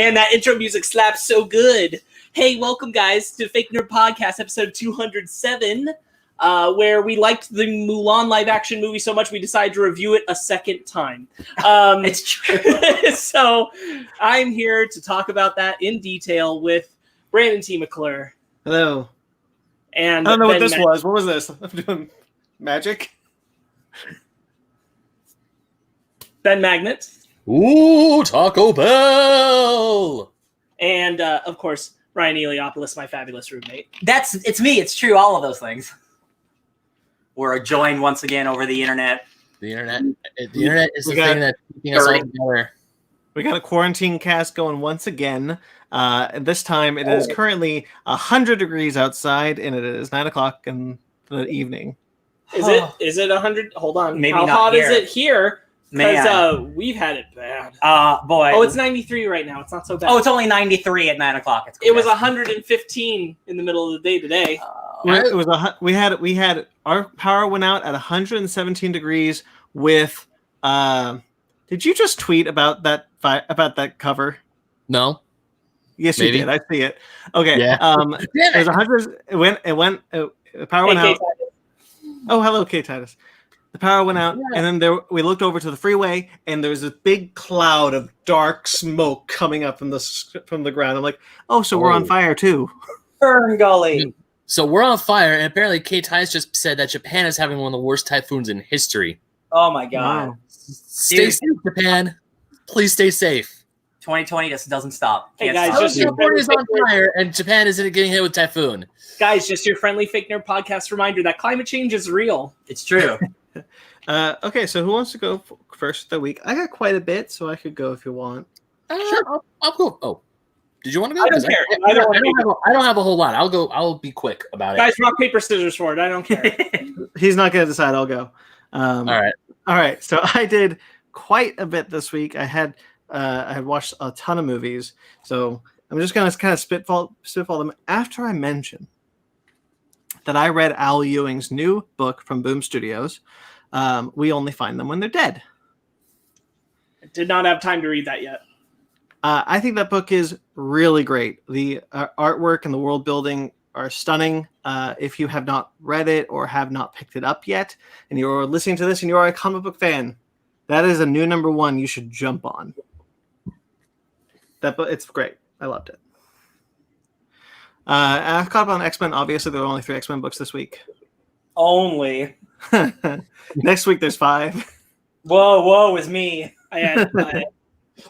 Man, that intro music slaps so good. Hey, welcome, guys, to Fake Nerd Podcast, episode 207, where we liked the Mulan live-action movie so much we decided to review it a second time. It's true. So I'm here to talk about that in detail with Brandon T. McClure. Hello. And I don't know Ben what this was. What was this? I'm doing magic? Ben Magnet. Ooh, Taco Bell! And, of course, Ryan Eliopoulos, my fabulous roommate. It's me. It's true. All of those things. We're joined once again over the internet. The internet is the thing that's keeping us all together. We got a quarantine cast going once again. This time it is currently 100 degrees outside, and it is 9 o'clock in the evening. Is it 100? Hold on. Maybe How not hot here. is it here? Because Man. we've had it bad. Boy. Oh, it's 93 right now. It's not so bad. Oh, it's only 93 at 9 o'clock. It's cool. It was 115 in the middle of the day today. It was we had our power went out at 117 degrees with. Did you just tweet about that cover? No. Yes, Maybe. you did. I see it. Okay. Yeah. It was 100. The power went out. Oh, hello, K Titus. The power went out, and then we looked over to the freeway, and there was a big cloud of dark smoke coming up from the ground. I'm like, oh, so we're on fire too. Fern Gully. So we're on fire, and apparently Kate Tice just said that Japan is having one of the worst typhoons in history. Oh my God. Wow. Stay safe, Japan. Please stay safe. 2020 just doesn't stop. Hey, Can't guys, stop. just your California is on fire, and Japan isn't getting hit with typhoon. Guys, just your friendly Fake Nerd Podcast reminder that climate change is real. It's true. Okay, so who wants to go first of the week? I got quite a bit, so I could go if you want. Sure, I'll go. Oh, did you want to go? I don't 'Cause care. I don't have a whole lot. I'll go. I'll be quick about it. Guys, rock, paper, scissors for it. I don't care. He's not going to decide. I'll go. All right. So I did quite a bit this week. I had watched a ton of movies, so I'm just going to kind of spitball them after I mention that I read Al Ewing's new book from Boom Studios. We Only Find Them When They're Dead. I did not have time to read that yet. I think that book is really great. The artwork and the world building are stunning. If you have not read it or have not picked it up yet, and you're listening to this and you are a comic book fan, that is a new number one you should jump on. That book, it's great. I loved it. I've caught up on X-Men. Obviously, there are only 3 X-Men books this week. Only. Next week, there's 5. Whoa, is me. I had.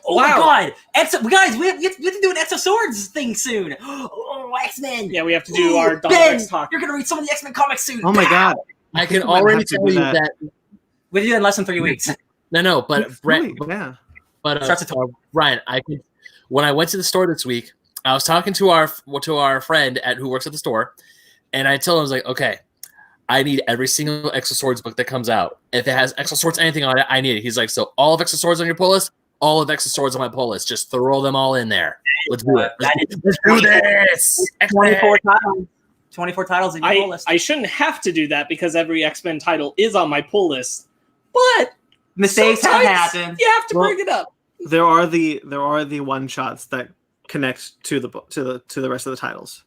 Oh Wow. my God. Guys, we have to do an X of Swords thing soon. Oh, X-Men. Yeah, we have to do our Dog Ben, X talk. you're going to read some of the X-Men comics soon. Oh my God. I can We might already have to tell do you that. that. We'll do it in less than 3 weeks. No, but Brett, Yeah. but Starts at Ryan, when I went to the store this week, I was talking to our friend who works at the store, and I told him, I was like, okay, I need every single X of Swords book that comes out. If it has X of Swords anything on it, I need it. He's like, so all of X of Swords on your pull list? All of X of Swords on my pull list. Just throw them all in there. Let's do it. Let's do this. 24 titles. 24 titles in your pull list. I shouldn't have to do that because every X-Men title is on my pull list. But Mistakes have sometimes happened. You have to bring it up. There are the one shots that connect to the book to the rest of the titles.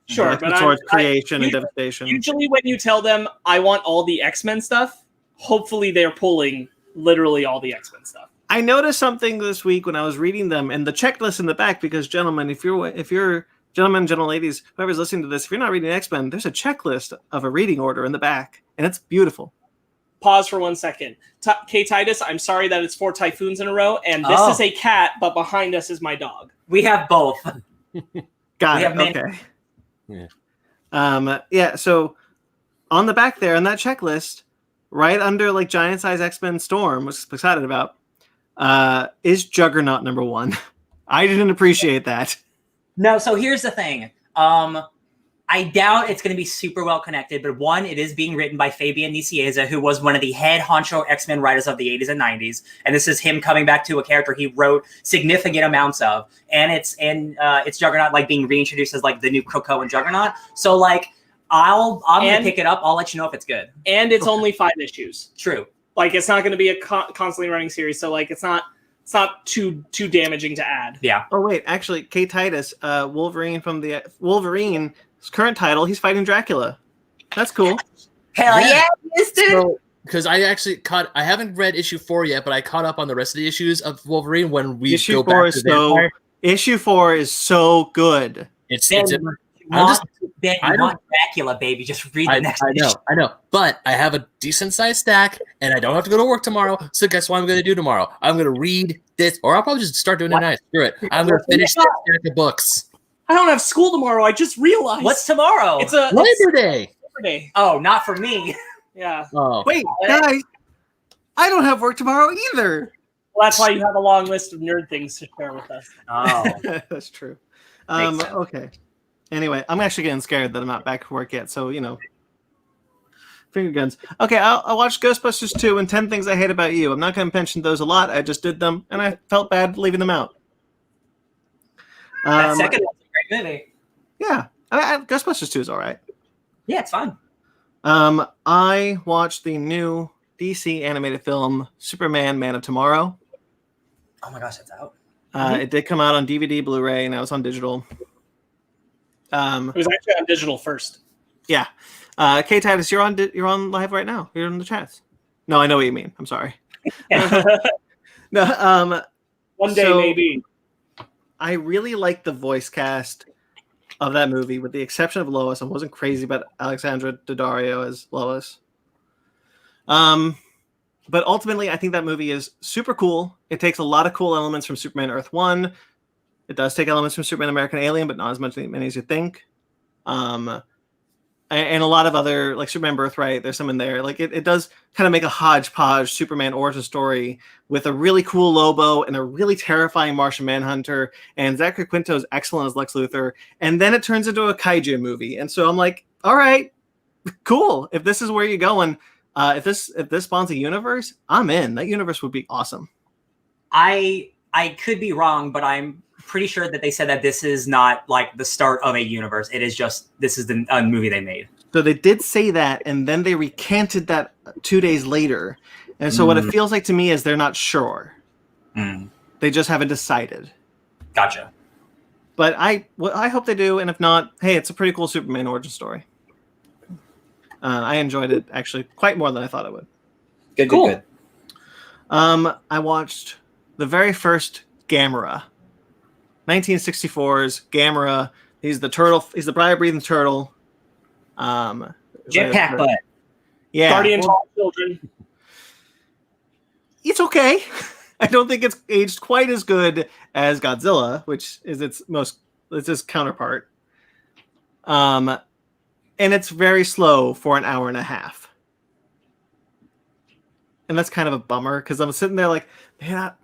Sure, Like but the Swords Creation and Devastation. Usually when you tell them I want all the X-Men stuff, hopefully they're pulling literally all the X-Men stuff. I noticed something this week when I was reading them and the checklist in the back, because gentlemen, if you're gentlemen, gentle ladies, whoever's listening to this, if you're not reading X-Men, there's a checklist of a reading order in the back, and it's beautiful. Pause for 1 second. K Titus, I'm sorry that it's 4 typhoons in a row, and this is a cat, but behind us is my dog. We have both. Got We it. have many- Okay. Yeah. So on the back there, on that checklist, right under like Giant Size X-Men Storm, which I'm excited about, is Juggernaut number 1. I didn't appreciate that. No, so here's the thing. I doubt it's going to be super well connected, but one, it is being written by Fabian Nicieza, who was one of the head honcho X-Men writers of the 80s and 90s, and this is him coming back to a character he wrote significant amounts of, and it's Juggernaut like being reintroduced as like the new Kroko and Juggernaut. So like I'm gonna pick it up. I'll let you know if it's good. And it's only 5 issues. True. Like it's not going to be a constantly running series, so like it's not It's not too damaging to add. Yeah. Oh wait, actually, K. Titus, Wolverine's current title, he's fighting Dracula. That's cool. Hell yeah, dude. So, because I haven't read issue 4 yet, but I caught up on the rest of the issues of Wolverine when we Issue go 4 back is to Vampire. Issue 4 is so good. You want Dracula, baby. Just read the next issue. I know. But I have a decent sized stack, and I don't have to go to work tomorrow. So guess what I'm going to do tomorrow? I'm going to read this, or I'll probably just start doing it tonight. Screw it. I'm going to finish this stack of books. I don't have school tomorrow. I just realized. What's tomorrow? It's Labor Day. Labor Day. Oh, not for me. Yeah. Oh. Wait, guys, I don't have work tomorrow either. Well, that's why you have a long list of nerd things to share with us. Oh, That's true. Makes sense. Okay. Anyway, I'm actually getting scared that I'm not back to work yet, so, finger guns. Okay, I'll watch Ghostbusters 2 and 10 Things I Hate About You. I'm not going to mention those a lot. I just did them, and I felt bad leaving them out. that second one's a great movie. Yeah. Ghostbusters 2 is all right. Yeah, it's fun. I watched the new DC animated film, Superman, Man of Tomorrow. Oh my gosh, it's out. It did come out on DVD, Blu-ray, and now it's on digital. It was actually on digital first. Yeah. K. Titus, you're on live right now. You're in the chats. No, I know what you mean. I'm sorry. No. One day, maybe. I really like the voice cast of that movie, with the exception of Lois. I wasn't crazy about Alexandra Daddario as Lois. But ultimately, I think that movie is super cool. It takes a lot of cool elements from Superman Earth 1. It does take elements from Superman American Alien, but not as many as you think. And a lot of other, like Superman Birthright, there's some in there. Like it does kind of make a hodgepodge Superman origin story with a really cool Lobo and a really terrifying Martian Manhunter, and Zachary Quinto is excellent as Lex Luthor. And then it turns into a kaiju movie. And so I'm like, all right, cool. If this is where you're going, if this spawns a universe, I'm in. That universe would be awesome. I could be wrong, but I'm pretty sure that they said that this is not like the start of a universe. It is just, this is the movie they made. So they did say that, and then they recanted that 2 days later. And so what it feels like to me is they're not sure. They just haven't decided. Gotcha. But I hope they do, and if not, hey, it's a pretty cool Superman origin story. I enjoyed it actually quite more than I thought I would. Good. I watched the very first Gamera, 1964's Gamera. He's the turtle. He's the briar-breathing turtle. Jetpack butt. Yeah. Guardian Tall Children. It's okay. I don't think it's aged quite as good as Godzilla, which is its counterpart. And it's very slow for an hour and a half. And that's kind of a bummer, because I'm sitting there like,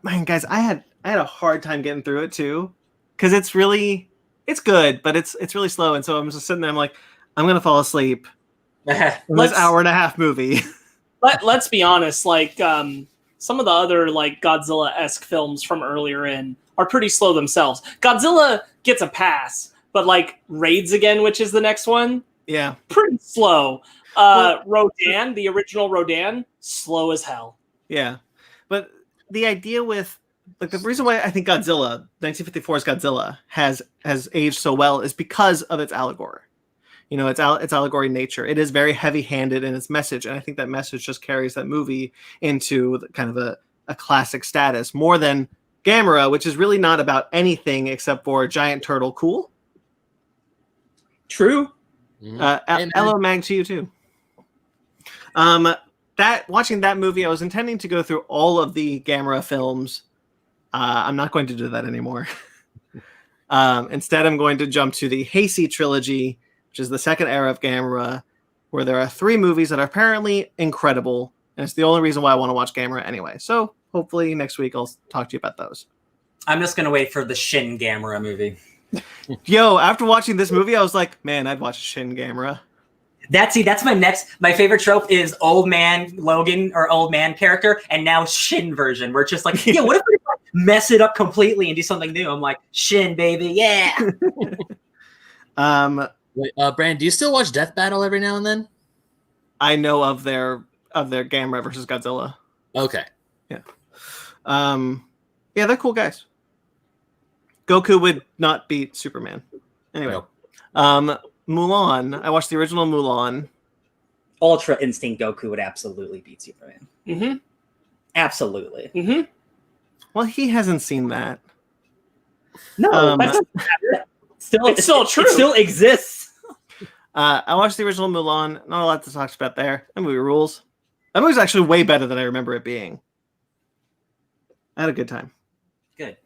man, guys, I had a hard time getting through it too, because it's good, but it's really slow. And so I'm just sitting there, I'm like, I'm gonna fall asleep in this hour and a half movie. Let's be honest, like some of the other like Godzilla-esque films from earlier in are pretty slow themselves. Godzilla gets a pass, but like Raids Again, which is the next one, Yeah, pretty slow. Rodan, the original Rodan, slow as hell. Yeah, but the idea with like the reason why I think Godzilla, 1954's Godzilla, has aged so well is because of its allegory. You know, its allegory nature. It is very heavy-handed in its message, and I think that message just carries that movie into kind of a classic status more than Gamera, which is really not about anything except for a giant turtle. Cool. True. Hello, Mag, to you too. Watching that movie, I was intending to go through all of the Gamera films. I'm not going to do that anymore. Instead, I'm going to jump to the Heisei trilogy, which is the second era of Gamera, where there are 3 movies that are apparently incredible, and it's the only reason why I want to watch Gamera anyway. So hopefully next week I'll talk to you about those. I'm just gonna wait for the Shin Gamera movie. Yo, after watching this movie, I was like, man, I'd watch Shin Gamera. That's my favorite trope is old man Logan or old man character, and now Shin version. We're just like, yeah, what if we mess it up completely and do something new? I'm like, Shin, baby, yeah. Wait, Brand, do you still watch Death Battle every now and then? I know of their Gamera versus Godzilla. Okay. Yeah. Yeah, they're cool guys. Goku would not beat Superman. Anyway, Mulan. I watched the original Mulan. Ultra Instinct Goku would absolutely beat Superman. Mm-hmm. Absolutely. Mm-hmm. Well, he hasn't seen that. No, That's it's still true. It still exists. I watched the original Mulan. Not a lot to talk about there. That movie rules. That movie's actually way better than I remember it being. I had a good time. Good.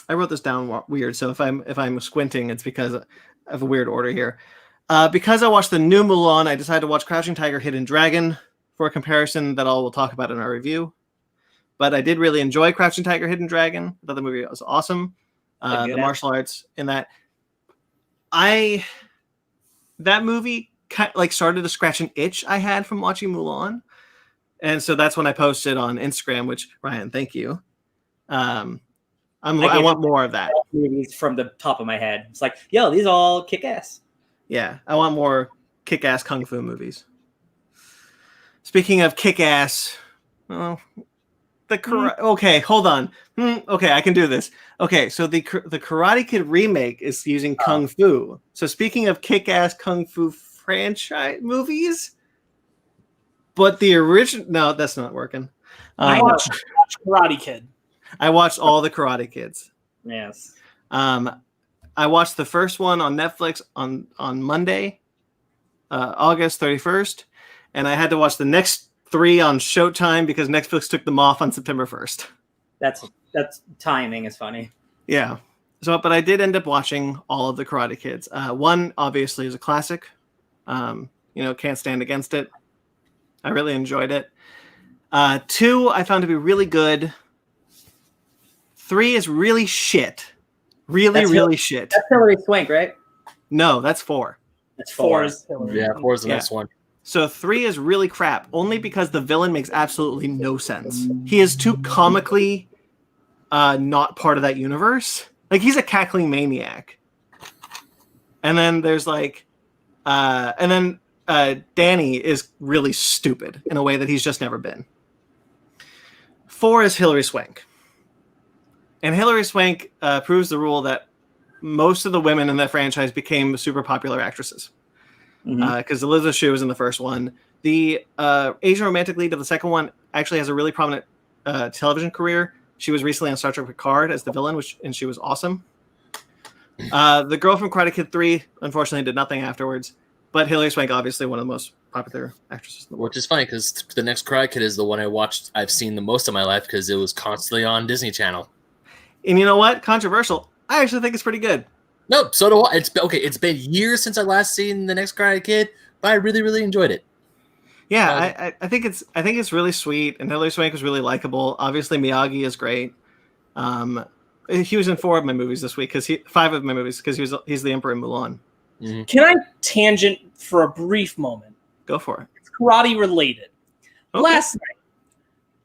I wrote this down weird, so if I'm squinting, it's because I have a weird order here. Because I watched the new Mulan, I decided to watch Crouching Tiger, Hidden Dragon for a comparison that we'll talk about in our review. But I did really enjoy Crouching Tiger, Hidden Dragon. I thought the movie was awesome. The martial arts in that. That movie started to scratch an itch I had from watching Mulan. And so that's when I posted on Instagram, which, Ryan, thank you. I want more of that. Movies from the top of my head. It's like, yo, these all kick ass. Yeah, I want more kick ass kung fu movies. Speaking of kick ass, okay, hold on. Okay, I can do this. Okay, so the Karate Kid remake is using kung fu. So speaking of kick ass kung fu franchise movies, but the original, no, that's not working. I watched Karate Kid. I watched all the Karate Kids. Yes. I watched the first one on Netflix on Monday, August 31st, and I had to watch the next 3 on Showtime because Netflix took them off on September 1st. That's timing is funny. Yeah. But I did end up watching all of the Karate Kids. 1 obviously is a classic. Can't stand against it. I really enjoyed it. 2 I found to be really good. 3 is really shit. Really shit. That's Hilary Swank, right? No, that's 4. That's 4. Yeah, 4 is the next one. So 3 is really crap, only because the villain makes absolutely no sense. He is too comically not part of that universe. Like, he's a cackling maniac. And then there's Danny is really stupid in a way that he's just never been. 4 is Hilary Swank. And Hilary Swank proves the rule that most of the women in that franchise became super popular actresses. Because Elizabeth Shue was in the first one. The Asian romantic lead of the second one actually has a really prominent television career. She was recently on Star Trek Picard as the villain, and she was awesome. The girl from Karate Kid 3, unfortunately, did nothing afterwards. But Hilary Swank, obviously, one of the most popular actresses in the world. Which is funny, because the next Karate Kid is the one I've seen the most of my life, because it was constantly on Disney Channel. And you know what? Controversial. I actually think it's pretty good. No, so do I. It's been years since I last seen the next Karate Kid, but I really, really enjoyed it. Yeah, I think it's really sweet, and Hilary Swank was really likable. Obviously, Miyagi is great. He was in 4 of my movies this week, 5 of my movies, because he's the Emperor in Mulan. Mm-hmm. Can I tangent for a brief moment? Go for it. It's karate related. Okay. Last night,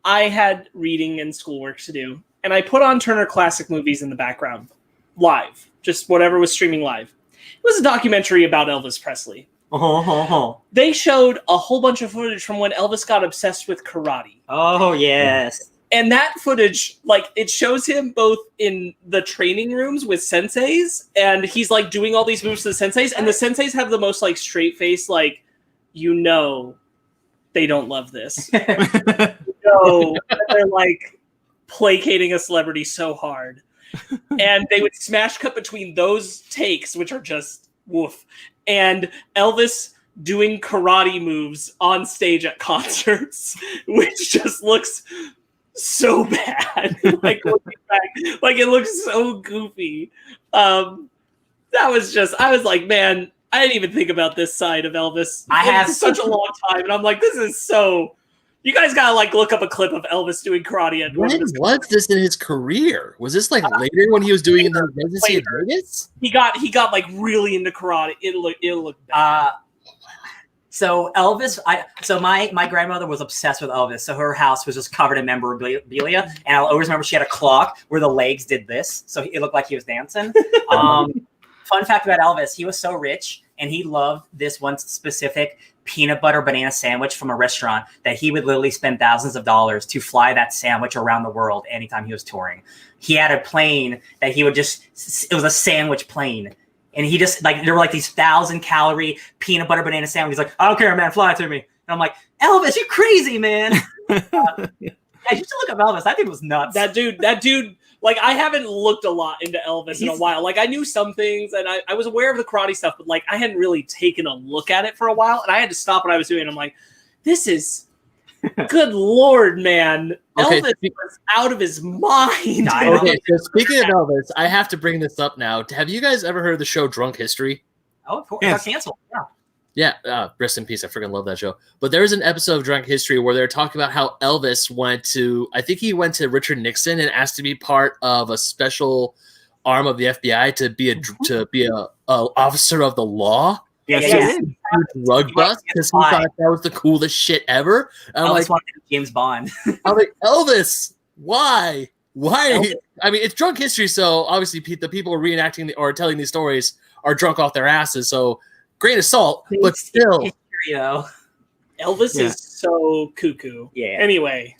I had reading and schoolwork to do, and I put on Turner Classic Movies in the background, live, just whatever was streaming live. It was a documentary about Elvis Presley. They showed a whole bunch of footage from when Elvis got obsessed with karate. Oh, yes. And that footage, it shows him both in the training rooms with senseis, and he's, doing all these moves to the senseis, and the senseis have the most, straight face, they don't love this. They're, placating a celebrity so hard. And they would smash cut between those takes, which are just woof, and Elvis doing karate moves on stage at concerts, which just looks so bad. Looking back, it looks so goofy. That was just, I was like, man, I didn't even think about this side of Elvis. I have such a long time, and I'm like, this is so. You guys gotta look up a clip of Elvis doing karate at. When was this in his career? Was this later when he was doing the residency in Vegas? He got really into karate. It looked bad. So Elvis, my grandmother was obsessed with Elvis. So her house was just covered in memorabilia, and I'll always remember she had a clock where the legs did this, so it looked like he was dancing. Fun fact about Elvis: he was so rich, and he loved this one specific peanut butter banana sandwich from a restaurant that he would literally spend thousands of dollars to fly that sandwich around the world anytime he was touring. He had a plane that he would it was a sandwich plane. And he just, like, there were like these 1,000-calorie peanut butter banana sandwiches. He's like, I don't care, man, fly it to me. And I'm like, Elvis, you're crazy, man. I used to look up Elvis. That dude was nuts. That dude, like, I haven't looked a lot into Elvis in a while. Like, I knew some things, and I was aware of the karate stuff, but, like, I hadn't really taken a look at it for a while, and I had to stop what I was doing. I'm like, this is... Good Lord, man. Okay. Elvis was out of his mind. Okay, so speaking of Elvis, I have to bring this up now. Have you guys ever heard of the show Drunk History? Oh, of course. Yes. It got canceled. Yeah, rest in peace. I freaking love that show. But there's an episode of Drunk History where they're talking about how Elvis went to Richard Nixon and asked to be part of a special arm of the FBI to be a officer of the law. Yeah. Drug bust because he thought that was the coolest shit ever. And Elvis wanted to be James Bond. I'm like, Elvis, why? Why? I mean, it's Drunk History, so obviously the people reenacting or telling these stories are drunk off their asses. So grain of salt, but still. History, Elvis is so cuckoo. Yeah. Anyway.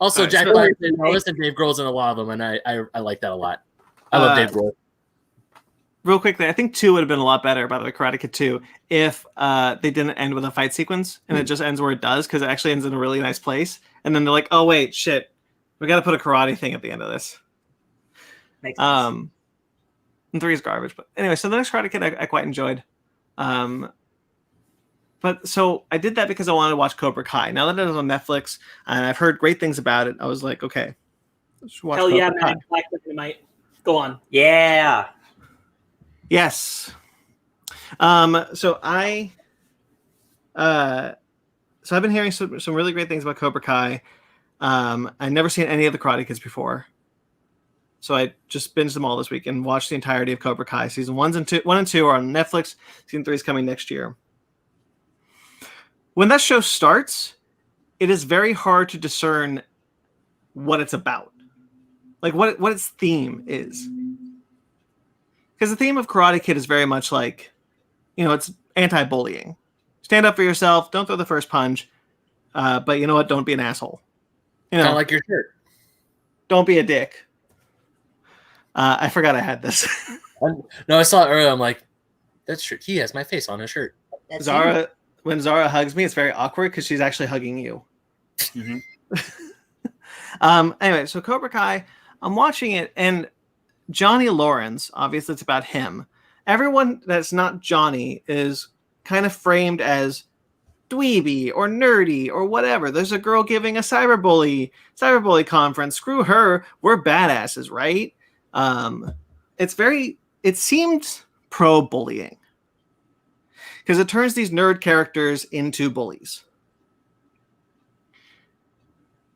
Also, right, Jack so Black and Dave Grohl's in a lot of them, and I like that a lot. I love Dave Grohl. Real quickly, I think 2 would have been a lot better, by the way, Karate Kid 2, if they didn't end with a fight sequence and it just ends where it does, because it actually ends in a really nice place. And then they're like, oh, wait, shit. We got to put a karate thing at the end of this. Makes sense. And 3 is garbage. But anyway, so the next Karate Kid I quite enjoyed. But so I did that because I wanted to watch Cobra Kai. Now that it was on Netflix and I've heard great things about it, I was like, okay, let's watch Hell Cobra yeah, Kai. man. Black Dynamite. Go on. Yeah. Yes. So I've been hearing some really great things about Cobra Kai. I've never seen any of the Karate Kids before. So I just binged them all this week and watched the entirety of Cobra Kai. Season 1 and 2 are on Netflix. Season 3 is coming next year. When that show starts, it is very hard to discern what it's about. Like what its theme is. Because the theme of Karate Kid is very much like, it's anti-bullying. Stand up for yourself. Don't throw the first punch. But you know what? Don't be an asshole. Kind of like your shirt. Don't be a dick. I forgot I had this. No, I saw it earlier. I'm like, that's true. He has my face on his shirt. When Zara hugs me, it's very awkward because she's actually hugging you. Mm-hmm. Anyway, so Cobra Kai, I'm watching it, and Johnny Lawrence, obviously it's about him. Everyone that's not Johnny is kind of framed as dweeby or nerdy or whatever. There's a girl giving a cyberbully conference. Screw her. We're badasses, right? It seemed pro-bullying. Because it turns these nerd characters into bullies.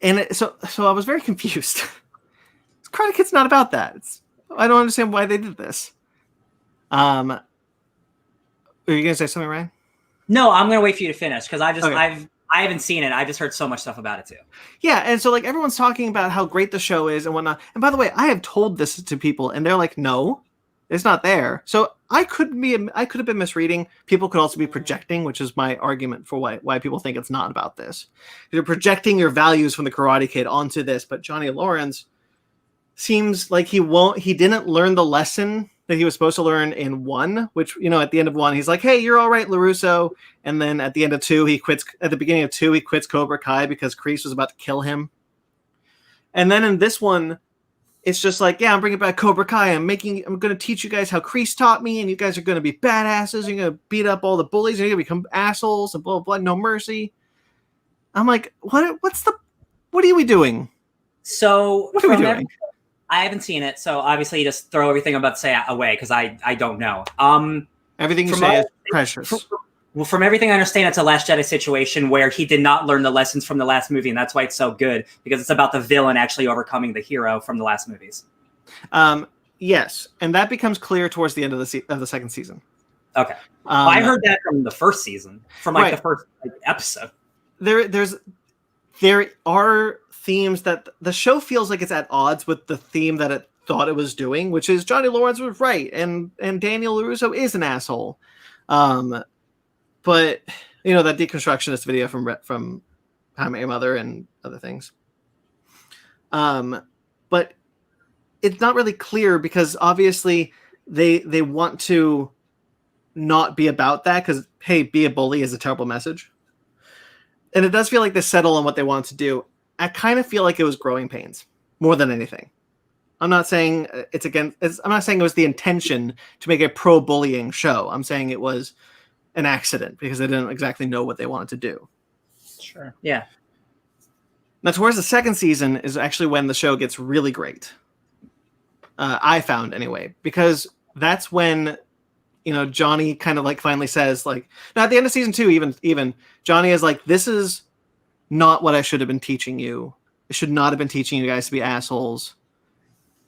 And so I was very confused. Karate Kid's not about that. I don't understand why they did this. Are you gonna say something, Ryan? No, I'm gonna wait for you to finish because I haven't seen it. I just heard so much stuff about it too. Yeah, and so like everyone's talking about how great the show is and whatnot. And by the way, I have told this to people, and they're like, "No, it's not there." So I could have been misreading. People could also be projecting, which is my argument for why people think it's not about this. You're projecting your values from the Karate Kid onto this, but Johnny Lawrence seems like he didn't learn the lesson that he was supposed to learn in 1, which, at the end of 1, he's like, hey, you're all right, LaRusso. And then at the end of 2, at the beginning of 2, he quits Cobra Kai because Kreese was about to kill him. And then in this one, it's just like, yeah, I'm bringing back Cobra Kai. I'm going to teach you guys how Kreese taught me, and you guys are going to be badasses. You're going to beat up all the bullies, and you're going to become assholes, and blah, blah, blah, no mercy. I'm like, what are we doing? So what are we doing? I haven't seen it, so obviously you just throw everything I'm about to say away because I don't know. Everything you say is precious. Well, from everything I understand, it's a Last Jedi situation where he did not learn the lessons from the last movie, and that's why it's so good, because it's about the villain actually overcoming the hero from the last movies. Yes, and that becomes clear towards the end of the second season. Okay. I heard that from the first season, from the first episode. There are themes that the show feels like it's at odds with the theme that it thought it was doing, which is Johnny Lawrence was right, and Daniel LaRusso is an asshole. But that deconstructionist video from How I Met Your Mother and other things. But it's not really clear because obviously they want to not be about that because, hey, be a bully is a terrible message. And it does feel like they settle on what they want to do. I kind of feel like it was growing pains more than anything. I'm not saying I'm not saying it was the intention to make a pro-bullying show. I'm saying it was an accident because they didn't exactly know what they wanted to do. Sure. Yeah. Now, towards the second season is actually when the show gets really great. I found anyway, because that's when, Johnny kind of like finally says like, now at the end of season 2, even Johnny is like, this is not what I should have been teaching you. I should not have been teaching you guys to be assholes.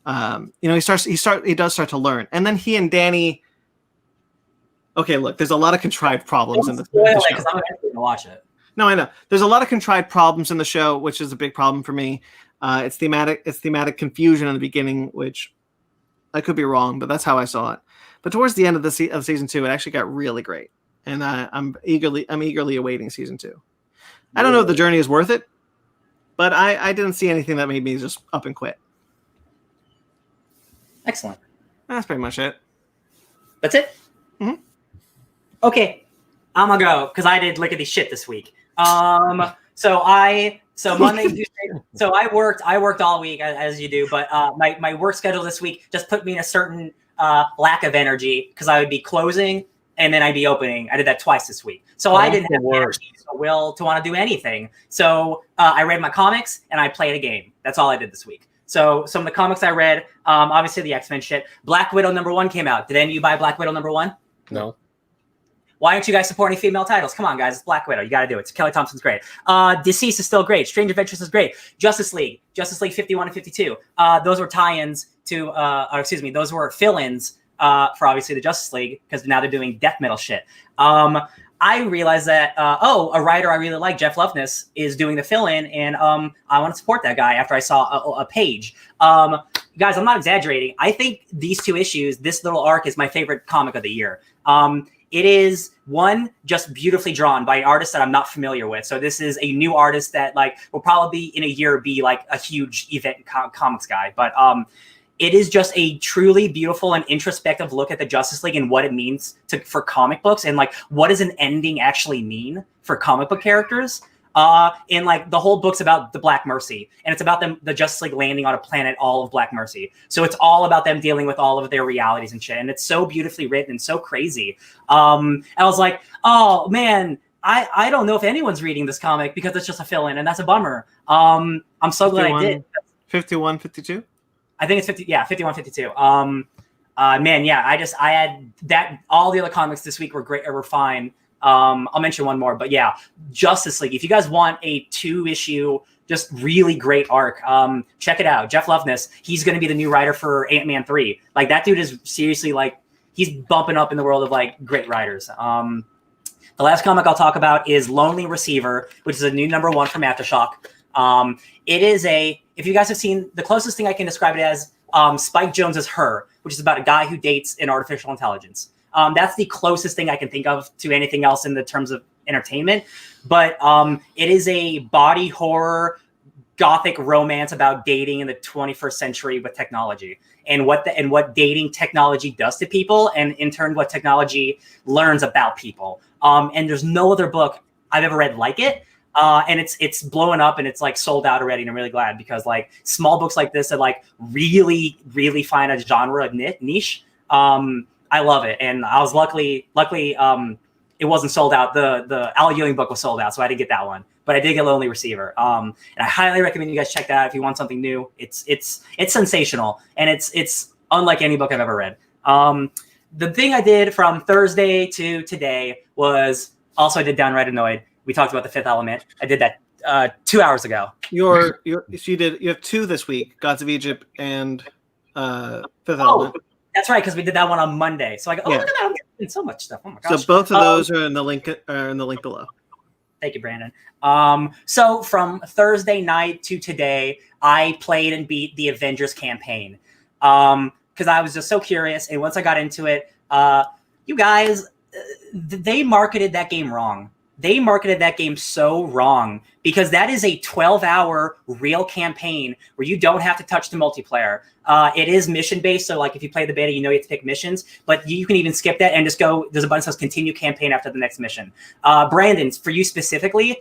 He does start to learn. And then he and Danny, okay, look, there's a lot of contrived problems in the show. Because I'm actually going to watch it. No, I know. There's a lot of contrived problems in the show, which is a big problem for me. It's thematic confusion in the beginning, which I could be wrong, but that's how I saw it. But towards the end of season 2, it actually got really great, and I'm eagerly awaiting season 2. I don't know if the journey is worth it, but I didn't see anything that made me just up and quit. Excellent. That's pretty much it. That's it? Mm-hmm. Okay, I'm gonna go because I did look at these shit this week. So Monday, Tuesday, so I worked all week as you do, but my work schedule this week just put me in a certain lack of energy because I would be closing and then I'd be opening. I did that twice this week. So I didn't have the energy or will to want to do anything. So I read my comics and I played a game. That's all I did this week. So some of the comics I read, obviously the X-Men shit. Black Widow #1 came out. Did any of you buy Black Widow #1? No. Why aren't you guys supporting female titles? Come on, guys. It's Black Widow. You got to do it. Kelly Thompson's great. Deceased is still great. Strange Adventures is great. Justice League 51 and 52. Those were tie-ins to, those were fill-ins for obviously the Justice League because now they're doing death metal shit. I realized that, a writer I really like, Jeff Loveness, is doing the fill-in, and I want to support that guy after I saw a page. Guys, I'm not exaggerating. I think these 2 issues, this little arc, is my favorite comic of the year. It is, one, just beautifully drawn by an artist that I'm not familiar with. So this is a new artist that will probably in a year be like a huge event comics guy. But it is just a truly beautiful and introspective look at the Justice League and what it means for comic books and what does an ending actually mean for comic book characters. And the whole book's about the Black Mercy, and it's about the Justice League landing on a planet, all of Black Mercy. So it's all about them dealing with all of their realities and shit. And it's so beautifully written and so crazy. And I was like, oh man, I don't know if anyone's reading this comic because it's just a fill-in, and that's a bummer. I'm so glad I did. 51, 52? I think it's 50. Yeah, 51, 52. Man, yeah, I had that. All the other comics this week were great, or were fine. I'll mention one more, but yeah, Justice League. If you guys want a 2-issue, just really great arc, check it out. Jeff Loveness, he's going to be the new writer for Ant-Man 3. That dude is seriously he's bumping up in the world of great writers. The last comic I'll talk about is Lonely Receiver, which is a new #1 from Aftershock. It is if you guys have seen, the closest thing I can describe it as Spike Jonze's Her, which is about a guy who dates an artificial intelligence. That's the closest thing I can think of to anything else in the terms of entertainment. But it is a body horror, gothic romance about dating in the 21st century with technology and what dating technology does to people, and in turn what technology learns about people. And there's no other book I've ever read like it. And it's blowing up and it's sold out already. And I'm really glad because small books like this that really, really find a genre niche. I love it. And I was luckily it wasn't sold out. The Al Ewing book was sold out, so I didn't get that one. But I did get Lonely Receiver. And I highly recommend you guys check that out if you want something new. It's sensational, and it's unlike any book I've ever read. The thing I did from Thursday to today was also I did Downright Annoyed. We talked about The Fifth Element. I did that 2 hours ago. You have 2 this week: Gods of Egypt and Fifth Element. That's right, because we did that one on Monday. So I go, look at that! I'm getting so much stuff. Oh my gosh! So both of those are in the link below. Thank you, Brandon. So from Thursday night to today, I played and beat the Avengers campaign because I was just so curious. And once I got into it, you guys, they marketed that game wrong. They marketed that game so wrong because that is a 12-hour real campaign where you don't have to touch the multiplayer. It is mission-based, so like if you play the beta, you know you have to pick missions, but you can even skip that and just go, there's a button that says continue campaign after the next mission. Brandon, for you specifically,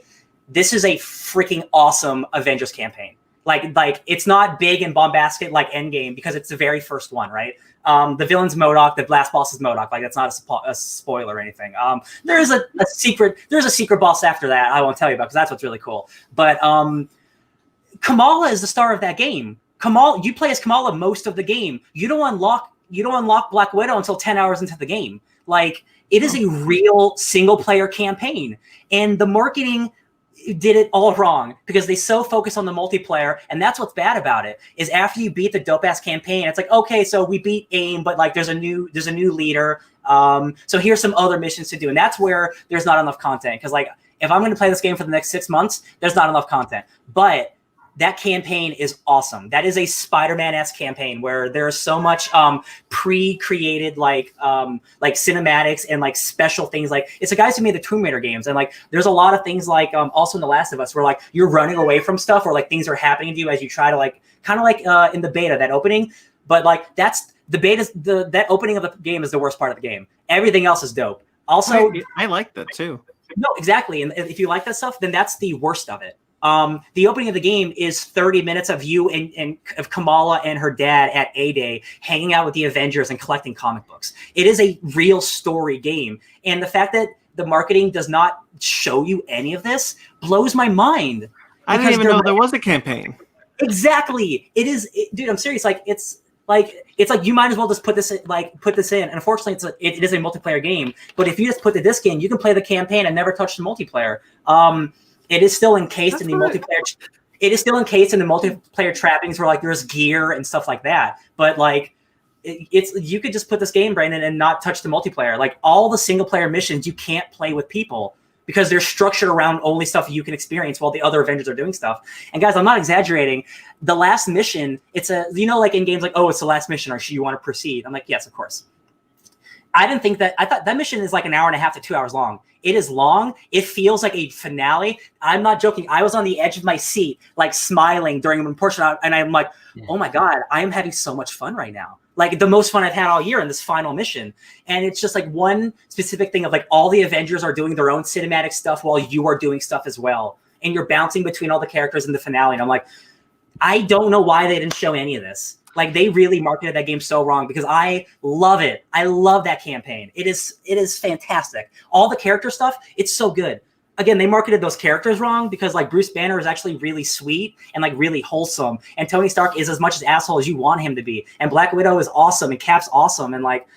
this is a freaking awesome Avengers campaign. Like it's not big and bombastic like Endgame because it's the very first one, right? The villain's MODOK, the last boss is MODOK. Like that's not a spoiler or anything. There's a secret boss after that I won't tell you about because that's what's really cool. But Kamala is the star of that game. You play as Kamala most of the game. You don't unlock Black Widow until 10 hours into the game. Like it is a real single player campaign, and the marketing did it all wrong because they so focus on the multiplayer, and that's what's bad about it. Is after you beat the dope ass campaign, it's like, okay, so we beat AIM, but like there's a new leader. So here's some other missions to do, and that's where there's not enough content. Because like if I'm going to play this game for the next 6 months, there's not enough content. But that campaign is awesome. That is a Spider-Man-esque campaign where there's so much pre-created like cinematics and like special things. Like it's the guys who made the Tomb Raider games, and like there's a lot of things like also in The Last of Us where like you're running away from stuff or like things are happening to you as you try to like kind of like in the beta, that opening. But like that's the beta. That opening of the game is the worst part of the game. Everything else is dope. Also, I like that too. No, exactly. And if you like that stuff, then that's the worst of it. The opening of the game is 30 minutes of you and of Kamala and her dad at A-Day hanging out with the Avengers and collecting comic books. It is a real story game. And the fact that the marketing does not show you any of this blows my mind. I didn't even know there was a campaign. Exactly. Dude, I'm serious. Like it's like you might as well just put this in. And unfortunately, it is a multiplayer game. But if you just put the disc in, you can play the campaign and never touch the multiplayer. It is still encased in the multiplayer. It is still encased in the multiplayer trappings where like there's gear and stuff like that. But like you could just put this game, Brandon, and not touch the multiplayer. Like all the single player missions, you can't play with people because they're structured around only stuff you can experience while the other Avengers are doing stuff. And guys, I'm not exaggerating. The last mission, like in games like, oh, it's the last mission, or should you want to proceed? I'm like, yes, of course. I thought that mission is like an hour and a half to 2 hours long. It is long. It feels like a finale. I'm not joking. I was on the edge of my seat, like smiling during one portion, and I'm like, oh my God, I am having so much fun right now. Like the most fun I've had all year in this final mission. And it's just like one specific thing of like all the Avengers are doing their own cinematic stuff while you are doing stuff as well. And you're bouncing between all the characters in the finale. And I'm like, I don't know why they didn't show any of this. Like they really marketed that game so wrong because I love it. I love that campaign. It is fantastic. All the character stuff, it's so good. Again, they marketed those characters wrong because like Bruce Banner is actually really sweet and like really wholesome. And Tony Stark is as much an asshole as you want him to be. And Black Widow is awesome and Cap's awesome. And like,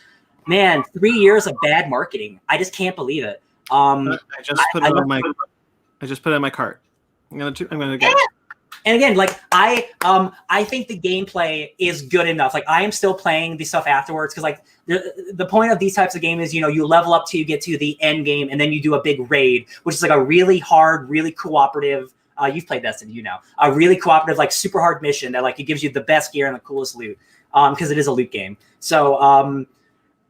man, 3 years of bad marketing. I just can't believe it. I just put it in my cart. I'm gonna get it. And again, like I think the gameplay is good enough. Like I am still playing the stuff afterwards because like the point of these types of games is, you level up till you get to the end game and then you do a big raid, which is like a really hard, really cooperative. You've played Destiny, a really cooperative, like super hard mission that like it gives you the best gear and the coolest loot because it is a loot game. So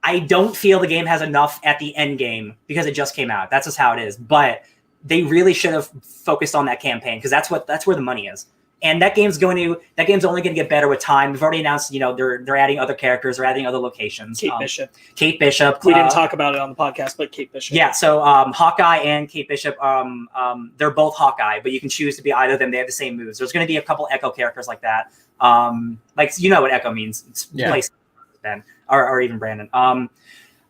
I don't feel the game has enough at the end game because it just came out. That's just how it is. But they really should have focused on that campaign because that's where the money is. And that game's only going to get better with time. We've already announced, they're adding other characters, they're adding other locations. Kate Bishop. We didn't talk about it on the podcast, but Kate Bishop. Yeah, so Hawkeye and Kate Bishop, they're both Hawkeye, but you can choose to be either of them. They have the same moves. There's going to be a couple Echo characters like that. Like what Echo means. It's Ben or even Brandon.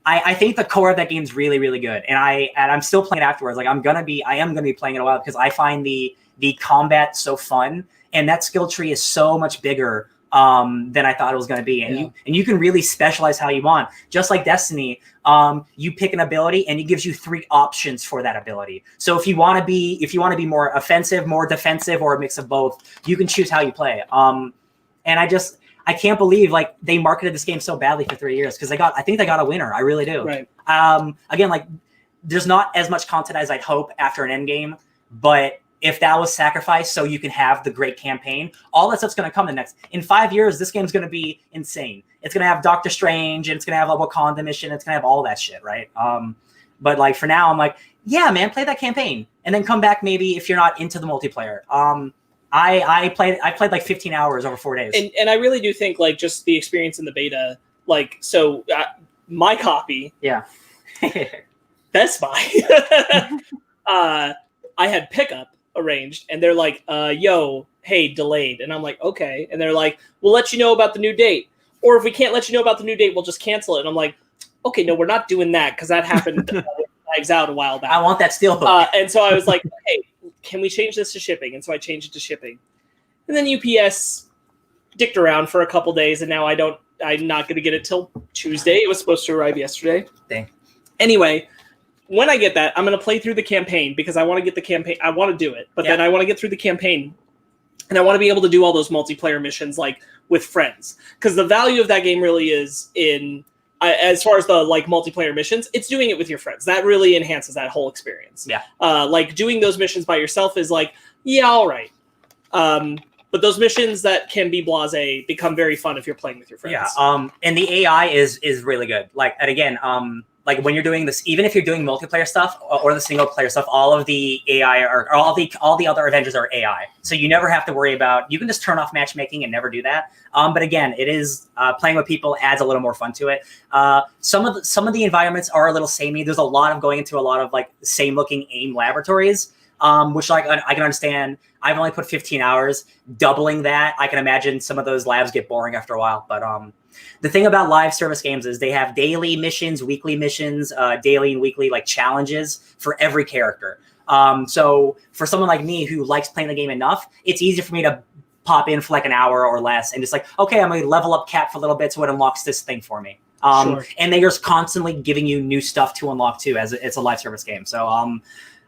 I think the core of that game is really, really good, and I'm still playing it afterwards. Like I am gonna be playing it a while because I find the combat so fun, and that skill tree is so much bigger than I thought it was gonna be. And you can really specialize how you want. Just like Destiny, you pick an ability and it gives you 3 options for that ability. So if you want to be more offensive, more defensive, or a mix of both, you can choose how you play. And I can't believe like they marketed this game so badly for 3 years because I think they got a winner. I really do. Right. Again, like there's not as much content as I'd hope after an end game, but if that was sacrificed so you can have the great campaign, all that stuff's going to come in 5 years. This game's going to be insane. It's going to have Doctor Strange, and it's going to have a Wakanda mission. It's going to have all that shit, right? But like for now, I'm like, yeah, man, play that campaign, and then come back maybe if you're not into the multiplayer. I played like 15 hours over 4 days, and I really do think like just the experience in the beta, like so my copy, yeah, Best Buy, I had pickup arranged, and they're like, yo, hey, delayed, and I'm like, okay, and they're like, we'll let you know about the new date, or if we can't let you know about the new date, we'll just cancel it. And I'm like, okay, no, we're not doing that because that happened flags out a while back. I want that steelbook. And so I was like, hey, can we change this to shipping? And so I changed it to shipping. And then UPS dicked around for a couple days, and now I'm not going to get it till Tuesday. It was supposed to arrive yesterday. Dang. Anyway, when I get that, I'm going to play through the campaign because I want to get the campaign. I want to do it, but then I want to get through the campaign, and I want to be able to do all those multiplayer missions like with friends, because the value of that game really is in as far as the like multiplayer missions, it's doing it with your friends. That really enhances that whole experience. Yeah. Like doing those missions by yourself is like, yeah, all right. But those missions that can be blasé become very fun if you're playing with your friends. Yeah. And the AI is really good. Like, and again, like when you're doing this, even if you're doing multiplayer stuff or the single player stuff, all of the AI or all the other Avengers are AI. So you never have to worry about, you can just turn off matchmaking and never do that. But again, it is playing with people adds a little more fun to it. Some of the environments are a little samey. There's a lot of going into a lot of like same looking AIM laboratories, which like I can understand. I've only put 15 hours. Doubling that, I can imagine some of those labs get boring after a while. But the thing about live service games is they have daily missions, weekly missions, daily and weekly like challenges for every character. So for someone like me who likes playing the game enough, it's easy for me to pop in for like an hour or less and just like, okay, I'm going to level up Cap for a little bit so it unlocks this thing for me. Sure. And they're just constantly giving you new stuff to unlock too, as it's a live service game. So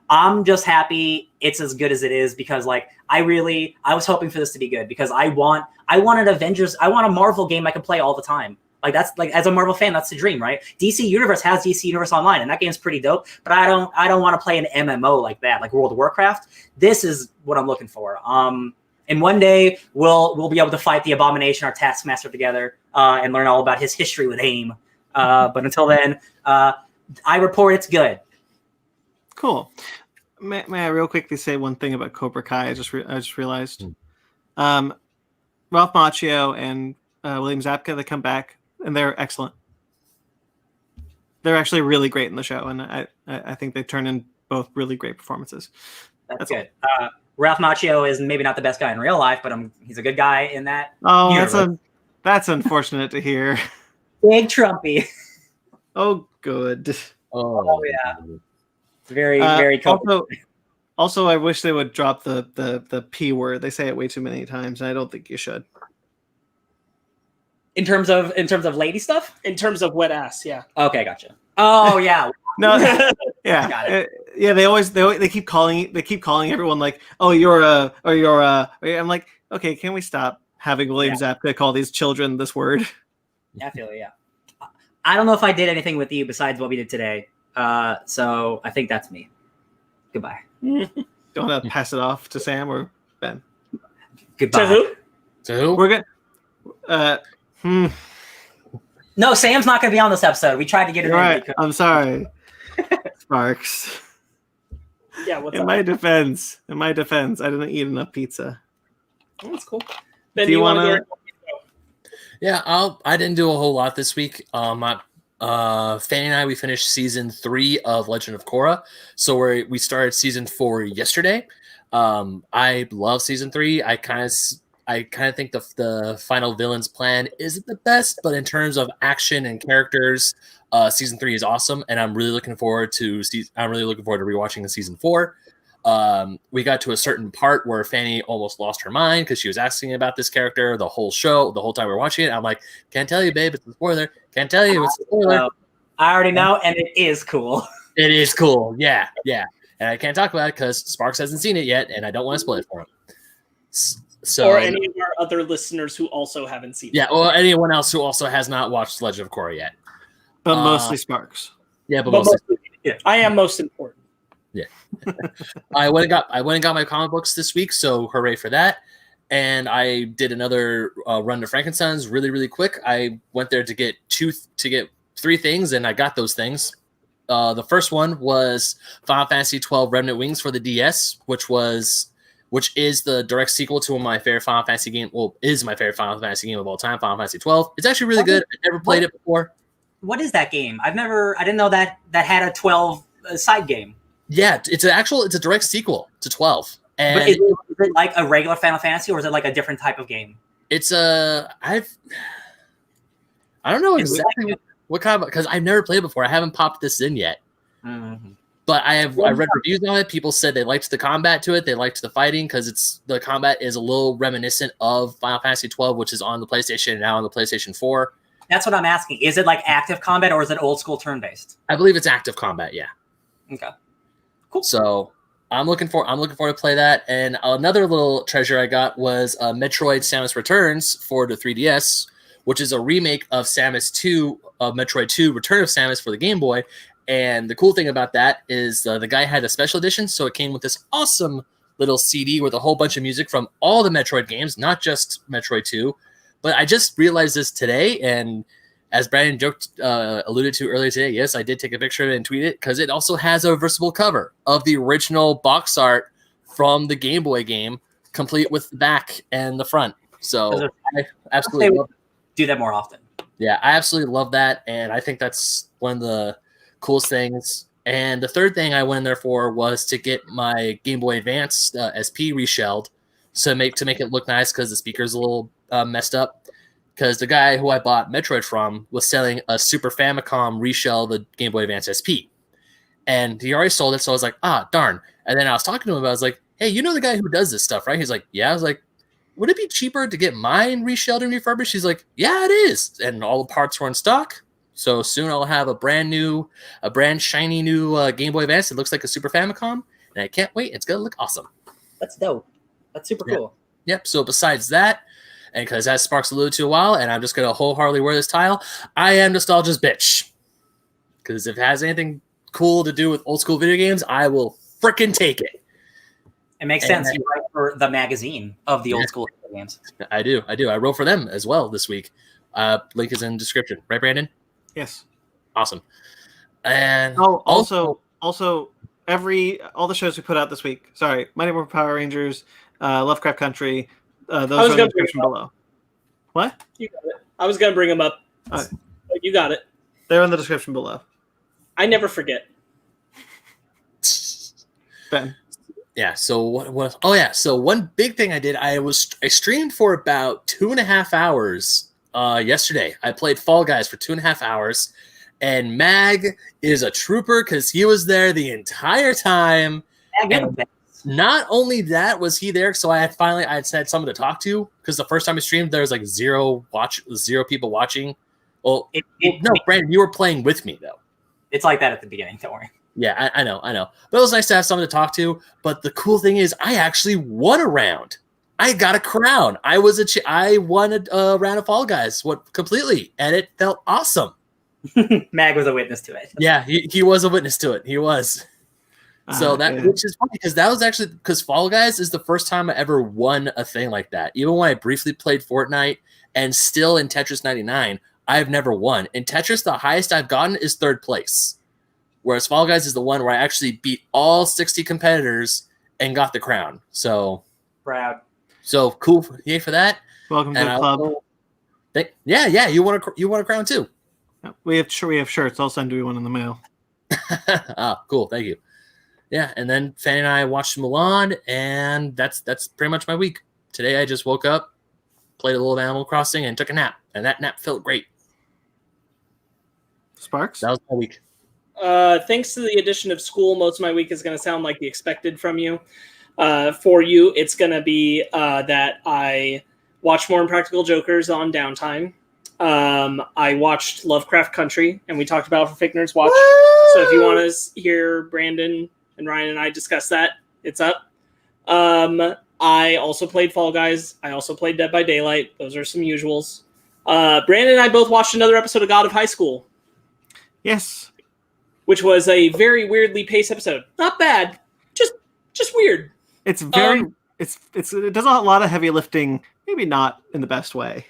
I'm just happy it's as good as it is because like I was hoping for this to be good because I want an Avengers, I want a Marvel game I can play all the time. Like that's like as a Marvel fan, that's the dream, right? DC Universe has DC Universe Online, and that game's pretty dope. But I don't want to play an MMO like that, like World of Warcraft. This is what I'm looking for. And one day we'll be able to fight the Abomination or Taskmaster together and learn all about his history with AIM. But until then, I report it's good. Cool. May I real quickly say one thing about Cobra Kai? I just realized. Ralph Macchio and William Zabka, they come back and they're excellent. They're actually really great in the show, and I think they turn in both really great performances. That's good. Ralph Macchio is maybe not the best guy in real life, but he's a good guy in that. Oh, universe. That's unfortunate to hear. Big Trumpy. Oh, good. Oh yeah. Very, very cool. Also, I wish they would drop the P word. They say it way too many times, and I don't think you should. In terms of lady stuff? In terms of wet ass, yeah. Okay, gotcha. Oh yeah. No, yeah. Got it. Yeah, they keep calling everyone like, oh, you're a. I'm like, okay, can we stop having William Zabka call these children this word? Yeah, I feel it, yeah. I don't know if I did anything with you besides what we did today. So I think that's me. Goodbye. Don't want to pass it off to Sam or Ben. Goodbye. To who? To who? We're good. No, Sam's not going to be on this episode. We tried to get it in. Right. I'm sorry. Sparks. Yeah, what's in up? my defense, I didn't eat enough pizza. Oh, that's cool. Ben, Do you want to? Yeah, I didn't do a whole lot this week. Fanny and I, we finished season 3 of Legend of Korra. So we started season 4 yesterday. I love season 3. I kind of think the final villain's plan isn't the best, but in terms of action and characters, season 3 is awesome, and I'm really looking forward to rewatching the season 4. We got to a certain part where Fanny almost lost her mind because she was asking about this character the whole time we were watching it. I'm like, can't tell you, babe, it's a spoiler. Can't tell you, it's a spoiler. I already know, and it is cool. It is cool, yeah. And I can't talk about it because Sparks hasn't seen it yet, and I don't want to spoil it for him. So, or any of our other listeners who also haven't seen it. Yeah, or anyone else who also has not watched Legend of Korra yet. But mostly Sparks. Yeah, but But mostly. I am most important. I went and got my comic books this week, so hooray for that. And I did another run to Frankenstein's really quick. I went there to get three things, and I got those things. The first one was Final Fantasy XII Remnant Wings for the DS, which is the direct sequel to my favorite Final Fantasy game. Well, is my favorite Final Fantasy game of all time, Final Fantasy XII. It's actually really good. I never played it before. What is that game? I didn't know that had a 12 side game. Yeah, it's a direct sequel to 12. And but is it like a regular Final Fantasy, or is it like a different type of game? It's I don't know exactly what kind of, because I've never played it before. I haven't popped this in yet. Mm-hmm. But I read reviews on it. People said they liked the combat to it. They liked the fighting because the combat is a little reminiscent of Final Fantasy XII, which is on the PlayStation and now on the PlayStation 4. That's what I'm asking. Is it like active combat, or is it old school turn based? I believe it's active combat. Yeah. Okay. Cool. So I'm looking forward to play that. And another little treasure I got was Metroid: Samus Returns for the 3DS, which is a remake of Samus 2 of Metroid 2: Return of Samus for the Game Boy. And the cool thing about that is the guy had a special edition, so it came with this awesome little CD with a whole bunch of music from all the Metroid games, not just Metroid 2. But I just realized this today, and as Brandon alluded to earlier today, yes, I did take a picture of it and tweet it, because it also has a reversible cover of the original box art from the Game Boy game, complete with the back and the front. So I absolutely love it. Do that more often. Yeah, I absolutely love that, and I think that's one of the coolest things. And the third thing I went in there for was to get my Game Boy Advance SP reshelled, to make it look nice, because the speaker's a little messed up. Because the guy who I bought Metroid from was selling a Super Famicom reshell of the Game Boy Advance SP, and he already sold it. So I was like, darn. And then I was talking to him about, I was like, hey, you know the guy who does this stuff, right? He's like, yeah. I was like, would it be cheaper to get mine reshelled and refurbished? He's like, yeah, it is. And all the parts were in stock. So soon I'll have a brand shiny new Game Boy Advance. It looks like a Super Famicom, and I can't wait. It's going to look awesome. That's dope. That's super cool. Yep. So besides that, and because as Sparks alluded to a while, and I'm just going to wholeheartedly wear this tile, I am nostalgia's bitch. Because if it has anything cool to do with old school video games, I will frickin' take it. It makes sense. You write for the magazine of the old school video games. I do. I wrote for them as well this week. Link is in the description. Right, Brandon? Yes. Awesome. And also all the shows we put out this week. Sorry, Mighty Morphin Power Rangers, Lovecraft Country. Those are in the description below. What? You got it. I was gonna bring them up. But you got it. They're in the description below. I never forget. Ben. Yeah. So what? Oh yeah. So one big thing I did, I streamed for about 2.5 hours yesterday. I played Fall Guys for 2.5 hours, and Mag is a trooper because he was there the entire time. And not only that was he there, so I had had someone to talk to, because the first time I streamed there was like zero people watching. Well, no, Brandon, you were playing with me though. It's like that at the beginning. Don't worry. Yeah, I know. But it was nice to have someone to talk to. But the cool thing is, I actually won a round. I got a crown. I won a round of Fall Guys completely, and it felt awesome. Mag was a witness to it. Yeah, he was a witness to it. He was. So which is funny, because that was actually, because Fall Guys is the first time I ever won a thing like that. Even when I briefly played Fortnite and still in Tetris 99, I've never won. In Tetris, the highest I've gotten is 3rd place. Whereas Fall Guys is the one where I actually beat all 60 competitors and got the crown. So proud. So cool. Yay for that. Welcome to the club. Yeah, you want a crown too. We have shirts. I'll send you one in the mail. Cool. Thank you. Yeah, and then Fanny and I watched Mulan, and that's pretty much my week. Today I just woke up, played a little Animal Crossing, and took a nap, and that nap felt great. Sparks? That was my week. Thanks to the addition of school, most of my week is going to sound like the expected from you. For you, it's going to be that I watched more Impractical Jokers on downtime. I watched Lovecraft Country, and we talked about it for Fake Nerds Watch. So if you want to hear Brandon and Ryan and I discuss that, it's up. I also played Fall Guys. I also played Dead by Daylight. Those are some usuals. Brandon and I both watched another episode of God of High School. Yes. which was a very weirdly paced episode. Not bad, just weird. It's very it does a lot of heavy lifting, maybe not in the best way.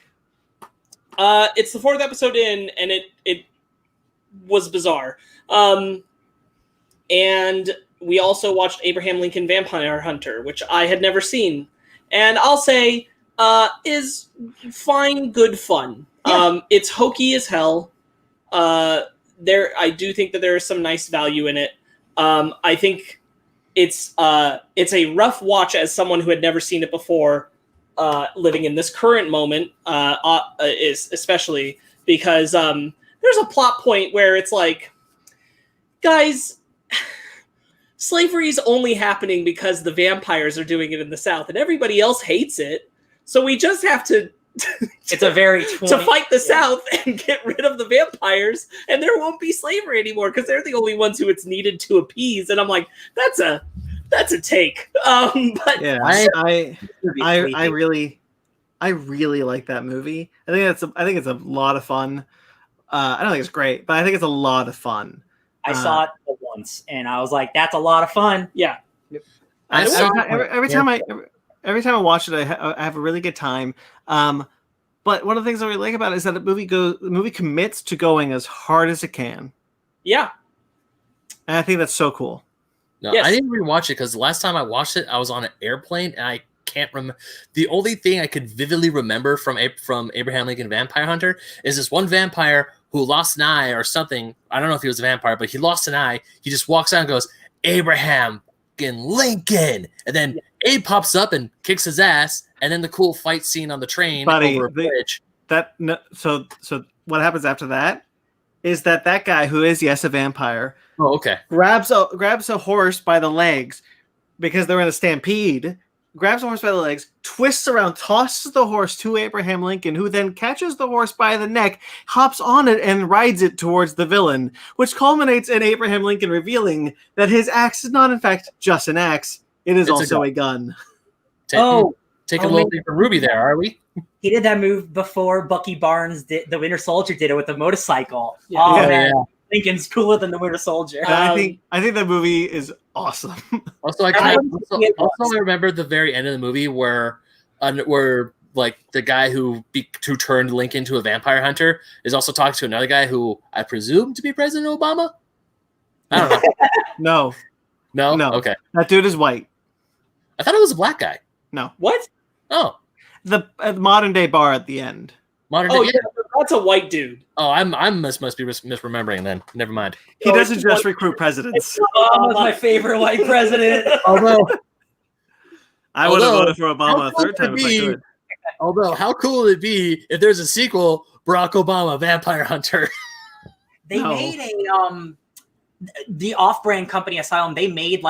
It's the 4th episode in, and it was bizarre. And we also watched Abraham Lincoln Vampire Hunter, which I had never seen, and I'll say is fine, good fun. Yeah. It's hokey as hell. I do think that there is some nice value in it. I think it's a rough watch as someone who had never seen it before, living in this current moment, is especially because there's a plot point where it's like, guys, slavery is only happening because the vampires are doing it in the South, and everybody else hates it. So we just have to it's a very to fight the South and get rid of the vampires, and there won't be slavery anymore because they're the only ones who it's needed to appease. And I'm like, that's a take. But yeah, I really like that movie. I think it's a lot of fun. I don't think it's great, but I think it's a lot of fun. I saw it once, and I was like, "That's a lot of fun." Yeah. Every time I watch it, I have a really good time. But one of the things I really like about it is that the movie commits to going as hard as it can. Yeah. And I think that's so cool. No, yes. I didn't rewatch it because the last time I watched it, I was on an airplane, and I can't remember. The only thing I could vividly remember from Abraham Lincoln Vampire Hunter is this one vampire who lost an eye or something. I don't know if he was a vampire, but he lost an eye. He just walks out and goes, "Abraham Lincoln," and then Abe pops up and kicks his ass, and then the cool fight scene on the train over a bridge. So what happens after that is that guy who is a vampire. Oh, okay. Grabs a horse by the legs because they're in a stampede. Grabs the horse by the legs, twists around, tosses the horse to Abraham Lincoln, who then catches the horse by the neck, hops on it, and rides it towards the villain, which culminates in Abraham Lincoln revealing that his axe is not, in fact, just an axe. It's also a gun. Take a little bit from Ruby there, are we? He did that move before Bucky Barnes did. The Winter Soldier did it with the motorcycle. Yeah. Oh, man. Yeah. Lincoln's cooler than the Winter Soldier. I think that movie is awesome. Also, I remember the very end of the movie where like the guy who turned Lincoln into a vampire hunter is also talking to another guy who I presume to be President Obama. I don't know. No. Okay. That dude is white. I thought it was a black guy. No. What? Oh. The modern day bar at the end. Yeah, that's a white dude. Oh, I must be misremembering then. Never mind. He doesn't just recruit presidents. Obama's my favorite white president. Although I would have voted for Obama a third time if I could. Although, how cool would it be if there's a sequel, Barack Obama, Vampire Hunter? They made the off-brand company Asylum. They made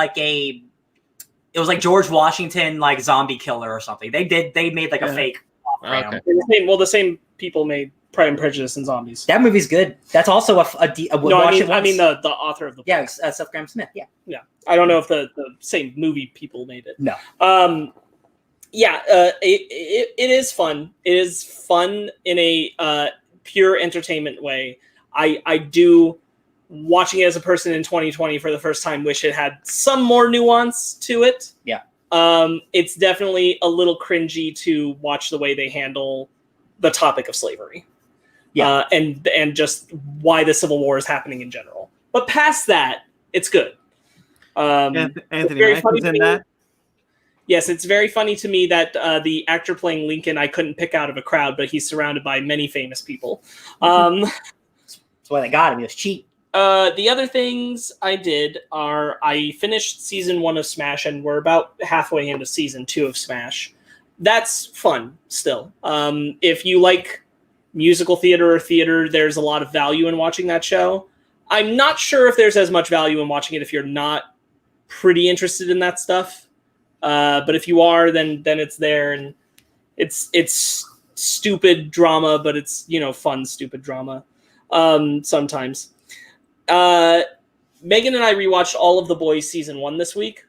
it was like George Washington, like zombie killer or something. They made like a fake off-brand. Okay. The same people made Pride and Prejudice and Zombies. That movie's good. That's also I mean the author of the book. Yeah, Seth Grahame-Smith. Yeah. I don't know if the same movie people made it. No. It is fun. It is fun in a pure entertainment way. I do, watching it as a person in 2020 for the first time, wish it had some more nuance to it. Yeah. It's definitely a little cringy to watch the way they handle the topic of slavery. Yeah. And just why the Civil War is happening in general. But past that, it's good. Anthony Mackie's in that. Yes, it's very funny to me that the actor playing Lincoln, I couldn't pick out of a crowd, but he's surrounded by many famous people. That's why they got him. He was cheap. The other things I did are I finished season 1 of Smash, and we're about halfway into season 2 of Smash. That's fun still. If you like musical theater or theater, there's a lot of value in watching that show. I'm not sure if there's as much value in watching it if you're not pretty interested in that stuff. But if you are, then it's there, and it's stupid drama, but it's, fun, stupid drama. Sometimes. Megan and I rewatched all of The Boys season 1 this week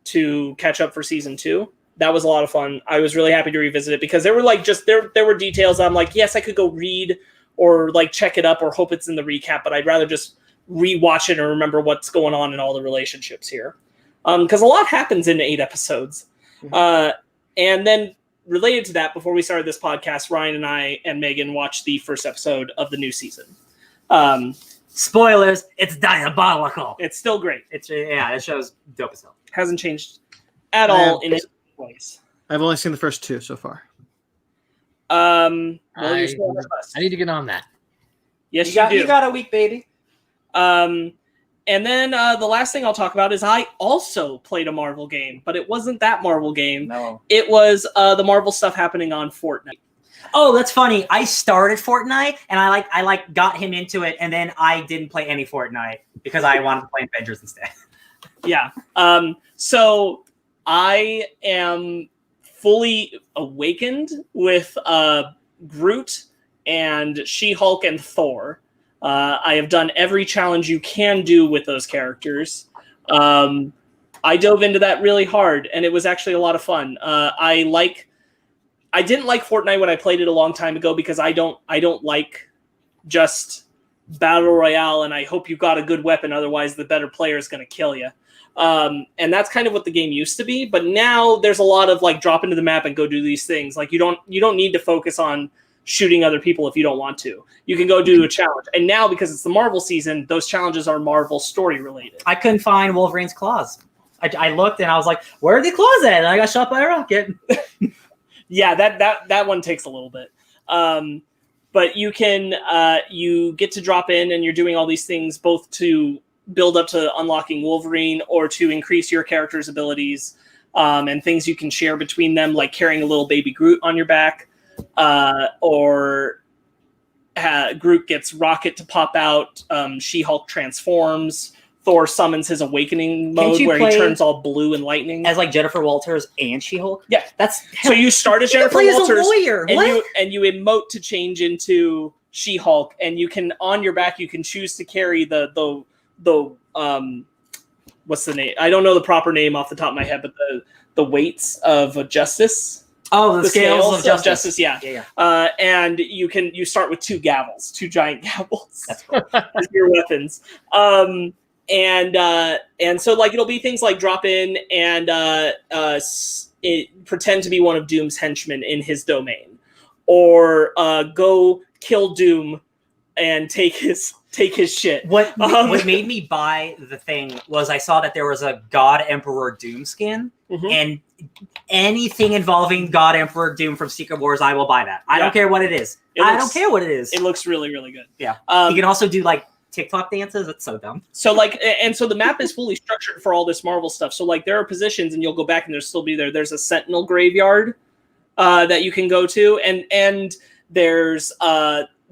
to catch up for season 2. That was a lot of fun. I was really happy to revisit it because there were there were details I'm like, yes, I could go read or check it up or hope it's in the recap, but I'd rather just rewatch it and remember what's going on in all the relationships here. Because a lot happens in 8 episodes. And then related to that, before we started this podcast, Ryan and I and Megan watched the first episode of the new season. Spoilers, it's diabolical. It's still great. It shows dope as hell. Hasn't changed at all in its ways. I've only seen the first 2 so far. I need to get on that. Yes, you do. You got a week, baby. And then the last thing I'll talk about is I also played a Marvel game, but it wasn't that Marvel game. No. It was the Marvel stuff happening on Fortnite. Oh, that's funny. I started Fortnite and I got him into it, and then I didn't play any Fortnite because I wanted to play Avengers instead. Yeah. So I am fully awakened with Groot and She-Hulk and Thor. I have done every challenge you can do with those characters. I dove into that really hard, and it was actually a lot of fun. I didn't like Fortnite when I played it a long time ago because I don't like just battle royale, and I hope you got a good weapon, otherwise the better player is going to kill you. And that's kind of what the game used to be. But now there's a lot of like drop into the map and go do these things. Like you don't need to focus on shooting other people if you don't want to. You can go do a challenge. And now because it's the Marvel season, those challenges are Marvel story related. I couldn't find Wolverine's claws. I looked and I was like, where are the claws at? And I got shot by a rocket. Yeah, that one takes a little bit. But you can you get to drop in and you're doing all these things both to build up to unlocking Wolverine or to increase your character's abilities, and things you can share between them, like carrying a little baby Groot on your back, or Groot gets rocket to pop out, She-Hulk transforms, Thor summons his awakening mode where he turns all blue and lightning. As like Jennifer Walters and She-Hulk? Yeah. So you start as Jennifer Walters as a lawyer. And you emote to change into She-Hulk, and you can, on your back, you can choose to carry the what's the name? I don't know the proper name off the top of my head, but the weights of justice. Oh, the scales of justice. Yeah. And you start with 2 gavels, 2 giant gavels. That's cool. As your weapons. And so like it'll be things like drop in and pretend to be one of Doom's henchmen in his domain, or go kill Doom and take his shit. What made me buy the thing was I saw that there was a God Emperor Doom skin, and anything involving God Emperor Doom from Secret Wars, I will buy that. I don't care what it is. I don't care what it is. It looks really, really good. Yeah. You can also do like TikTok dances. That's so dumb. So like, and so the map is fully structured for all this Marvel stuff. So like there are positions and you'll go back and there'll still be there. There's a Sentinel graveyard that you can go to. And there's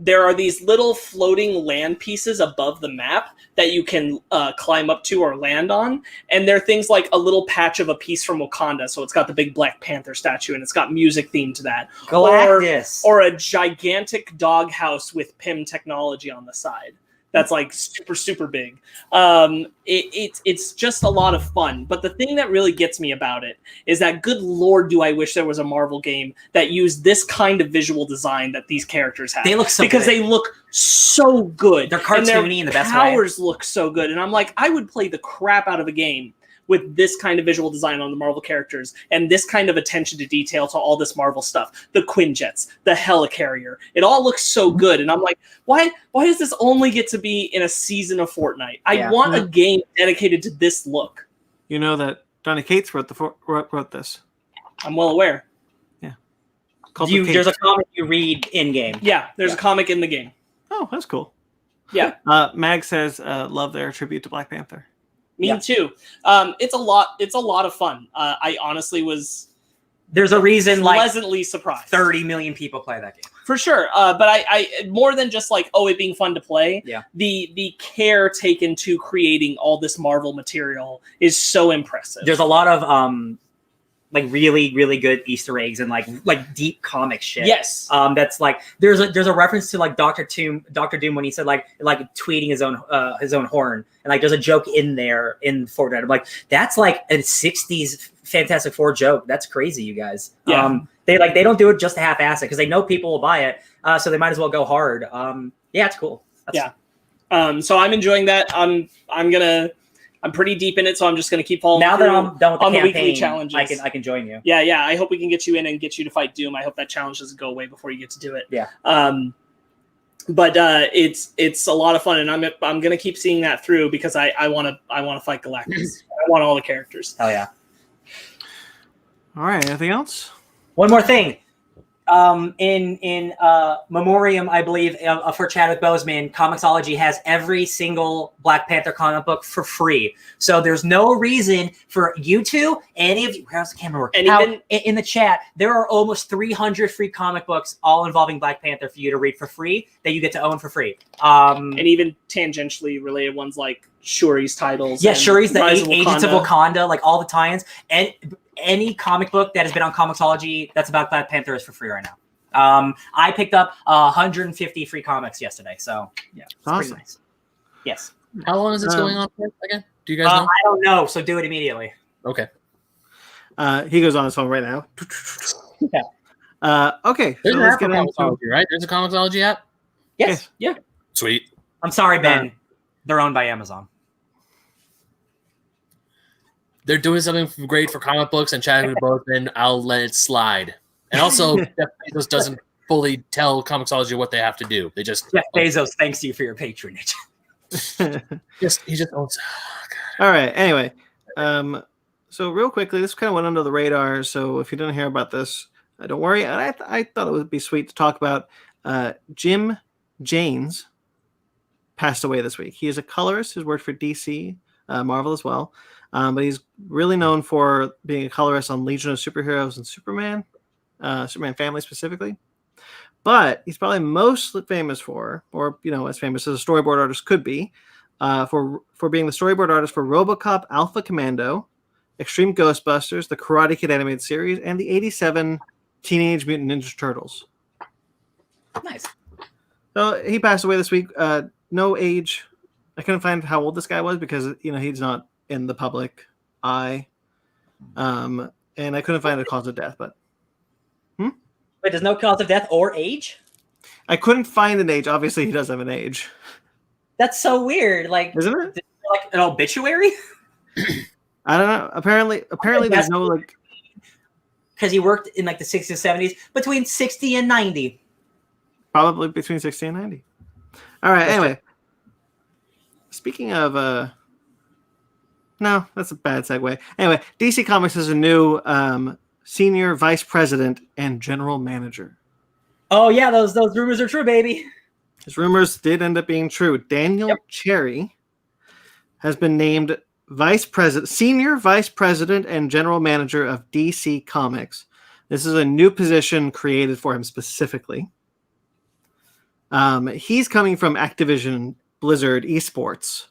there are these little floating land pieces above the map that you can climb up to or land on. And they're things like a little patch of a piece from Wakanda. So it's got the big Black Panther statue and it's got music themed to that. Galactus. Or a gigantic doghouse with PIM technology on the side. That's like super, super big. It's just a lot of fun. But the thing that really gets me about it is that, good Lord, do I wish there was a Marvel game that used this kind of visual design that these characters have. They look so because good. They look so good. They're cartoony in the best way. Their powers look so good. And I'm like, I would play the crap out of a game with this kind of visual design on the Marvel characters and this kind of attention to detail to all this Marvel stuff. The Quinjets, the Helicarrier. It all looks so good. And I'm like, why does this only get to be in a season of Fortnite? I want a game dedicated to this look. You know that Donny Cates wrote this. I'm well aware. Yeah. There's a comic you read in-game. Yeah, there's a comic in the game. Oh, that's cool. Yeah. Mag says, love their tribute to Black Panther. Me too. It's a lot of fun. I honestly was. There's a reason pleasantly surprised. 30 million people play that game for sure. But I more than just like it being fun to play. Yeah. The care taken to creating all this Marvel material is so impressive. There's a lot of like really, really good Easter eggs and like deep comic shit. Yes. That's like there's a reference to like Doctor Doom when he said like tweeting his own horn, and like there's a joke in there in Fortnite. I'm like, that's like a 60s Fantastic Four joke. That's crazy, you guys. Yeah. They don't do it just to half-ass it because they know people will buy it, so they might as well go hard. Yeah, it's cool. So I'm enjoying that. I'm pretty deep in it, so I'm just gonna keep following. Now that I'm done with on the the weekly campaign, challenges. I can join you. Yeah. I hope we can get you in and get you to fight Doom. I hope that challenge doesn't go away before you get to do it. Yeah. But it's a lot of fun, and I'm gonna keep seeing that through because I want to fight Galactus. I want all the characters. Oh yeah. All right. Anything else? One more thing. In memoriam, I believe, for Chadwick Boseman, Comixology has every single Black Panther comic book for free. So there's no reason for you two, any of you, how's the camera work? And even in the chat, there are almost 300 free comic books, all involving Black Panther, for you to read for free that you get to own for free. And even tangentially related ones like Shuri's titles. Yeah, Shuri's the Rise of Agents of Wakanda. Wakanda, like all the tie-ins. And any comic book that has been on Comixology that's about Black Panther is for free right now. I picked up 150 free comics yesterday, so yeah, it's awesome. pretty nice. Yes. How long is this going on for again? Do you guys know? I don't know, so do it immediately. Okay. He goes on his phone right now. Yeah. Okay. There's So an let's app for get into. Comixology, right? There's a Comixology app? Yes. Yeah. Sweet. I'm sorry, Ben. They're owned by Amazon. They're doing something great for comic books and Chadwick Boseman. I'll let it slide. And also, Jeff Bezos doesn't fully tell Comixology what they have to do. They just Jeff Bezos, thanks to you for your patronage. he just owns. All right. Anyway, so real quickly, this kind of went under the radar. So if you didn't hear about this, don't worry. I thought it would be sweet to talk about. Jim Janes passed away this week. He is a colorist who's worked for DC, Marvel as well. But he's really known for being a colorist on Legion of Superheroes and Superman Family specifically. But he's probably most famous for, or as famous as a storyboard artist could be, for being the storyboard artist for RoboCop, Alpha Commando, Extreme Ghostbusters, the Karate Kid animated series, and the '87 Teenage Mutant Ninja Turtles. Nice. So he passed away this week. No age. I couldn't find how old this guy was because he's not in the public eye. And I couldn't find a cause of death, but Wait, there's no cause of death or age? I couldn't find an age. Obviously, he does have an age. That's so weird. Like, Isn't it? Like an obituary? I don't know. Apparently there's no like. Because he worked in like the 60s and 70s, between 60 and 90. Probably between 60 and 90. All right. Anyway, speaking of no, that's a bad segue. Anyway, DC Comics has a new senior vice president and general manager. Oh yeah, those rumors are true, baby. His rumors did end up being true. Daniel Cherry has been named senior vice president and general manager of DC Comics. This is a new position created for him specifically. He's coming from Activision Blizzard Esports.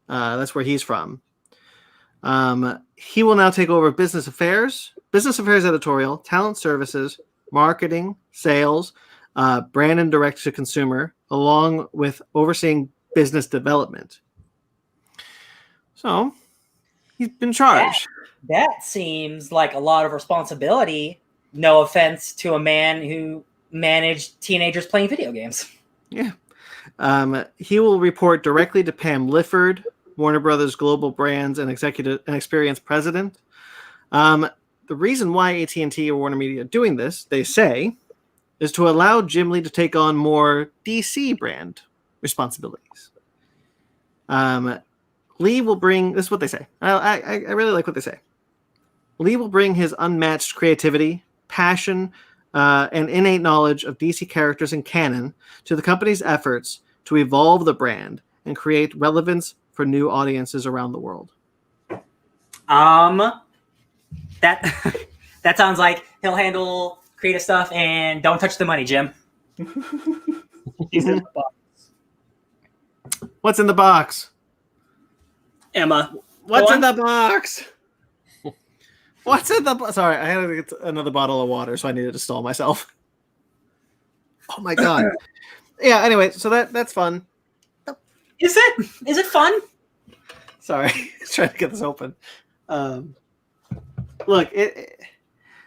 That's where he's from. He will now take over business affairs editorial, talent services, marketing, sales, brand and direct to consumer, along with overseeing business development. So he's been charged. That seems like a lot of responsibility. No offense to a man who managed teenagers playing video games. Yeah. He will report directly to Pam Lifford, Warner Brothers Global Brands and Executive and Experience President. The reason why AT&T or Warner Media are doing this, they say, is to allow Jim Lee to take on more DC brand responsibilities. Lee will bring, this is what they say. I really like what they say. Lee will bring his unmatched creativity, passion, and innate knowledge of DC characters and canon to the company's efforts to evolve the brand and create relevance for new audiences around the world. That sounds like he'll handle creative stuff and don't touch the money, Jim. He's in the box. What's in the box? Emma. What's in the box? What's in the box? Sorry, I had to get another bottle of water, so I needed to stall myself. Oh my god. Yeah, anyway, so that's fun. Is it fun? Sorry, trying to get this open. Look,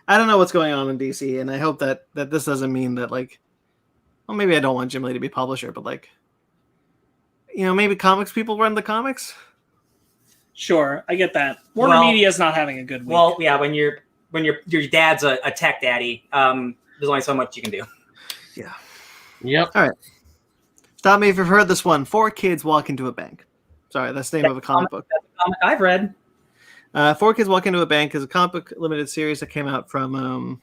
I don't know what's going on in DC, and I hope that this doesn't mean that, like, well, maybe I don't want Jim Lee to be publisher, but like, maybe comics people run the comics. Sure, I get that. Warner Media is not having a good week. Well, yeah, when your dad's a tech daddy, there's only so much you can do. Yeah. Yep. All right. Stop me if you've heard this one. 4 Kids Walk into a Bank. Sorry, that's the name of a comic book. That's a comic I've read. 4 Kids Walk into a Bank is a comic book limited series that came out from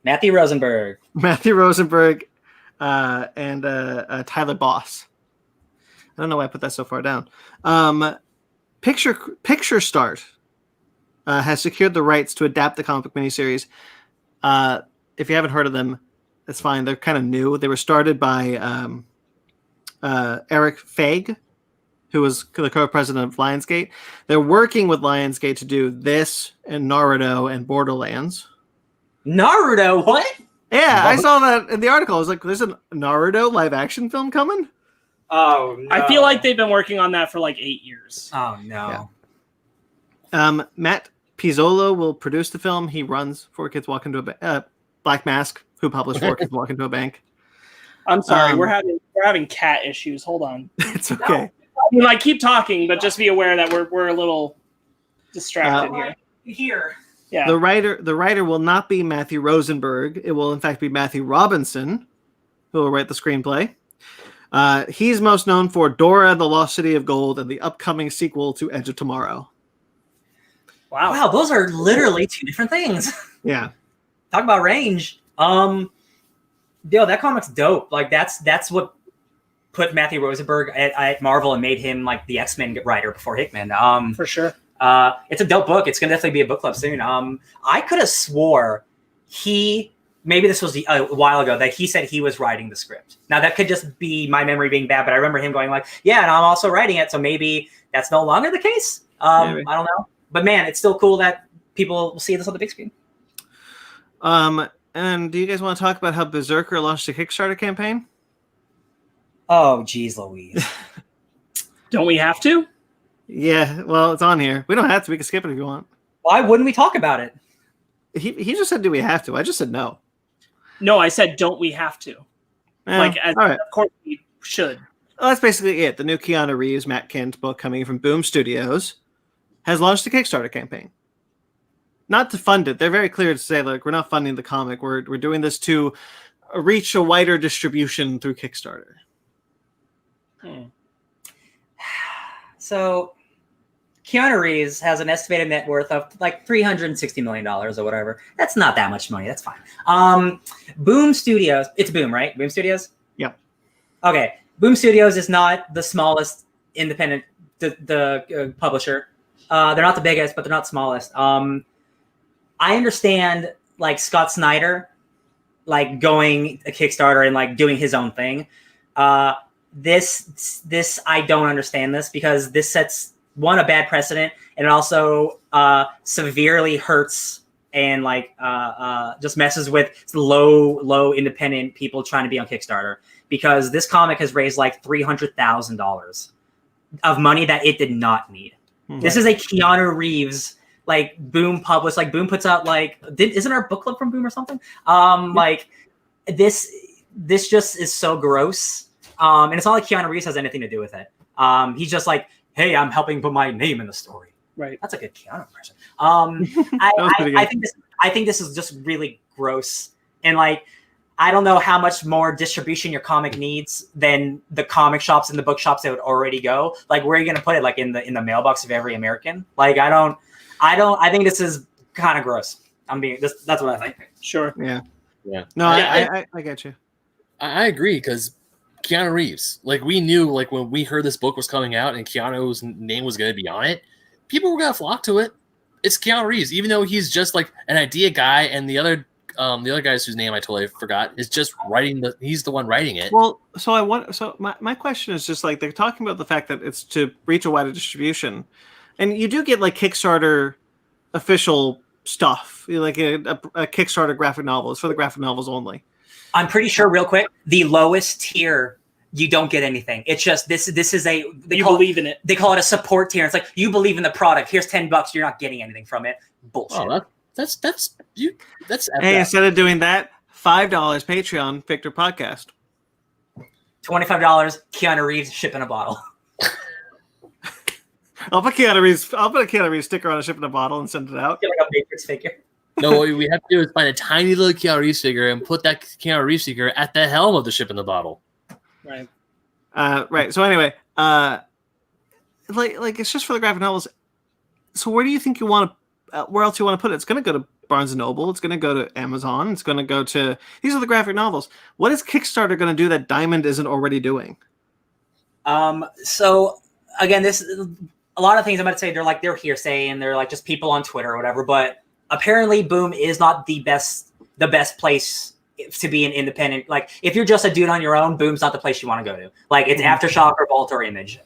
Matthew Rosenberg and Tyler Boss. I don't know why I put that so far down. Picture Start has secured the rights to adapt the comic book miniseries. If you haven't heard of them, that's fine. They're kind of new. They were started by Eric Feig, who was the co-president of Lionsgate. They're working with Lionsgate to do this and Naruto and Borderlands. Naruto? What? Yeah, I saw that in the article. I was like, there's a Naruto live action film coming? Oh, no. I feel like they've been working on that for like 8 years. Oh, no. Yeah. Matt Pizzolo will produce the film. He runs 4 Kids Walk into a Bank. Black Mask, who published 4 Kids Walk into a Bank. I'm sorry, we're having cat issues. Hold on. It's okay. I mean, keep talking, but just be aware that we're a little distracted here. Here. Yeah. The writer will not be Matthew Rosenberg. It will in fact be Matthew Robinson, who will write the screenplay. He's most known for Dora, the Lost City of Gold, and the upcoming sequel to Edge of Tomorrow. Wow, those are literally 2 different things. Yeah. Talk about range. Yo, that comic's dope. Like that's what put Matthew Rosenberg at Marvel and made him like the X-Men writer before Hickman. For sure. It's a dope book. It's gonna definitely be a book club soon. I could have swore maybe this was a while ago that he said he was writing the script. Now that could just be my memory being bad, but I remember him going like, "Yeah, and I'm also writing it." So maybe that's no longer the case. I don't know. But man, it's still cool that people will see this on the big screen. And do you guys want to talk about how Berserker launched a Kickstarter campaign? Oh, geez, Louise. Don't we have to? Yeah, well, it's on here. We don't have to. We can skip it if you want. Why wouldn't we talk about it? He just said, do we have to? I just said no. No, I said, don't we have to? All right. Of course we should. Well, that's basically it. The new Keanu Reeves, Matt Kent book coming from Boom Studios has launched a Kickstarter campaign. Not to fund it. They're very clear to say, like, we're not funding the comic. We're doing this to reach a wider distribution through Kickstarter. So Keanu Reeves has an estimated net worth of like $360 million or whatever. That's not that much money. That's fine. Boom Studios. It's Boom, right? Boom Studios? Yep. Okay. Boom Studios is not the smallest independent publisher. They're not the biggest, but they're not the smallest. I understand like Scott Snyder, like going a Kickstarter and like doing his own thing. This I don't understand this because this sets a bad precedent, and it also severely hurts and like just messes with low independent people trying to be on Kickstarter, because this comic has raised like $300,000 of money that it did not need. Mm-hmm. This is a Keanu Reeves like Boom published, like Boom puts out like isn't our book club from Boom or something? Like this just is so gross. And it's not like Keanu Reeves has anything to do with it. He's just like, hey, I'm helping put my name in the story. Right. That's a good Keanu person. I think this is just really gross. And like, I don't know how much more distribution your comic needs than the comic shops and the bookshops that would already go. Like, where are you going to put it? Like in the mailbox of every American? Like, I think this is kind of gross. That's what I think. Sure. Yeah. Yeah. No, I get you. I agree, because Keanu Reeves, like, we knew, like, when we heard this book was coming out and Keanu's name was going to be on it, people were going to flock to it. It's Keanu Reeves, even though he's just like an idea guy, and the other guys whose name I totally forgot is just he's the one writing it. Well, so my question is just like, they're talking about the fact that it's to reach a wider distribution, and you do get like Kickstarter official stuff, like a Kickstarter graphic novel. It's for the graphic novels only. I'm pretty sure, real quick, the lowest tier, you don't get anything. It's just this is you believe in it. They call it a support tier. It's like, you believe in the product. Here's $10. You're not getting anything from it. Bullshit. Oh, that's hey, instead of doing that, $5 Patreon Victor Podcast. $25 Keanu Reeves shipping a bottle. I'll put a Keanu Reeves sticker on a ship in a bottle and send it out. Get like a Matrix figure. No, what we have to do is find a tiny little Keanu Reeves figure and put that Keanu Reeves figure at the helm of the ship in the bottle. Right. Right. So anyway, like it's just for the graphic novels. So where do you think you want to? Where else you want to put it? It's going to go to Barnes and Noble. It's going to go to Amazon. It's going to go to. These are the graphic novels. What is Kickstarter going to do that Diamond isn't already doing? So again, a lot of things I'm going to say they're hearsay and they're like just people on Twitter or whatever. But apparently, Boom is not the best place to be an independent. Like if you're just a dude on your own, Boom's not the place you want to go to. Like it's Aftershock or Vault or Image.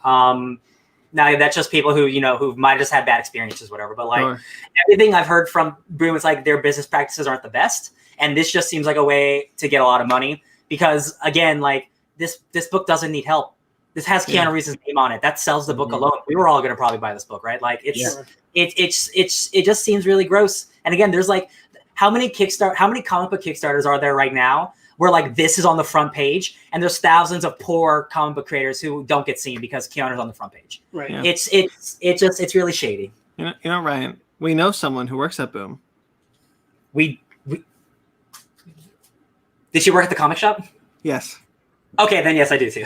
Now that's just people who might have just had bad experiences, whatever. But like everything I've heard from Boom is like their business practices aren't the best, and this just seems like a way to get a lot of money because again, like this book doesn't need help. This has Keanu Reeves' name on it. That sells the book alone. We were all going to probably buy this book, right? Like it just seems really gross. And again, there's like how many comic book Kickstarters are there right now where like this is on the front page and there's thousands of poor comic book creators who don't get seen because Keanu's on the front page. Right. Yeah. It's really shady. You know, Ryan, we know someone who works at Boom. We did she work at the comic shop? Yes. Okay, then yes, I do too.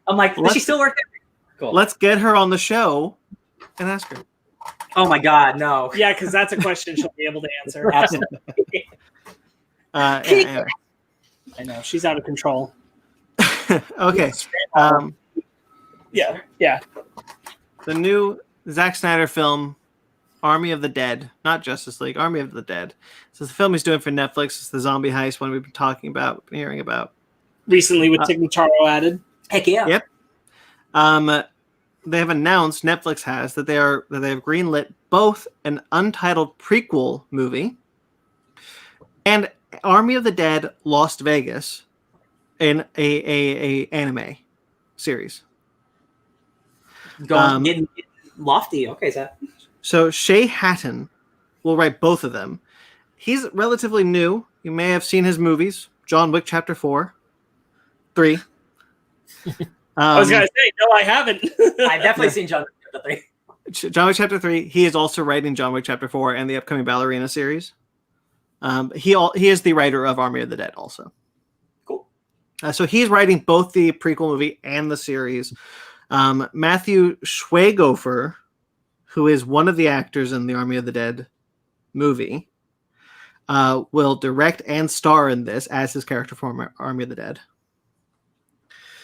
I'm like, does she still work there? Cool. Let's get her on the show and ask her. Oh my God, no. Yeah, because that's a question she'll be able to answer. Absolutely. Anyway. I know she's out of control. Okay. Yeah. The new Zack Snyder film, Army of the Dead, not Justice League, Army of the Dead. So the film he's doing for Netflix. It's the zombie heist one we've been talking about, been hearing about. Recently with Tig Notaro added. Heck yeah. Yep. They have announced, Netflix has, that they have greenlit both an Untitled prequel movie and Army of the Dead Lost Vegas in a anime series. Getting lofty. Okay, so Shay Hatton will write both of them. He's relatively new. You may have seen his movies, John Wick Chapter 4, 3. I was gonna say no, I haven't. I've definitely seen John Wick Chapter 3. John Wick Chapter 3. He is also writing John Wick Chapter 4 and the upcoming Ballerina series. He is the writer of Army of the Dead also. Cool. So he's writing both the prequel movie and the series. Matthew Schweighöfer, who is one of the actors in the Army of the Dead movie, will direct and star in this as his character from Army of the Dead.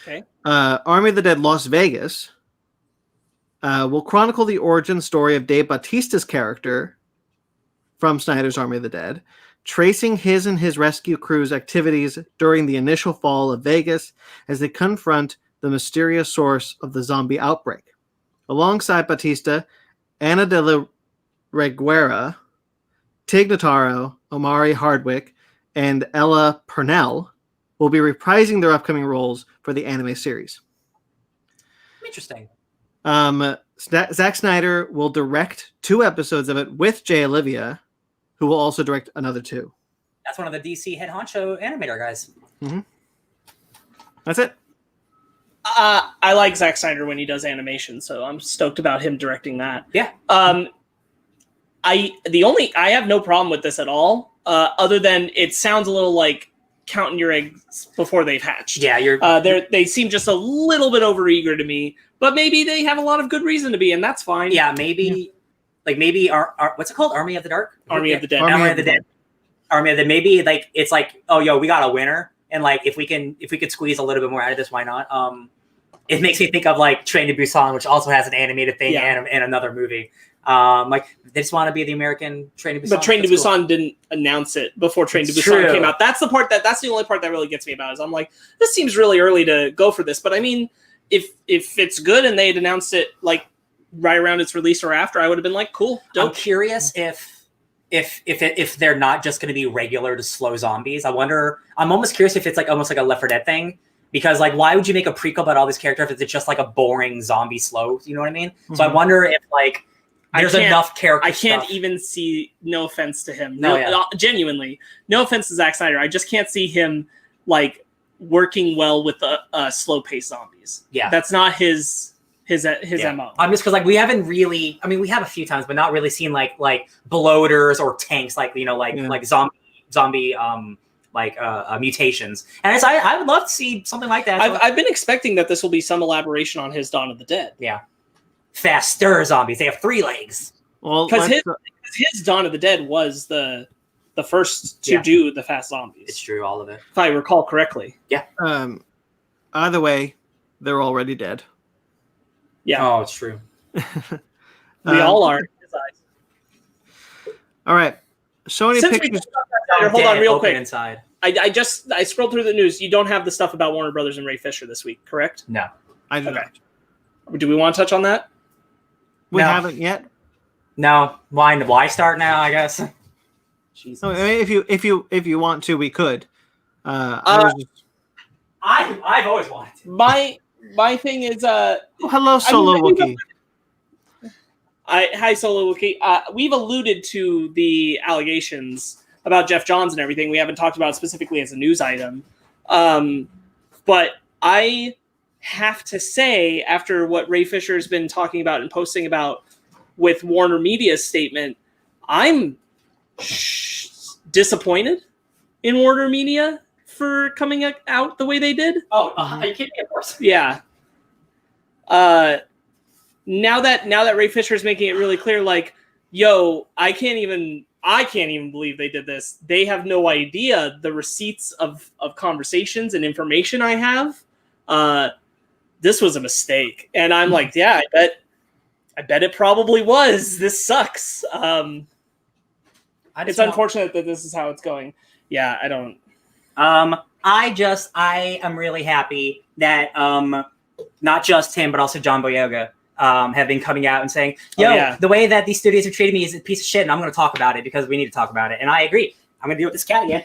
Okay. Army of the Dead Las Vegas will chronicle the origin story of Dave Bautista's character from Snyder's Army of the Dead, tracing his and his rescue crew's activities during the initial fall of Vegas as they confront the mysterious source of the zombie outbreak. Alongside Bautista, Ana de la Reguera, Tig Notaro, Omari Hardwick, and Ella Purnell will be reprising their upcoming roles for the anime series. Interesting. Zack Snyder will direct 2 episodes of it with Jay Olivia, who will also direct another 2. That's one of the DC head honcho animator guys. Mm-hmm. That's it. I like Zack Snyder when he does animation, so I'm stoked about him directing that. Yeah. I have no problem with this at all, other than it sounds a little like counting your eggs before they've hatched. Yeah, they seem just a little bit overeager to me, but maybe they have a lot of good reason to be, and that's fine. Yeah, maybe our what's it called? Army of the Dark? Army of the Dead. Army of the Dead. Army of the maybe like it's like, oh yo, we got a winner, and like if we could squeeze a little bit more out of this, why not? It makes me think of like Train to Busan, which also has an animated thing and another movie. Like they just want to be the American Train to Busan. But Train to Busan didn't announce it before Train to Busan came out. That's the only part that really gets me about it. Is I'm like, this seems really early to go for this. But I mean, if it's good and they had announced it like right around its release or after, I would have been like, cool. Dope. I'm curious if they're not just going to be regular to slow zombies. I'm almost curious if it's like almost like a Left 4 Dead thing. Because, like, why would you make a prequel about all these characters if it's just, like, a boring zombie slow? You know what I mean? Mm-hmm. So I wonder if, like, there's enough character I can't even see, no offense to him. Genuinely. No offense to Zack Snyder. I just can't see him, like, working well with slow-paced zombies. Yeah. That's not his his MO. Just because like we haven't really, I mean, we have a few times, but not really seen like bloaters or tanks, like like zombie mutations. And I would love to see something like that. I've been expecting that this will be some elaboration on his Dawn of the Dead. Yeah, faster zombies. They have 3 legs. Well, because his Dawn of the Dead was the first to do the fast zombies. It's true, all of it, if I recall correctly. Yeah. Either way, they're already dead. Yeah. Oh, it's true. We all are. In his eyes. All right. Sony Pictures. Hold on, real quick. Inside. I scrolled through the news. You don't have the stuff about Warner Brothers and Ray Fisher this week, correct? No, I do not. Do we want to touch on that? We haven't yet. No. Why start now? I guess. Jesus. I mean, if you want to, we could. I've always wanted to. My thing is hello, Solo Wookie. Hi, Solo Wookie. We've alluded to the allegations about Jeff Johns and everything. We haven't talked about it specifically as a news item. But I have to say, after what Ray Fisher has been talking about and posting about with Warner Media's statement, I'm disappointed in Warner Media for coming out the way they did. Oh, are you kidding me? Of course. Yeah. Now that Ray Fisher is making it really clear, like, yo, I can't even believe they did this. They have no idea the receipts of conversations and information I have. This was a mistake, and I'm like, yeah, I bet it probably was. This sucks. It's unfortunate that this is how it's going. Yeah, I don't. I am really happy that not just him, but also John Boyega have been coming out and saying, yo, the way that these studios have treated me is a piece of shit, and I'm going to talk about it because we need to talk about it. And I agree. I'm going to deal with this cat again.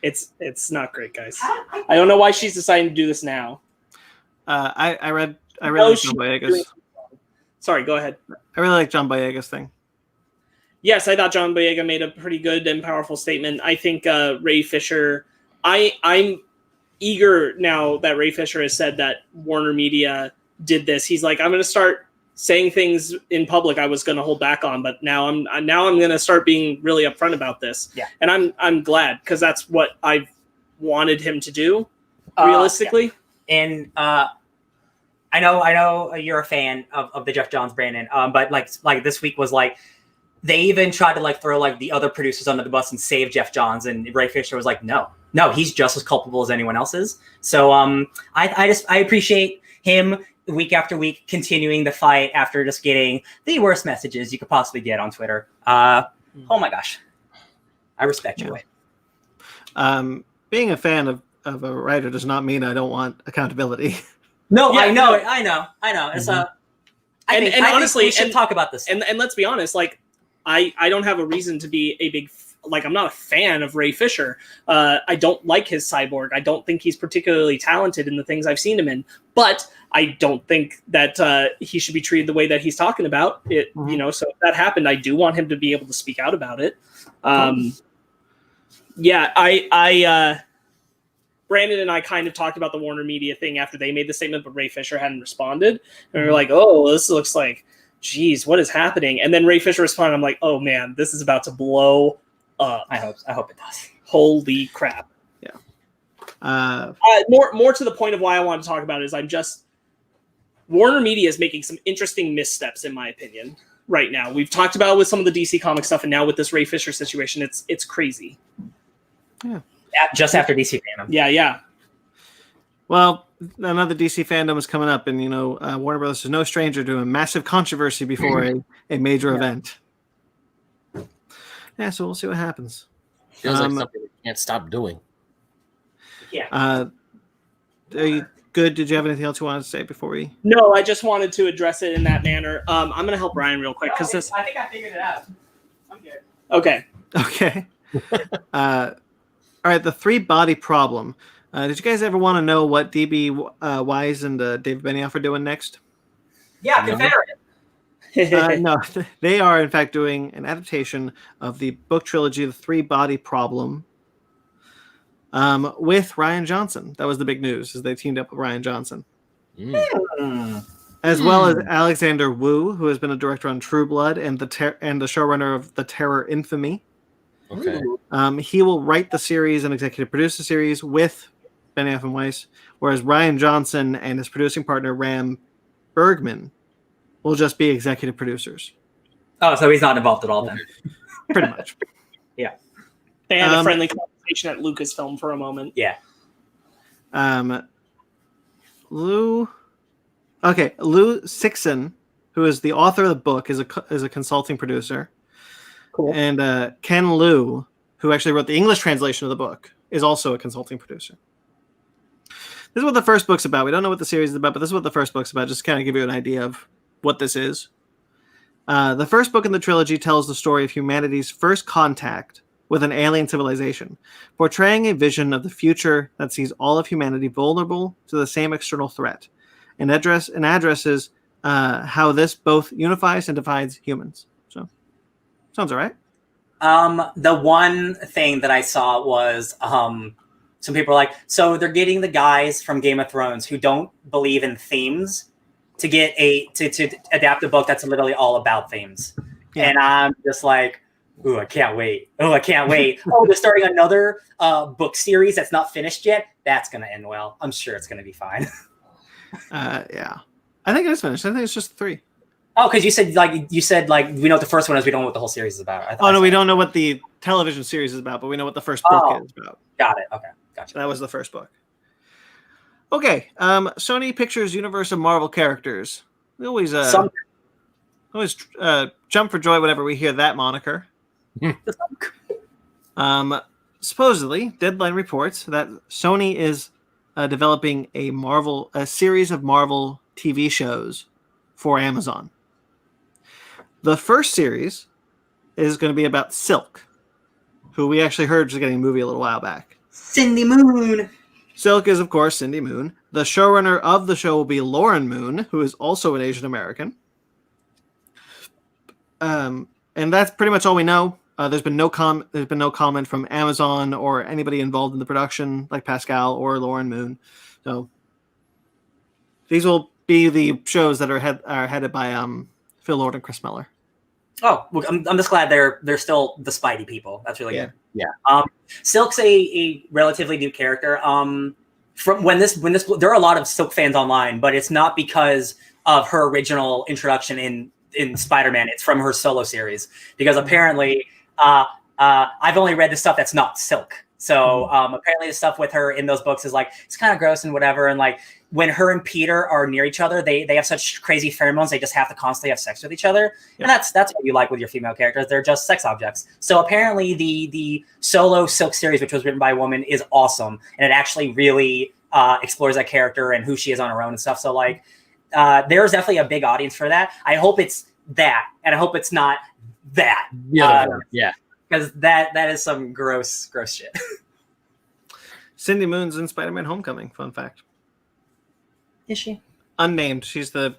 It's not great, guys. I don't know why she's deciding to do this now. I read like John Boyega's. Sorry, go ahead. I really like John Boyega's thing. Yes, I thought John Boyega made a pretty good and powerful statement. I think Ray Fisher. I'm eager now that Ray Fisher has said that Warner Media did this. He's like, I'm going to start saying things in public I was going to hold back on, but now I'm going to start being really upfront about this. Yeah, and I'm glad because that's what I've wanted him to do. Realistically, and I know you're a fan of the Jeff Johns, Brandon. But like this week was like. They even tried to like throw like the other producers under the bus and save Jeff Johns, and Ray Fisher was like, no, he's just as culpable as anyone else is. So I appreciate him week after week continuing the fight after just getting the worst messages you could possibly get on Twitter. Oh my gosh, I respect you. Being a fan of a writer does not mean I don't want accountability. No, yeah, I know. It's and honestly, we should talk about this. And let's be honest, like. I don't have a reason to be a big, like, I'm not a fan of Ray Fisher. I don't like his Cyborg. I don't think he's particularly talented in the things I've seen him in, but I don't think that he should be treated the way that he's talking about it. Mm-hmm. So if that happened, I do want him to be able to speak out about it. Brandon and I kind of talked about the Warner Media thing after they made the statement, but Ray Fisher hadn't responded. And we were like, oh, this looks like, geez, what is happening? And then Ray Fisher responded. I'm like, oh man, this is about to blow up. I hope it does. Holy crap. Yeah. More to the point of why I want to talk about it is Warner Media is making some interesting missteps, in my opinion, right now. We've talked about it with some of the DC comic stuff, and now with this Ray Fisher situation, it's crazy. Yeah. Just after DC fandom. Yeah. Well, another DC fandom is coming up, and Warner Brothers is no stranger to a massive controversy before a major event. Yeah, so we'll see what happens. Feels like something we can't stop doing. Yeah. Are you good? Did you have anything else you wanted to say before we? No, I just wanted to address it in that manner. I'm going to help Brian real quick because I think I figured it out. I'm good. Okay. All right, the 3-body problem. Did you guys ever want to know what DB Wise and David Benioff are doing next? Yeah, Confederate. No, they are in fact doing an adaptation of the book trilogy, The 3-Body Problem, with Rian Johnson. That was the big news, is they teamed up with Rian Johnson. As well as Alexander Wu, who has been a director on True Blood and the showrunner of The Terror Infamy. Okay. He will write the series and executive produce the series with Benny F. and Weiss, whereas Ryan Johnson and his producing partner Ram Bergman will just be executive producers. Oh, so he's not involved at all then. Pretty much. Yeah. They had a friendly conversation at Lucasfilm for a moment. Yeah. Lou Sixon, who is the author of the book, is a consulting producer. Cool. And Ken Liu, who actually wrote the English translation of the book, is also a consulting producer. This is what the first book's about. We don't know what the series is about, but this is what the first book's about, just to kind of give you an idea of what this is. The first book in the trilogy tells the story of humanity's first contact with an alien civilization, portraying a vision of the future that sees all of humanity vulnerable to the same external threat, and addresses how this both unifies and divides humans. So, sounds all right. The one thing that I saw was some people are like, so they're getting the guys from Game of Thrones who don't believe in themes to get to adapt a book that's literally all about themes. Yeah. And I'm just like, ooh, I can't wait. Oh, they're starting another book series that's not finished yet. That's going to end well. I'm sure it's going to be fine. Yeah. I think it is finished. I think it's just 3. Oh, because you said we know what the first one is. We don't know what the whole series is about. We don't know what the television series is about, but we know what the first book is about. Got it. Okay, gotcha. That was the first book. Okay. Sony Pictures Universe of Marvel characters. We always jump for joy whenever we hear that moniker. Supposedly, Deadline reports that Sony is developing a series of Marvel TV shows for Amazon. The first series is going to be about Silk, who we actually heard was getting a movie a little while back. Cindy Moon. Silk is, of course, Cindy Moon. The showrunner of the show will be Lauren Moon, who is also an Asian American. And that's pretty much all we know. There's been no comment from Amazon or anybody involved in the production, like Pascal or Lauren Moon. So these will be the shows that are headed by Phil Lord and Chris Miller. Oh, well, I'm just glad they're still the Spidey people. That's really good. Yeah. Silk's a relatively new character. From when this there are a lot of Silk fans online, but it's not because of her original introduction in Spider-Man. It's from her solo series because apparently I've only read the stuff that's not Silk. So apparently the stuff with her in those books is like, it's kind of gross and whatever. And like when her and Peter are near each other, they have such crazy pheromones. They just have to constantly have sex with each other. Yep. And that's what you like with your female characters. They're just sex objects. So apparently the solo Silk series, which was written by a woman, is awesome. And it actually really explores that character and who she is on her own and stuff. So like there's definitely a big audience for that. I hope it's that. And I hope it's not that. Yeah. Because that is some gross shit. Cindy Moon's in Spider-Man Homecoming. Fun fact. Is she? Unnamed. She's the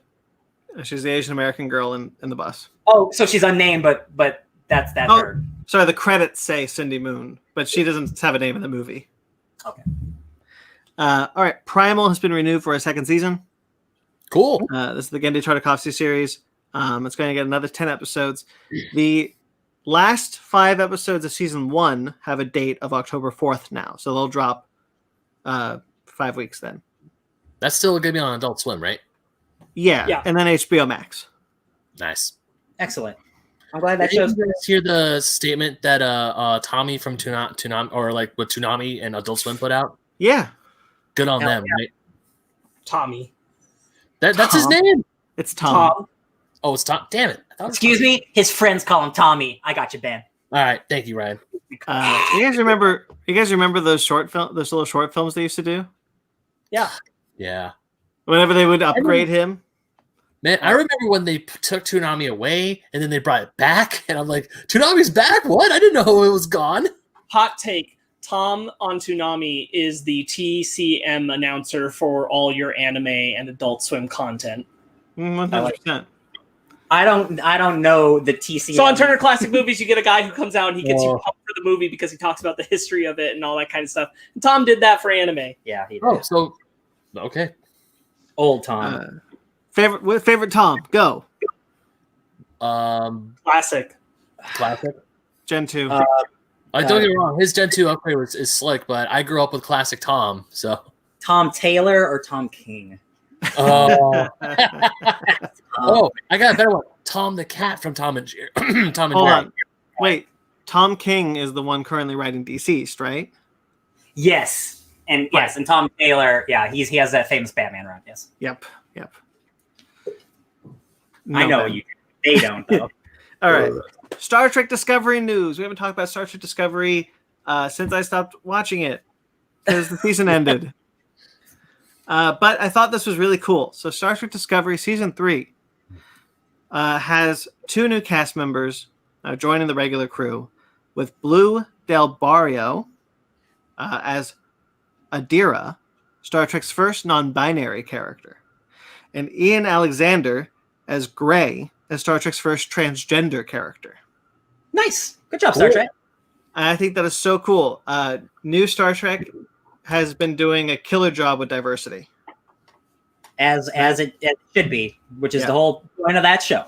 Asian American girl in the bus. Oh, so she's unnamed, but that's her. Sorry, the credits say Cindy Moon, but she doesn't have a name in the movie. Okay. All right. Primal has been renewed for a second season. Cool. This is the Genndy Tartakovsky series. It's going to get another 10 episodes. The last 5 episodes of season 1 have a date of October 4th now, so they'll drop 5 weeks then. That's still going to be on Adult Swim, right? Yeah, and then HBO Max. Nice. Excellent. I'm glad that Did shows. you guys hear the statement that Tommy from Toonami, or like what Toonami and Adult Swim put out? Yeah. Good on them, right? Tommy. That's his name. It's Tom. Oh, it's Tom. Damn it. Excuse me. His friends call him Tommy. I got you, Ben. All right. Thank you, Ryan. You guys remember those little short films they used to do? Yeah. Yeah. Whenever they would upgrade him. Man, I remember when they took Toonami away and then they brought it back, and I'm like, Toonami's back? What? I didn't know it was gone. Hot take. Tom on Toonami is the TCM announcer for all your anime and Adult Swim content. 100%. I don't know the TCM. So on Turner Classic Movies, you get a guy who comes out and he gets you pumped for the movie because he talks about the history of it and all that kind of stuff. And Tom did that for anime. Yeah, he did. Oh, so okay. Old Tom. Favorite Tom? Go. Classic. Gen 2. Don't get me wrong, his Gen 2 upgrade is slick, but I grew up with classic Tom, so. Tom Taylor or Tom King? Oh, I got a better one. Tom the cat from Tom and Jerry. Tom and Hold Jerry. on. Wait, Tom King is the one currently writing Deceased, right? Yes. And yes, and Tom Taylor, yeah, he has that famous Batman run, yes. Yep. I know you. They don't, though. All right. Star Trek Discovery news. We haven't talked about Star Trek Discovery since I stopped watching it because the season ended. But I thought this was really cool. So Star Trek Discovery Season 3 has 2 new cast members joining the regular crew, with Blue Del Barrio as Adira, Star Trek's first non-binary character, and Ian Alexander as Gray, as Star Trek's first transgender character. Nice. Good job, Star Trek. I think that is so cool. New Star Trek has been doing a killer job with diversity. As it should be, which is the whole point of that show.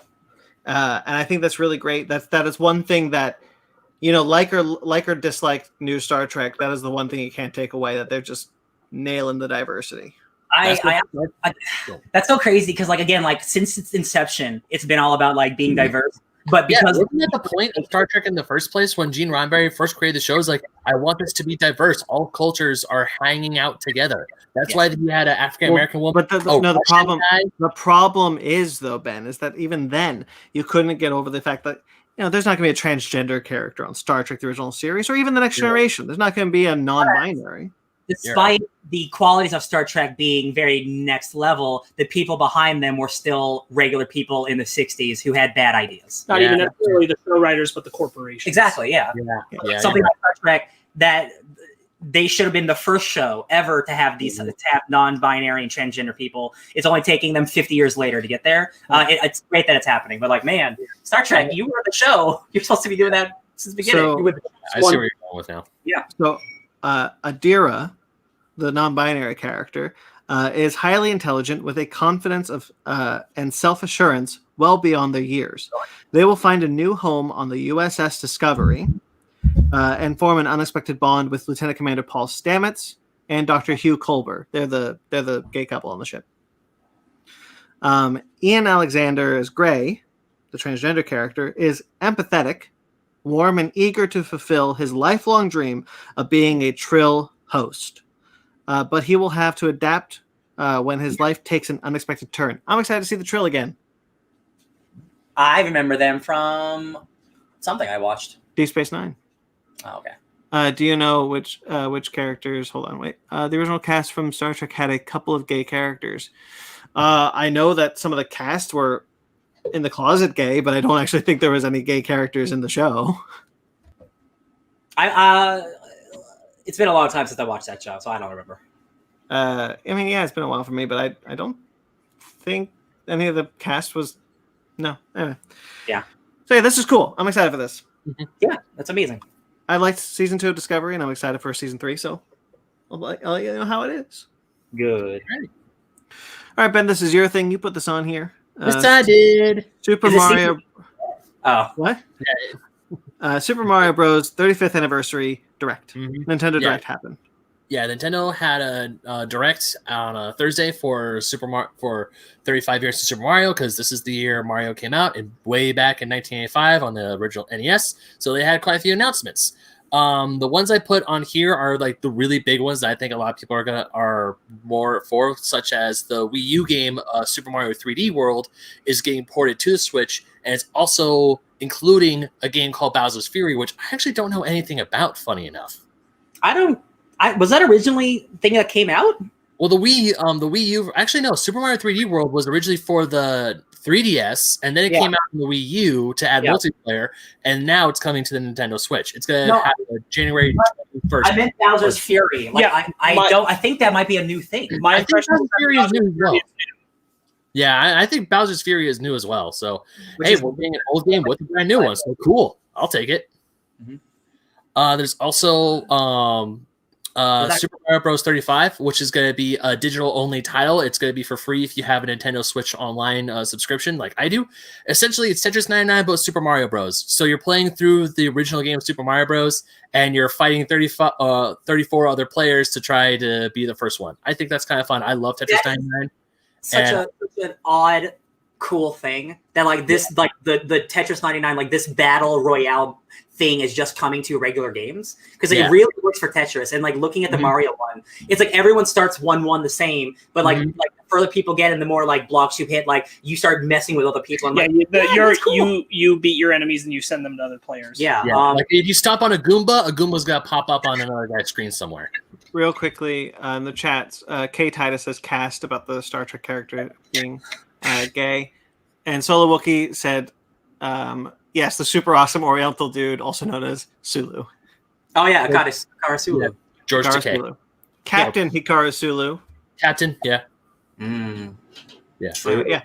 And I think that's really great. That is one thing that, like or dislike new Star Trek, that is the one thing you can't take away, that they're just nailing the diversity. That's so crazy because, since its inception, it's been all about being diverse. But because wasn't that the point of Star Trek in the first place when Gene Roddenberry first created the show? Is I want this to be diverse. All cultures are hanging out together. That's why he had an African American woman. But the problem is, though, Ben, is that even then you couldn't get over the fact that there's not going to be a transgender character on Star Trek: The Original Series, or even the Next Generation. There's not going to be a non-binary. Despite the qualities of Star Trek being very next level, the people behind them were still regular people in the 60s who had bad ideas. Not even necessarily the show writers, but the corporations. Exactly, yeah. Something like Star Trek, that they should have been the first show ever to have these to have non-binary and transgender people. It's only taking them 50 years later to get there. It's great that it's happening, but man, Star Trek, you were the show. You're supposed to be doing that since the beginning. I see where you're going with now. Yeah. So Adira, the non-binary character, is highly intelligent with a confidence of and self-assurance well beyond their years. They will find a new home on the USS Discovery and form an unexpected bond with Lieutenant Commander Paul Stamets and Dr. Hugh Culber. They're the gay couple on the ship. Ian Alexander as Gray, the transgender character, is empathetic, warm, and eager to fulfill his lifelong dream of being a Trill host. But he will have to adapt when his life takes an unexpected turn. I'm excited to see the Trill again. I remember them from something I watched. Deep Space Nine. Oh, okay. Do you know which characters? Hold on, wait. The original cast from Star Trek had a couple of gay characters. I know that some of the cast were in the closet gay, but I don't actually think there was any gay characters in the show. It's been a long time since I watched that show, so I don't remember. It's been a while for me, but I don't think any of the cast was. No. Anyway. Yeah. So this is cool. I'm excited for this. Yeah, that's amazing. I liked season 2 of Discovery, and I'm excited for season 3. So I'll let you know how it is. Good. All right, Ben, this is your thing. You put this on here. Yes, I did. Super Mario. Oh, what? Super Mario Bros. 35th anniversary Direct. Nintendo Direct happened. Yeah, Nintendo had a Direct on a Thursday for 35 years to Super Mario, because this is the year Mario came out, and way back in 1985 on the original NES. So they had quite a few announcements. The ones I put on here are the really big ones that I think a lot of people are more for, such as the Wii U game Super Mario 3D World is getting ported to the Switch, and it's also including a game called Bowser's Fury, which I actually don't know anything about, funny enough. Was that originally the thing that came out? Well, the Wii U, actually no, Super Mario 3D World was originally for the 3DS, and then it came out on the Wii U to add multiplayer, and now it's coming to the Nintendo Switch. It's going to happen January 21st. I meant Bowser's Fury. I think that might be a new thing. My impression is Fury is new as well. Yeah, I think Bowser's Fury is new as well. So, we're getting an old game with a brand new one. So cool. I'll take it. Mm-hmm. There's also Super Mario Bros. 35, which is going to be a digital-only title. It's going to be for free if you have a Nintendo Switch Online subscription like I do. Essentially, it's Tetris 99, but Super Mario Bros. So you're playing through the original game of Super Mario Bros., and you're fighting 34 other players to try to be the first one. I think that's kind of fun. I love Tetris 99. Such an odd, cool thing that like this, like the Tetris 99, like this battle royale thing is just coming to regular games because it really works for Tetris. And like looking at the Mario one, it's like everyone starts 1-1 the same, but like the further people get and the more like blocks you hit, like you start messing with other people. And cool. you beat your enemies and you send them to other players. Like if you stop on a Goomba's gonna pop up on another guy's screen somewhere. Real quickly in the chats, K Titus says cast about the Star Trek character being gay, and Solo Wookie said yes, the super awesome Oriental dude, also known as Sulu. Oh yeah, Hikaru Sulu. Yeah. George Takei. Sulu. Captain Hikaru Sulu. Captain, yeah. Yeah. True. Yeah.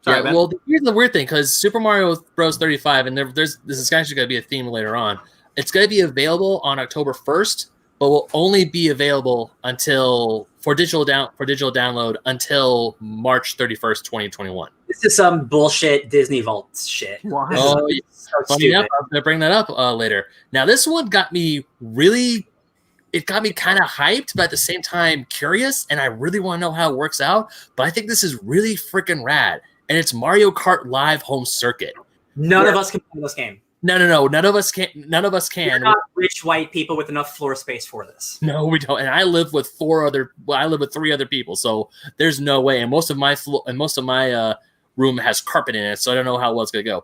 Sorry, yeah, well, here's the weird thing, because Super Mario Bros. 35, and this is actually going to be a theme later on. It's going to be available on October 1st, but will only be available for digital download until March 31st, 2021. This is some bullshit Disney Vault shit. Wow. Oh, funny enough, I'm going to bring that up later. Now, this one got me kind of hyped, but at the same time curious, and I really want to know how it works out. But I think this is really freaking rad, and it's Mario Kart Live Home Circuit. None of us can play this game. No. None of us can. We're not rich white people with enough floor space for this. No, we don't. And I live with 3 other people, so there's no way. And most of my room has carpet in it, so I don't know how well it's gonna go.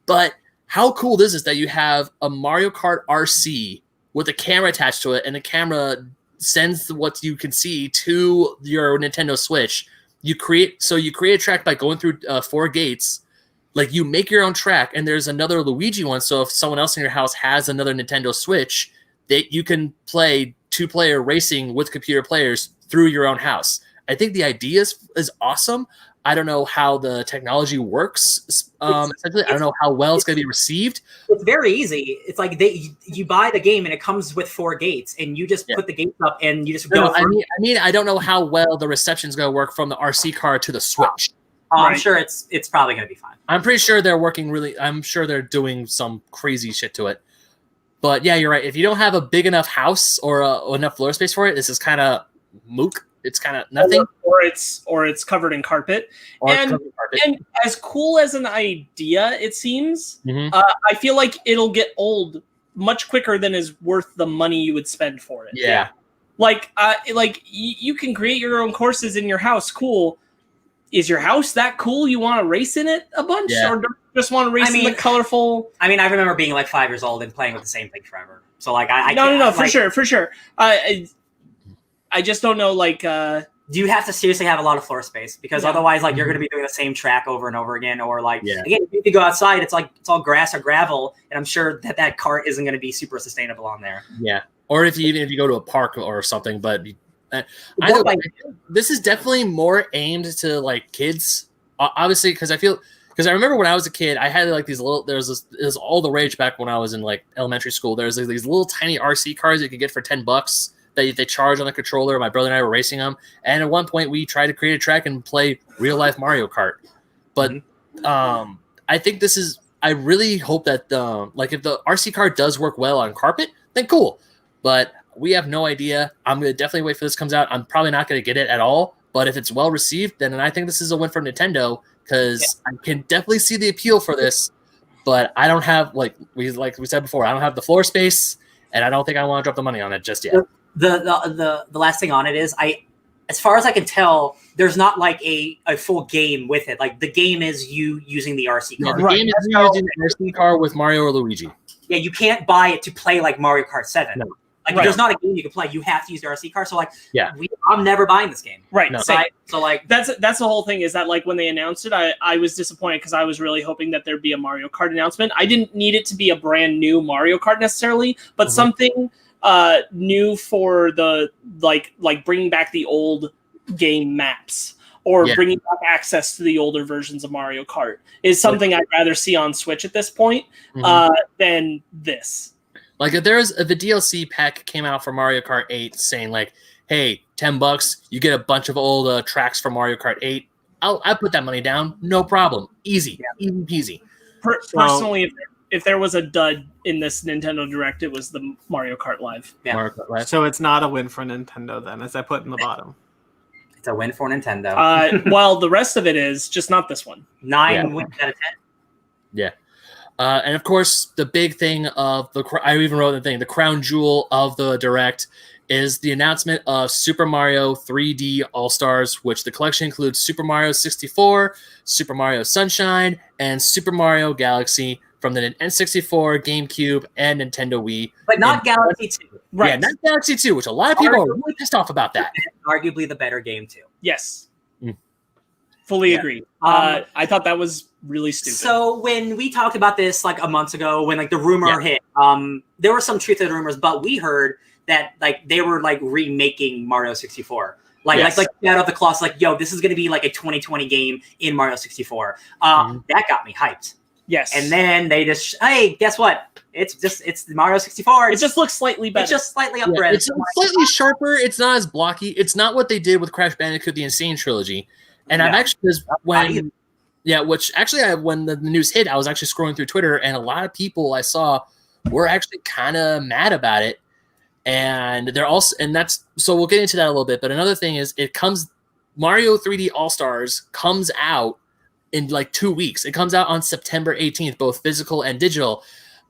But how cool this is that you have a Mario Kart RC with a camera attached to it, and the camera sends what you can see to your Nintendo Switch. You create a track by going through 4 gates. Like you make your own track, and there's another Luigi one. So if someone else in your house has another Nintendo Switch, you can play 2-player racing with computer players through your own house. I think the idea is awesome. I don't know how the technology works. Essentially, I don't know how well it's going to be received. It's very easy. It's like you buy the game and it comes with 4 gates, and you just put the gates up and you just go. I don't know how well the reception is going to work from the RC car to the Switch. I'm sure it's probably going to be fine. I'm pretty sure they're working I'm sure they're doing some crazy shit to it. But yeah, you're right. If you don't have a big enough house or enough floor space for it, this is kind of mook. It's kind of nothing. Or it's covered in carpet. And as cool as an idea it seems, I feel like it'll get old much quicker than is worth the money you would spend for it. Yeah. Like you can create your own courses in your house. Cool. Is your house that cool? You want to race in it a bunch, or just want to race in the colorful? I mean, I remember being like 5 years old and playing with the same thing forever. So like, for sure. I just don't know. Like, do you have to seriously have a lot of floor space? Because otherwise, like, you're going to be doing the same track over and over again, or like, again, if you go outside, it's all grass or gravel, and I'm sure that cart isn't going to be super sustainable on there. Yeah, or if you go to a park or something, but. This is definitely more aimed to like kids, obviously, because I remember when I was a kid, I had like these little. It was all the rage back when I was in like elementary school. There's like, these little tiny RC cars you could get for $10 that they charge on the controller. My brother and I were racing them, and at one point we tried to create a track and play real life Mario Kart. But I think this is. I really hope that like if the RC car does work well on carpet, then cool. But we have no idea. I'm going to definitely wait for this comes out. I'm probably not going to get it at all. But if it's well received, then I think this is a win for Nintendo because I can definitely see the appeal for this. But I don't have, like we said before, I don't have the floor space, and I don't think I want to drop the money on it just yet. The last thing on it is, as far as I can tell, there's not like a full game with it. Like the game is you using the RC car. The game is you using the RC car with Mario or Luigi. Yeah, you can't buy it to play like Mario Kart 7. No. Like there's not a game you can play. You have to use the RC car. So like, I'm never buying this game. Right. No. So like that's the whole thing is that like when they announced it, I was disappointed because I was really hoping that there'd be a Mario Kart announcement. I didn't need it to be a brand new Mario Kart necessarily, but something new for the like bringing back the old game maps or bringing back access to the older versions of Mario Kart is something I'd rather see on Switch at this point than this. Like if the DLC pack came out for Mario Kart 8 saying like, hey, $10, you get a bunch of old tracks from Mario Kart 8. I put that money down, no problem, easy peasy. Personally, if there was a dud in this Nintendo Direct, it was the Mario Kart Live. Yeah. Mario Kart Live. So it's not a win for Nintendo then, as I put in the bottom. It's a win for Nintendo. While the rest of it is just not this one. 9 wins out of 10. Yeah. And of course, the big thing of I even wrote the thing, the crown jewel of the Direct is the announcement of Super Mario 3D All-Stars, which the collection includes Super Mario 64, Super Mario Sunshine, and Super Mario Galaxy from the N64, GameCube, and Nintendo Wii. But not Galaxy 2. Right. Yeah, not Galaxy 2, which a lot of people are really pissed off about that. Arguably the better game, too. Yes. Fully agree. I thought that was really stupid. So when we talked about this like a month ago, when like the rumor hit, there was some truth to the rumors, but we heard that like they were like remaking Mario 64. Like out of the closet, like, yo, this is gonna be like a 2020 game in Mario 64. That got me hyped. Yes. And then they just, hey, guess what? It's Mario 64. It just looks slightly better. It's just slightly upgraded. It's slightly sharper. It's not as blocky. It's not what they did with Crash Bandicoot: The Insane Trilogy. And I've actually when the news hit, I was actually scrolling through Twitter, and a lot of people I saw were actually kind of mad about it. And they're also, and that's, so we'll get into that a little bit. But another thing is, Mario 3D All-Stars comes out in like 2 weeks. It comes out on September 18th, both physical and digital.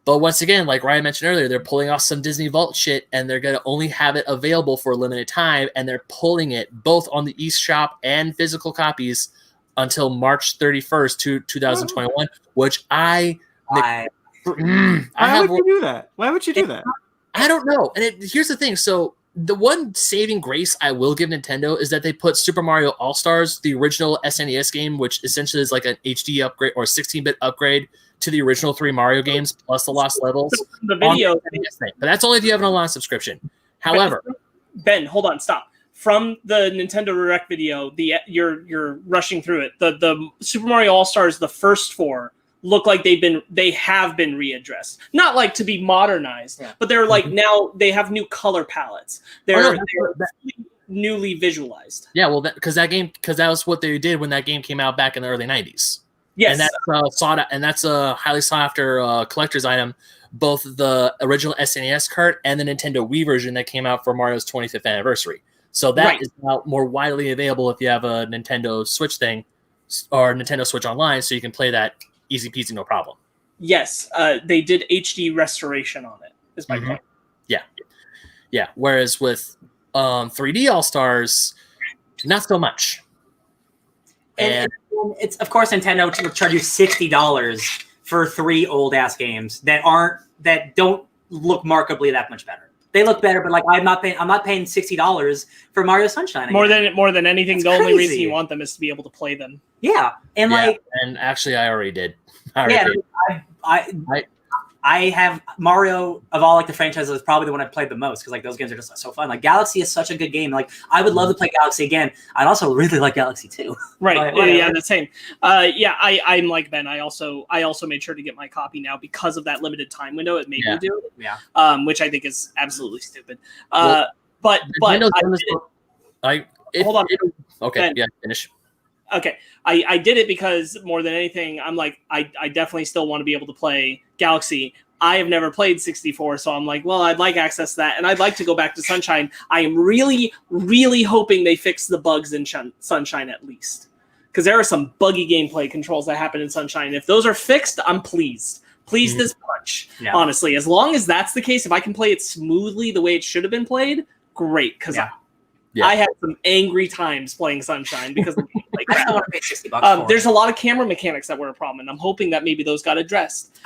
But once again, like Ryan mentioned earlier, they're pulling off some Disney Vault shit, and they're going to only have it available for a limited time. And they're pulling it both on the eShop and physical copies until March 31st, 2021, which Why would you do that? Why would you do that? I don't know. And here's the thing. So the one saving grace I will give Nintendo is that they put Super Mario All-Stars, the original SNES game, which essentially is like an HD upgrade or 16-bit upgrade to the original 3 Mario games plus the Lost Levels. The video, but that's only if you have an online subscription. However, Ben, hold on, stop. From the Nintendo Direct video, you're rushing through it. The Super Mario All-Stars, the first 4, look like they have been readdressed. Not like to be modernized, but they're like now they have new color palettes. They're newly visualized. Yeah, well, because that was what they did when that game came out back in the early 90s. Yes, and that's a highly sought after collector's item. Both the original SNES cart and the Nintendo Wii version that came out for Mario's 25th anniversary. So that is now more widely available if you have a Nintendo Switch thing or Nintendo Switch Online, so you can play that easy peasy, no problem. Yes, they did HD restoration on it. Is my point. Yeah. Whereas with 3D All Stars, not so much. And it's, of course, Nintendo to charge you $60 for 3 old ass games that don't look markedly that much better. They look better, but like I'm not paying $60 for Mario Sunshine again. More than anything. That's the only crazy. reason you want them is to be able to play them. Yeah, and and actually, I already did. I have Mario of all like the franchises is probably the one I played the most because like those games are just so fun. Like Galaxy is such a good game. Like I would love to play Galaxy again. I'd also really like Galaxy 2. Right. Yeah, the same. I'm like Ben. I also made sure to get my copy now because of that limited time window. It made me do it. Yeah. Which I think is absolutely stupid. Well, but hold on. Okay. Ben, yeah. Finish. Okay, I did it because more than anything, I'm like, I definitely still want to be able to play Galaxy. I have never played 64, so I'm like, well, I'd like access to that, and I'd like to go back to Sunshine. I am really, really hoping they fix the bugs in Sunshine at least, because there are some buggy gameplay controls that happen in Sunshine. If those are fixed, I'm pleased. Pleased as punch, honestly. As long as that's the case, if I can play it smoothly the way it should have been played, great, because I had some angry times playing Sunshine because of gameplay crap. I don't want to pay $60 There's a lot of camera mechanics that were a problem, and I'm hoping that maybe those got addressed.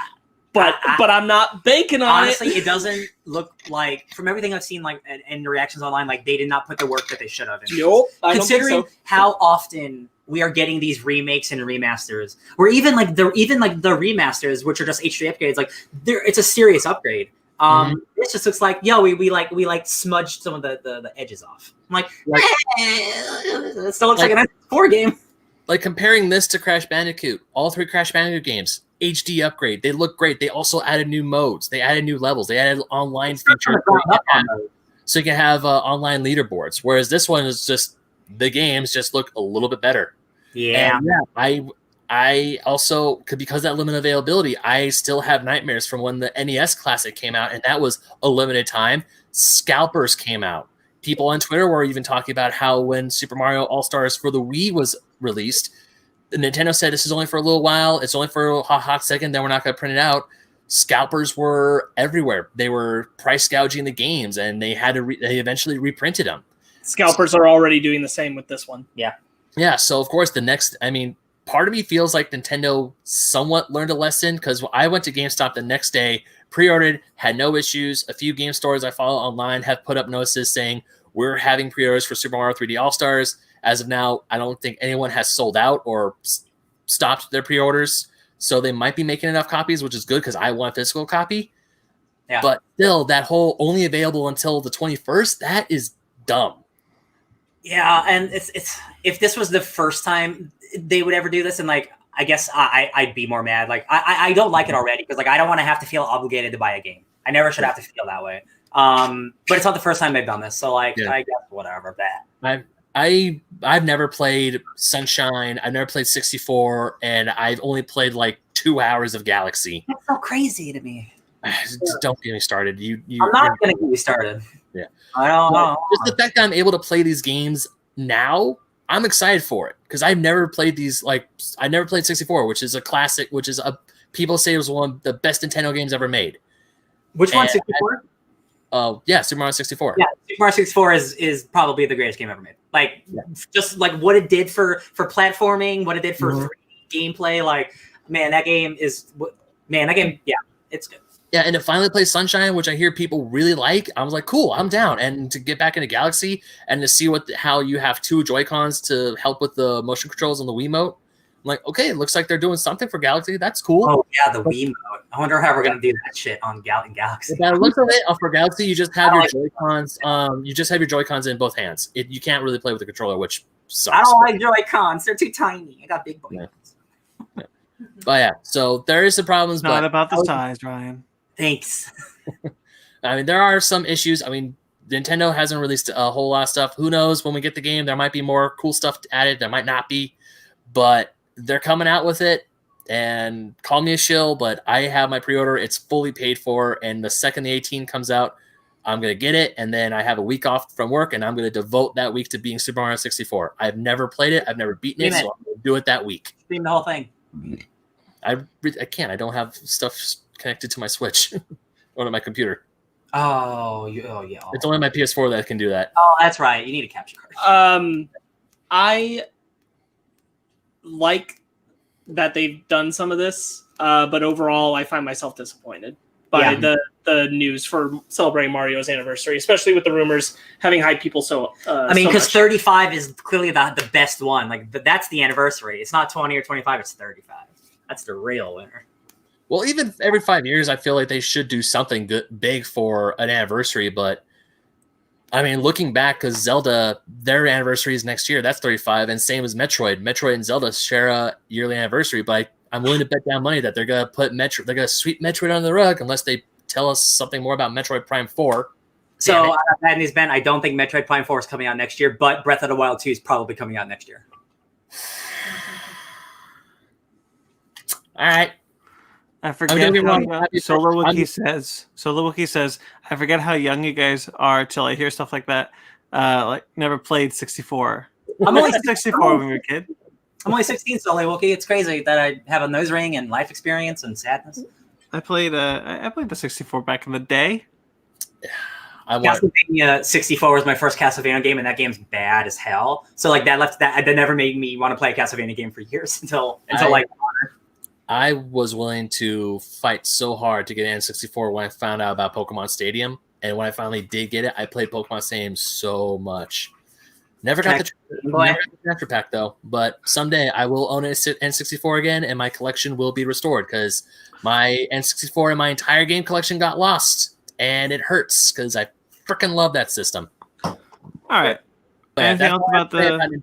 But I'm not banking on honestly, it doesn't look like, from everything I've seen, like in the reactions online, like they did not put the work that they should have. Nope. Considering how often we are getting these remakes and remasters, or even like the remasters, which are just HD upgrades, like it's a serious upgrade. It just looks like, we smudged some of the edges off. I'm like it still looks like an N4 game. Like comparing this to Crash Bandicoot, all 3 Crash Bandicoot games, HD upgrade. They look great. They also added new modes. They added new levels. They added online feature so you can have online leaderboards. Whereas this one is just the games just look a little bit better. Yeah. And I also because of that limited availability, I still have nightmares from when the NES Classic came out, and that was a limited time. Scalpers came out. People on Twitter were even talking about how when Super Mario All-Stars for the Wii was released, Nintendo said this is only for a little while. It's only for a hot second. Then we're not going to print it out. Scalpers were everywhere. They were price gouging the games, and they had to. They eventually reprinted them. Scalpers are already doing the same with this one. Yeah. So of course part of me feels like Nintendo somewhat learned a lesson because I went to GameStop the next day, pre-ordered, had no issues. A few game stores I follow online have put up notices saying we're having pre-orders for Super Mario 3D All-Stars. As of now, I don't think anyone has sold out or stopped their pre-orders. So they might be making enough copies, which is good because I want a physical copy. Yeah. But still, that whole only available until the 21st, that is dumb. Yeah, and it's if this was the first time they would ever do this, and like I guess I'd be more mad. Like I don't like it already because like I don't want to have to feel obligated to buy a game. I never should have to feel that way. But it's not the first time they've done this, so like I guess whatever. That I've never played Sunshine. I've never played 64, and I've only played like 2 hours of Galaxy. That's so crazy to me. Just don't get me started. I'm not going to get you started. Yeah. I don't know. Just the fact that I'm able to play these games now, I'm excited for it because I've never played these. Like I never played 64, which is a classic. People say it was one of the best Nintendo games ever made. Which one? 64? Yeah, Super Mario 64. Yeah, Super Mario 64 is probably the greatest game ever made. Like just like what it did for platforming, what it did for 3D gameplay. Like that game, yeah, it's good. Yeah, and to finally play Sunshine, which I hear people really like, I was like, cool, I'm down. And to get back into Galaxy and to see how you have 2 Joy-Cons to help with the motion controls on the Wiimote, I'm like, okay, it looks like they're doing something for Galaxy. That's cool. Oh, yeah, the Wiimote. I wonder how we're going to do that shit on Galaxy. By the looks of it, for Galaxy, you just have your Joy-Cons. You just have your Joy-Cons in both hands. You can't really play with the controller, which sucks. I don't like Joy-Cons. They're too tiny. I got big boys. Yeah. But yeah, so there is some problems. Not about the size, Ryan. Thanks. I mean, there are some issues. I mean, Nintendo hasn't released a whole lot of stuff. Who knows? When we get the game, there might be more cool stuff added. There might not be. But they're coming out with it. And call me a shill, but I have my pre-order. It's fully paid for. And the second the 18 comes out, I'm going to get it. And then I have a week off from work, and I'm going to devote that week to being Super Mario 64. I've never played it. I've never beaten it, so I'm going to do it that week. Stream the whole thing. I can't. I don't have stuff connected to my Switch or to my computer. Oh, yeah. It's only my PS4 that can do that. Oh, that's right. You need a capture card. I like that they've done some of this, but overall, I find myself disappointed by the news for celebrating Mario's anniversary, especially with the rumors having hyped people so. I mean, because 35 is clearly the best one. Like that's the anniversary. It's not 20 or 25. It's 35. That's the real winner. Well, even every 5 years, I feel like they should do something big for an anniversary. But I mean, looking back, because Zelda, their anniversary is next year. That's 35, and same as Metroid. Metroid and Zelda share a yearly anniversary. But I'm willing to bet down money that they're gonna put They're gonna sweep Metroid under the rug unless they tell us something more about Metroid Prime 4. So, bad news, Ben. I don't think Metroid Prime 4 is coming out next year, but Breath of the Wild 2 is probably coming out next year. All right. I forget how Solo Wookie says, I forget how young you guys are till I hear stuff like that. Like never played 64. I'm only 64 when we were a kid. I'm only 16, Solo Wookie. It's crazy that I have a nose ring and life experience and sadness. I played the 64 back in the day. Castlevania 64 was my first Castlevania game, and that game's bad as hell. So like that never made me want to play a Castlevania game for years until I was willing to fight so hard to get N64 when I found out about Pokemon Stadium. And when I finally did get it, I played Pokemon Stadium so much. Never got the Capture Pack, though. But someday I will own an N64 again, and my collection will be restored because my N64 and my entire game collection got lost. And it hurts because I freaking love that system. All right. But anything else about the...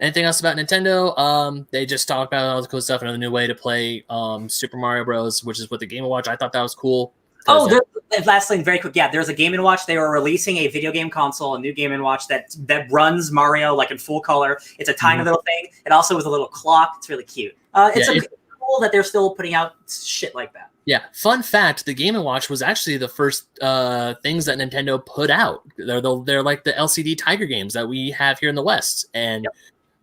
Anything else about Nintendo? They just talked about all the cool stuff, another new way to play Super Mario Bros, which is with the Game & Watch. I thought that was cool. Oh, last thing, very quick. Yeah, there's a Game & Watch. They were releasing a video game console, a new Game & Watch that runs Mario like in full color. It's a tiny little thing. It also was a little clock. It's really cute. It's cool that they're still putting out shit like that. Yeah. Fun fact: the Game & Watch was actually the first things that Nintendo put out. They're like the LCD Tiger games that we have here in the West, and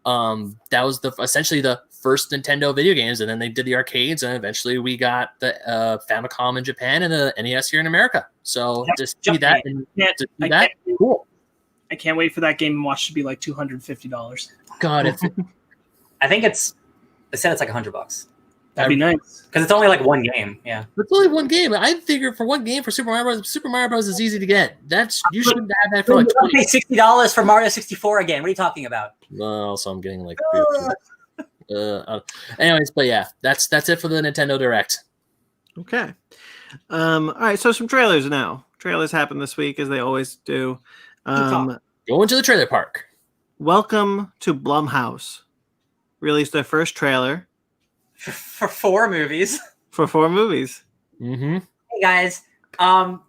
that was essentially the first Nintendo video games, and then they did the arcades, and eventually we got the Famicom in Japan and the NES here in America. So just see that, cool. I can't wait for that Game & Watch to be like $250. God, I think they said it's like $100. That'd be nice because it's only like one game. Yeah, it's only one game. I figure for one game for Super Mario Bros. Super Mario Bros. Is easy to get. You should have that for like $60 for Mario 64 again. What are you talking about? Well, so I'm getting like. Anyways, but yeah, that's it for the Nintendo Direct. Okay. All right. So some trailers now. Trailers happen this week as they always do. Going to the trailer park. Welcome to Blumhouse. Released their first trailer for 4 movies. For 4 movies. Mm-hmm. Hey guys,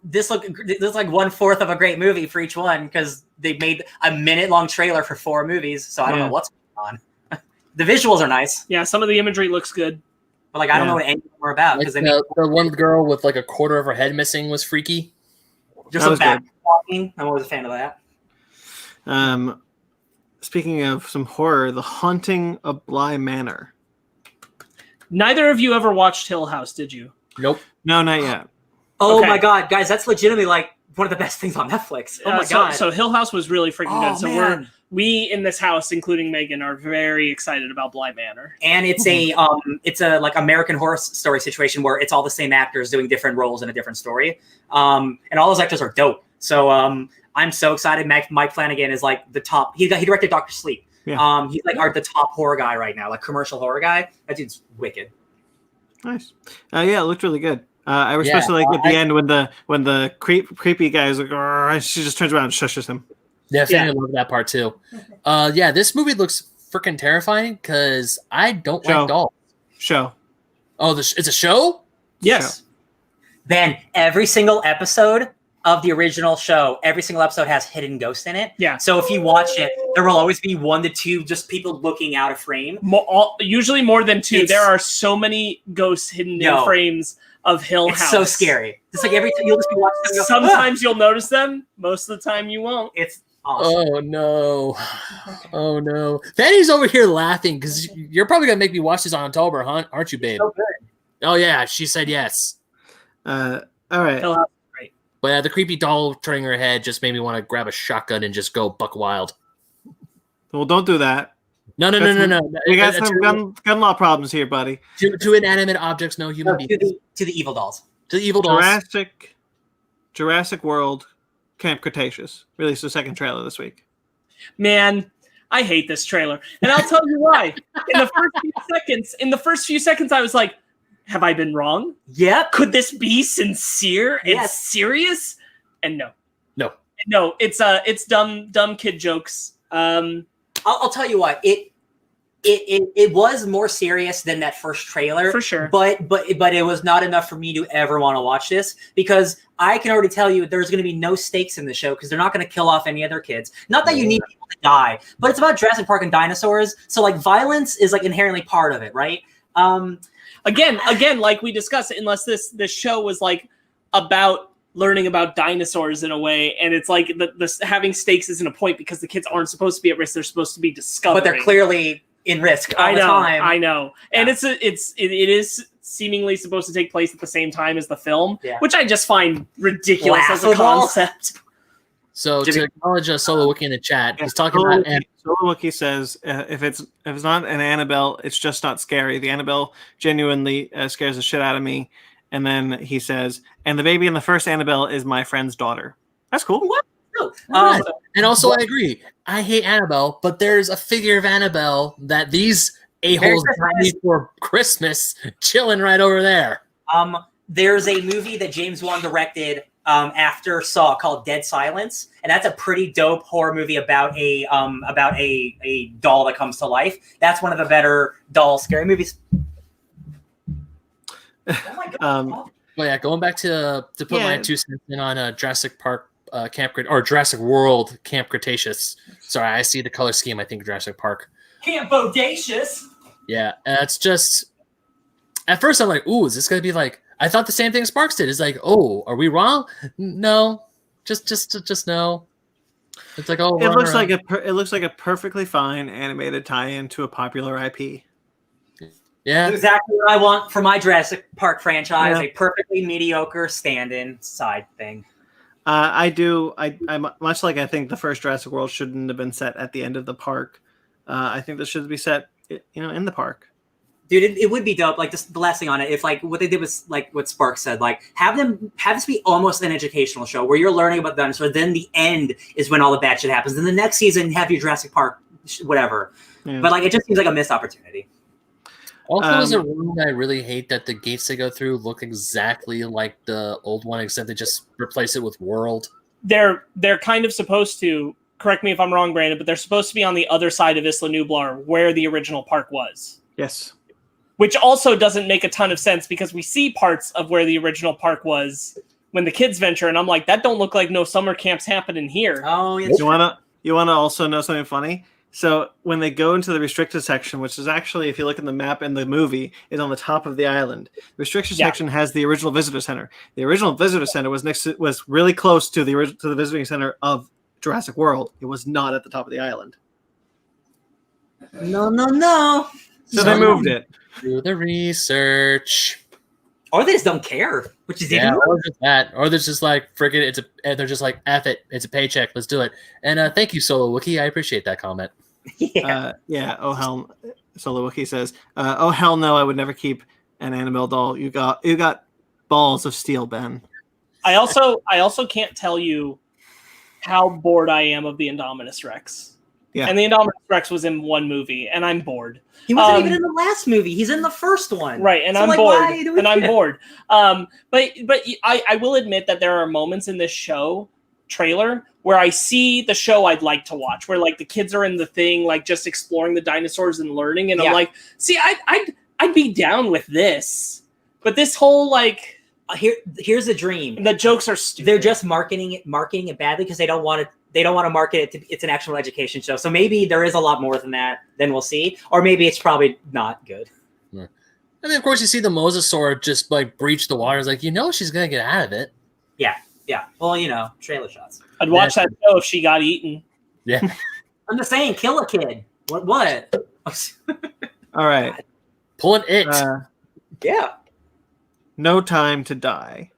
this looks like 1/4 of a great movie for each one because they made a minute-long trailer for 4 movies. So I don't know what's going on. The visuals are nice. Yeah, some of the imagery looks good. But like I don't know what any of them are about because like the one girl with like a quarter of her head missing was freaky. Just a back walking. I'm always a fan of that. Speaking of some horror, The Haunting of Bly Manor. Neither of you ever watched Hill House, did you? Nope. No, not yet. Oh my god, guys, that's legitimately like one of the best things on Netflix. Oh my god. So Hill House was really freaking good. So we in this house, including Megan, are very excited about Bly Manor. And it's a like American Horror Story situation where it's all the same actors doing different roles in a different story. And all those actors are dope. So I'm so excited. Mike Flanagan is like the top. He directed Dr. Sleep. Yeah. He's like the top horror guy right now, like commercial horror guy. That dude's wicked. Nice. Yeah, it looked really good. I especially like at the end when the creepy guy is like, she just turns around and shushes him. I love that part too. This movie looks freaking terrifying because I don't like dolls. Show. Oh, it's a show? Yes. Show. Ben, every single episode of the original show, every single episode has hidden ghosts in it. Yeah. So if you watch it, there will always be 1 to 2 just people looking out of frame. Usually more than 2. There are so many ghosts hidden in frames of Hill House. It's so scary. It's like every time you'll just be watching. Sometimes you'll notice them. Most of the time you won't. It's awesome. Oh no! Oh no! Fanny's over here laughing because you're probably gonna make me watch this on October, aren't you, babe? So good. Oh yeah, she said yes. All right. Hill House is great. But the creepy doll turning her head just made me want to grab a shotgun and just go buck wild. Well, don't do that. No. We got some gun law problems here, buddy. To inanimate objects, no human beings. To the evil dolls. To the evil dolls. Jurassic World Camp Cretaceous released the second trailer this week. Man, I hate this trailer. And I'll tell you why. In the first few seconds, I was like, have I been wrong? Yep. Could this be sincere and serious? And no, it's dumb kid jokes. I'll tell you what, it was more serious than that first trailer for sure. But it was not enough for me to ever want to watch this because I can already tell you there's going to be no stakes in the show because they're not going to kill off any other kids. Not that you need people to die, but it's about Jurassic Park and dinosaurs, so like violence is like inherently part of it, right? Again, like we discussed, unless this show was like about learning about dinosaurs in a way, and it's like the having stakes isn't a point because the kids aren't supposed to be at risk; they're supposed to be discovering. But they're clearly in risk all the time. I know, and it is seemingly supposed to take place at the same time as the film, which I just find ridiculous as a concept. So to acknowledge Solo Wookie in the chat, he's talking about. Solo Wookie says if it's not an Annabelle, it's just not scary. The Annabelle genuinely scares the shit out of me. And then he says, and the baby in the first Annabelle is my friend's daughter. That's cool. What? And also, I agree. I hate Annabelle, but there's a figure of Annabelle that these a-holes got me for Christmas chilling right over there. There's a movie that James Wan directed after Saw called Dead Silence, and that's a pretty dope horror movie about a doll that comes to life. That's one of the better doll scary movies. Oh my God. Well, yeah, going back to put my 2 cents in on Jurassic Park or Jurassic World Camp Cretaceous. Sorry, I see the color scheme. I think Jurassic Park. Camp Bodacious. Yeah, and it's just. At first, I'm like, "Ooh, is this gonna be like?" I thought the same thing Sparks did. It's like, "Oh, are we wrong?" No, just no. It's like, oh, it looks like a perfectly fine animated tie-in to a popular IP. Yeah, that's exactly what I want for my Jurassic Park franchise. A perfectly mediocre stand-in side thing. I much like I think the first Jurassic World shouldn't have been set at the end of the park. I think this should be set, in the park. Dude, it would be dope. Like the last thing on it, if like what they did was like what Sparks said, like have this be almost an educational show where you're learning about dinosaurs. Then the end is when all the bad shit happens. Then the next season have your Jurassic Park, whatever. Yeah. But like it just seems like a missed opportunity. Also, as a rule, I really hate that the gates they go through look exactly like the old one, except they just replace it with world. They're kind of supposed to, correct me if I'm wrong, Brandon, but they're supposed to be on the other side of Isla Nublar, where the original park was. Yes. Which also doesn't make a ton of sense because we see parts of where the original park was when the kids venture, and I'm like, that don't look like no summer camps happening here. Oh, yes. You wanna also know something funny? So when they go into the restricted section, which is actually, if you look at the map in the movie, is on the top of the island. The restricted section has the original visitor center. The original visitor center was really close to the visiting center of Jurassic World. It was not at the top of the island. No. So they moved it. Do the research. Or they just don't care, which is even or just that. Or they're just like, friggin' they're just like, F it, it's a paycheck, let's do it. And thank you, Solo Wookie. I appreciate that comment. Oh hell, Solo Wookie says, oh hell no, I would never keep an Annabelle doll. You got balls of steel, Ben. I also can't tell you how bored I am of the Indominus Rex. Yeah. And the Indominus Rex was in one movie, and I'm bored. He wasn't even in the last movie. He's in the first one. Right, and so I'm bored. I'm bored. But I will admit that there are moments in this show trailer where I see the show I'd like to watch, where like the kids are in the thing, like just exploring the dinosaurs and learning, and I'm like, see, I'd be down with this, but this whole like here's a dream. The jokes are stupid. They're just marketing it badly because they don't want to market it to it's an actual education show. So maybe there is a lot more than that. Then we'll see, or maybe it's probably not good. Yeah. And then of course you see the mosasaur just like breach the waters, like she's gonna get out of it. Yeah. Well, trailer shots. I'd watch that show if she got eaten. Yeah. I'm just saying, kill a kid. What? All right. Pulling it. Yeah. No Time to Die.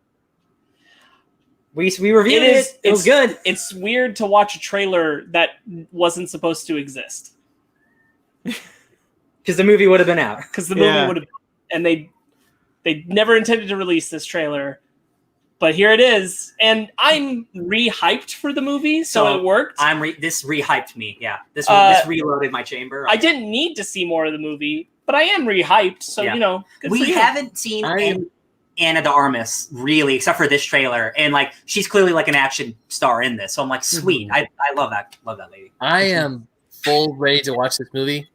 We reviewed it. It was good. It's weird to watch a trailer that wasn't supposed to exist. Because the movie would have been out. Because the movie would have, and they never intended to release this trailer, but here it is, and I'm re-hyped for the movie, so it worked. This re-hyped me. Yeah, this reloaded my chamber. I didn't need to see more of the movie, but I am re-hyped. So good we haven't seen Anna de Armas really, except for this trailer, and like she's clearly like an action star in this. So I'm like, sweet. I love that lady. I am full ready to watch this movie.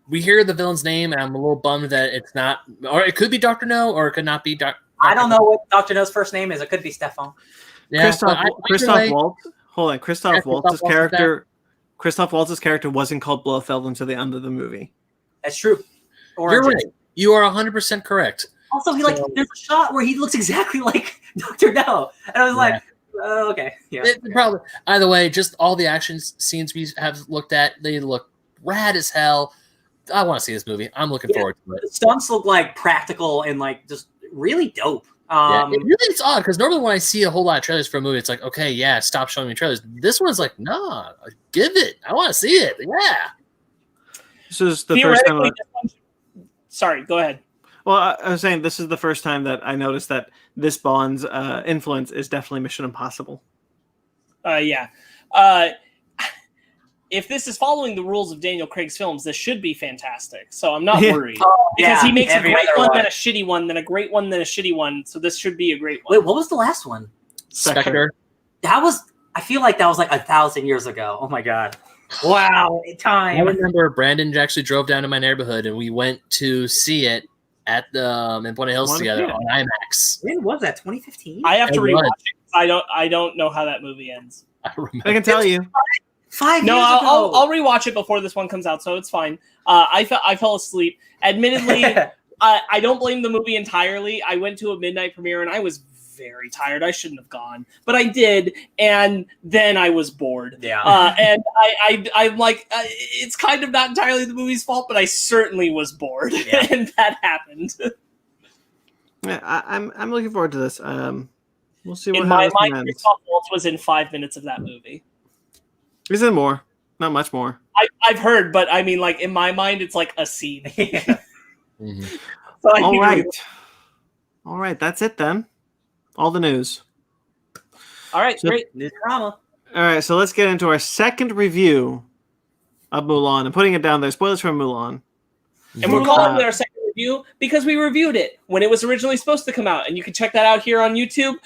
We hear the villain's name, and I'm a little bummed that it's not, or it could be Dr. No, or it could not be Dr. I don't know what Dr. No's first name is. It could be Stefan. Yeah, Christoph Waltz. Hold on, Christoph Waltz's character. Christoph Waltz's character wasn't called Blofeld until the end of the movie. That's true. You're right. You are 100% correct. Also, there's a shot where he looks exactly like Dr. No, and I was like, okay, yeah. Probably. Either way, just all the action scenes we have looked at, they look rad as hell. I want to see this movie. I'm looking forward to it. The stunts look like practical and like just really dope. It's odd because normally when I see a whole lot of trailers for a movie, it's like, okay, yeah, stop showing me trailers. This one's like, nah, give it. I want to see it. Yeah. This is the first time. Sorry, go ahead. Well, I was saying this is the first time that I noticed that this Bond's influence is definitely Mission Impossible. Yeah. if this is following the rules of Daniel Craig's films, this should be fantastic. So I'm not worried. Because he makes a great one, then a shitty one, then a great one, then a shitty one. So this should be a great one. Wait, what was the last one? Spectre. I feel like that was like 1,000 years ago. Oh my god. Wow, time. I remember Brandon actually drove down to my neighborhood and we went to see it at the in Point of Hills together on IMAX. When was that? 2015? I have to rewatch it. I don't know how that movie ends. I can tell you. 5 No, years ago. I'll rewatch it before this one comes out, so it's fine. I fell asleep. Admittedly, I don't blame the movie entirely. I went to a midnight premiere and I was very tired. I shouldn't have gone, but I did, and then I was bored. Yeah. And I'm like, it's kind of not entirely the movie's fault, but I certainly was bored, and that happened. Yeah, I'm looking forward to this. We'll see what In my happens. mind, Christoph Waltz was in 5 minutes of that movie. Is there more? Not much more. I've heard, but I mean, like, in my mind, it's like a scene. Mm-hmm. So All right. That's it then. All the news. All right, great. New drama. All right, so let's get into our second review of Mulan. I'm putting it down there. Spoilers for Mulan. And we're calling it our second review because we reviewed it when it was originally supposed to come out. And you can check that out here on YouTube.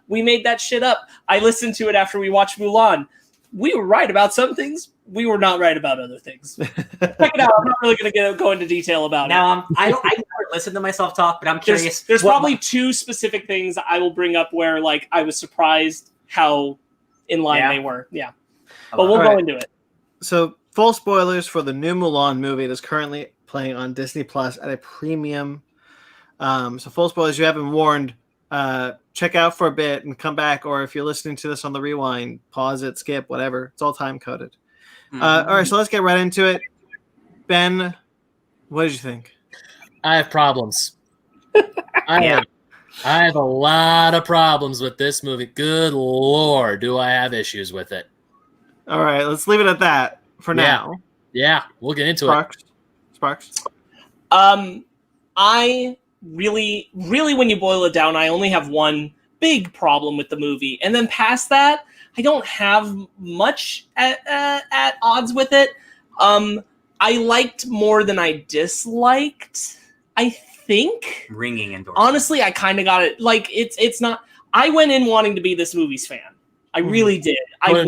We made that shit up. I listened to it after we watched Mulan. We were right about some things. We were not right about other things. Check it out. I'm not really going to go into detail about it. Now, I never listen to myself talk, but I'm curious. There's probably two specific things I will bring up where, like, I was surprised how in line they were. Yeah. But we'll go into it. So, full spoilers for the new Mulan movie that is currently playing on Disney Plus at a premium. So, full spoilers. You have been warned. Check out for a bit and come back, or if you're listening to this on the rewind, pause it, skip, whatever. It's all time coded. All right, so let's get right into it. Ben, what did you think? I have problems. I have a lot of problems with this movie. Good Lord, do I have issues with it. All right, let's leave it at that for now. Yeah, we'll get into Sparks. I really, when you boil it down, I only have one big problem with the movie. And then past that, I don't have much at odds with it. I liked more than I disliked, I think. Ringing endorsement. Honestly, I kind of got it. Like, it's not... I went in wanting to be this movie's fan. I really did. I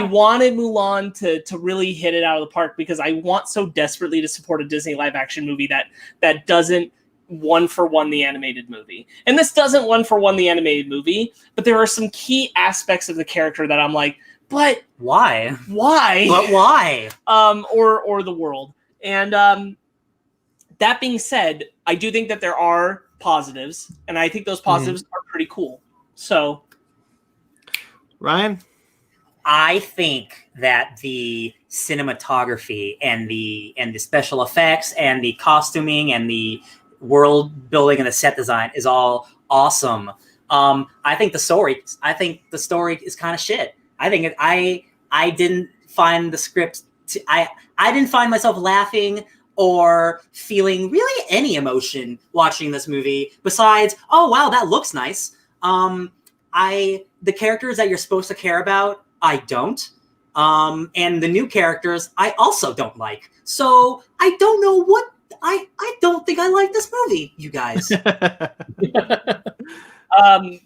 wanted Mulan to really hit it out of the park because I want so desperately to support a Disney live-action movie that doesn't one-for-one the animated movie. And this doesn't one-for-one the animated movie, but there are some key aspects of the character that I'm like, but why? But why? Or the world. And that being said, I do think that there are positives, and I think those positives are pretty cool. So, Ryan? I think that the cinematography and the special effects and the costuming and the world building and the set design is all awesome. I think the story is kind of shit. I think I didn't find the script I didn't find myself laughing or feeling really any emotion watching this movie besides, oh wow, that looks nice. The characters that you're supposed to care about, I don't. And the new characters, I also don't like. So I don't know what I don't think I like this movie, you guys.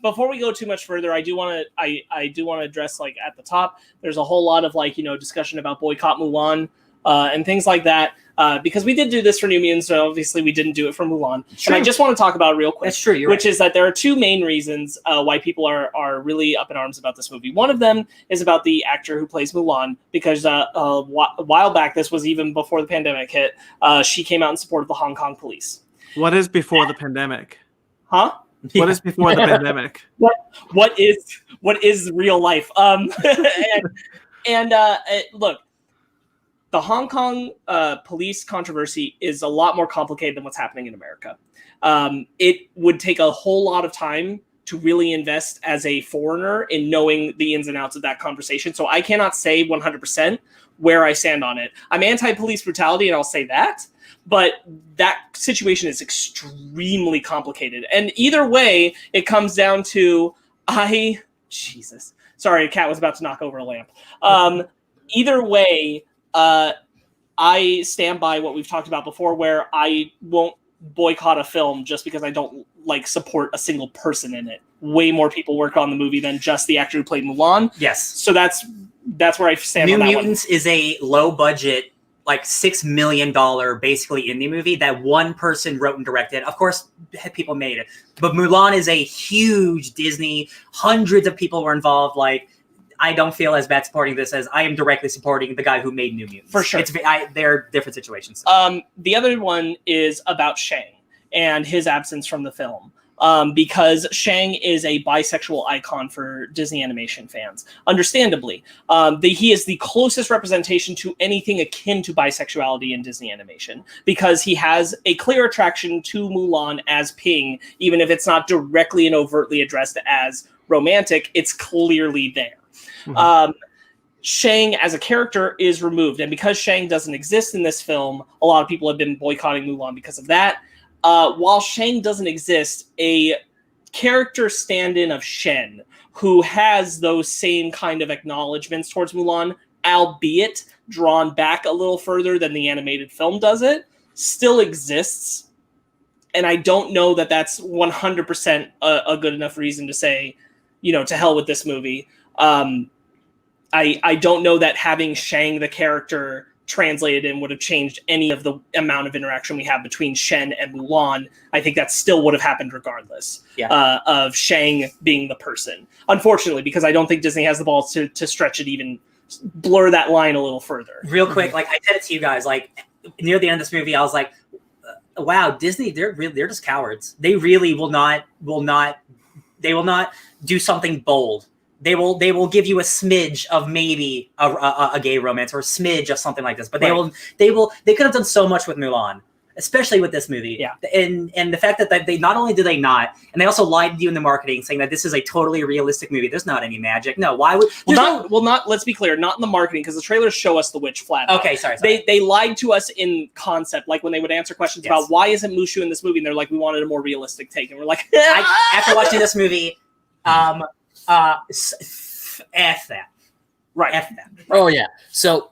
Before we go too much further, I do want to address, like, at the top, there's a whole lot of, like, discussion about boycott Mulan and things like that. Because we did do this for New Mutants, so obviously we didn't do it for Mulan. And I just want to talk about it real quick. That's true, which is that there are two main reasons why people are really up in arms about this movie. One of them is about the actor who plays Mulan, because a while back, this was even before the pandemic hit, she came out in support of the Hong Kong police. What is before the pandemic? Huh? What is before the pandemic? What is real life? Look, the Hong Kong police controversy is a lot more complicated than what's happening in America. It would take a whole lot of time to really invest as a foreigner in knowing the ins and outs of that conversation. So I cannot say 100% where I stand on it. I'm anti-police brutality, and I'll say that. But that situation is extremely complicated. And either way, it comes down to, Jesus. Sorry, a cat was about to knock over a lamp. either way, I stand by what we've talked about before, where I won't boycott a film just because I don't like support a single person in it. Way more people work on the movie than just the actor who played Mulan. Yes. So that's where I stand New on that Mutants is a low budget, like $6 million basically indie movie that one person wrote and directed. Of course, people made it. But Mulan is a huge Disney. Hundreds of people were involved. Like, I don't feel as bad supporting this as I am directly supporting the guy who made New Mutants. For sure. They're different situations. The other one is about Shang and his absence from the film. Because Shang is a bisexual icon for Disney animation fans. Understandably, he is the closest representation to anything akin to bisexuality in Disney animation, because he has a clear attraction to Mulan as Ping, even if it's not directly and overtly addressed as romantic, it's clearly there. Mm-hmm. Shang as a character is removed, and because Shang doesn't exist in this film, a lot of people have been boycotting Mulan because of that. While Shang doesn't exist, a character stand-in of Shen, who has those same kind of acknowledgments towards Mulan, albeit drawn back a little further than the animated film does it, still exists. And I don't know that that's 100% a good enough reason to say, to hell with this movie. I don't know that having Shang the character translated in would have changed any of the amount of interaction we have between Shen and Mulan. I think that still would have happened regardless of Shang being the person. Unfortunately, because I don't think Disney has the balls to stretch it, even blur that line a little further. Real quick, like I said it to you guys, like near the end of this movie, I was like, wow, Disney, they're just cowards. They really will not do something bold. They will give you a smidge of maybe a gay romance or a smidge of something like this, but they could have done so much with Mulan, especially with this movie. Yeah. And the fact that they not only did they not, and they also lied to you in the marketing, saying that this is a totally realistic movie. There's not any magic. No, why would? Let's be clear, not in the marketing, because the trailers show us the witch flat. Okay, sorry. They lied to us in concept, like when they would answer questions about why isn't Mushu in this movie, and they're like, we wanted a more realistic take, and we're like, after watching this movie, F that. Right. F that. Oh yeah. So,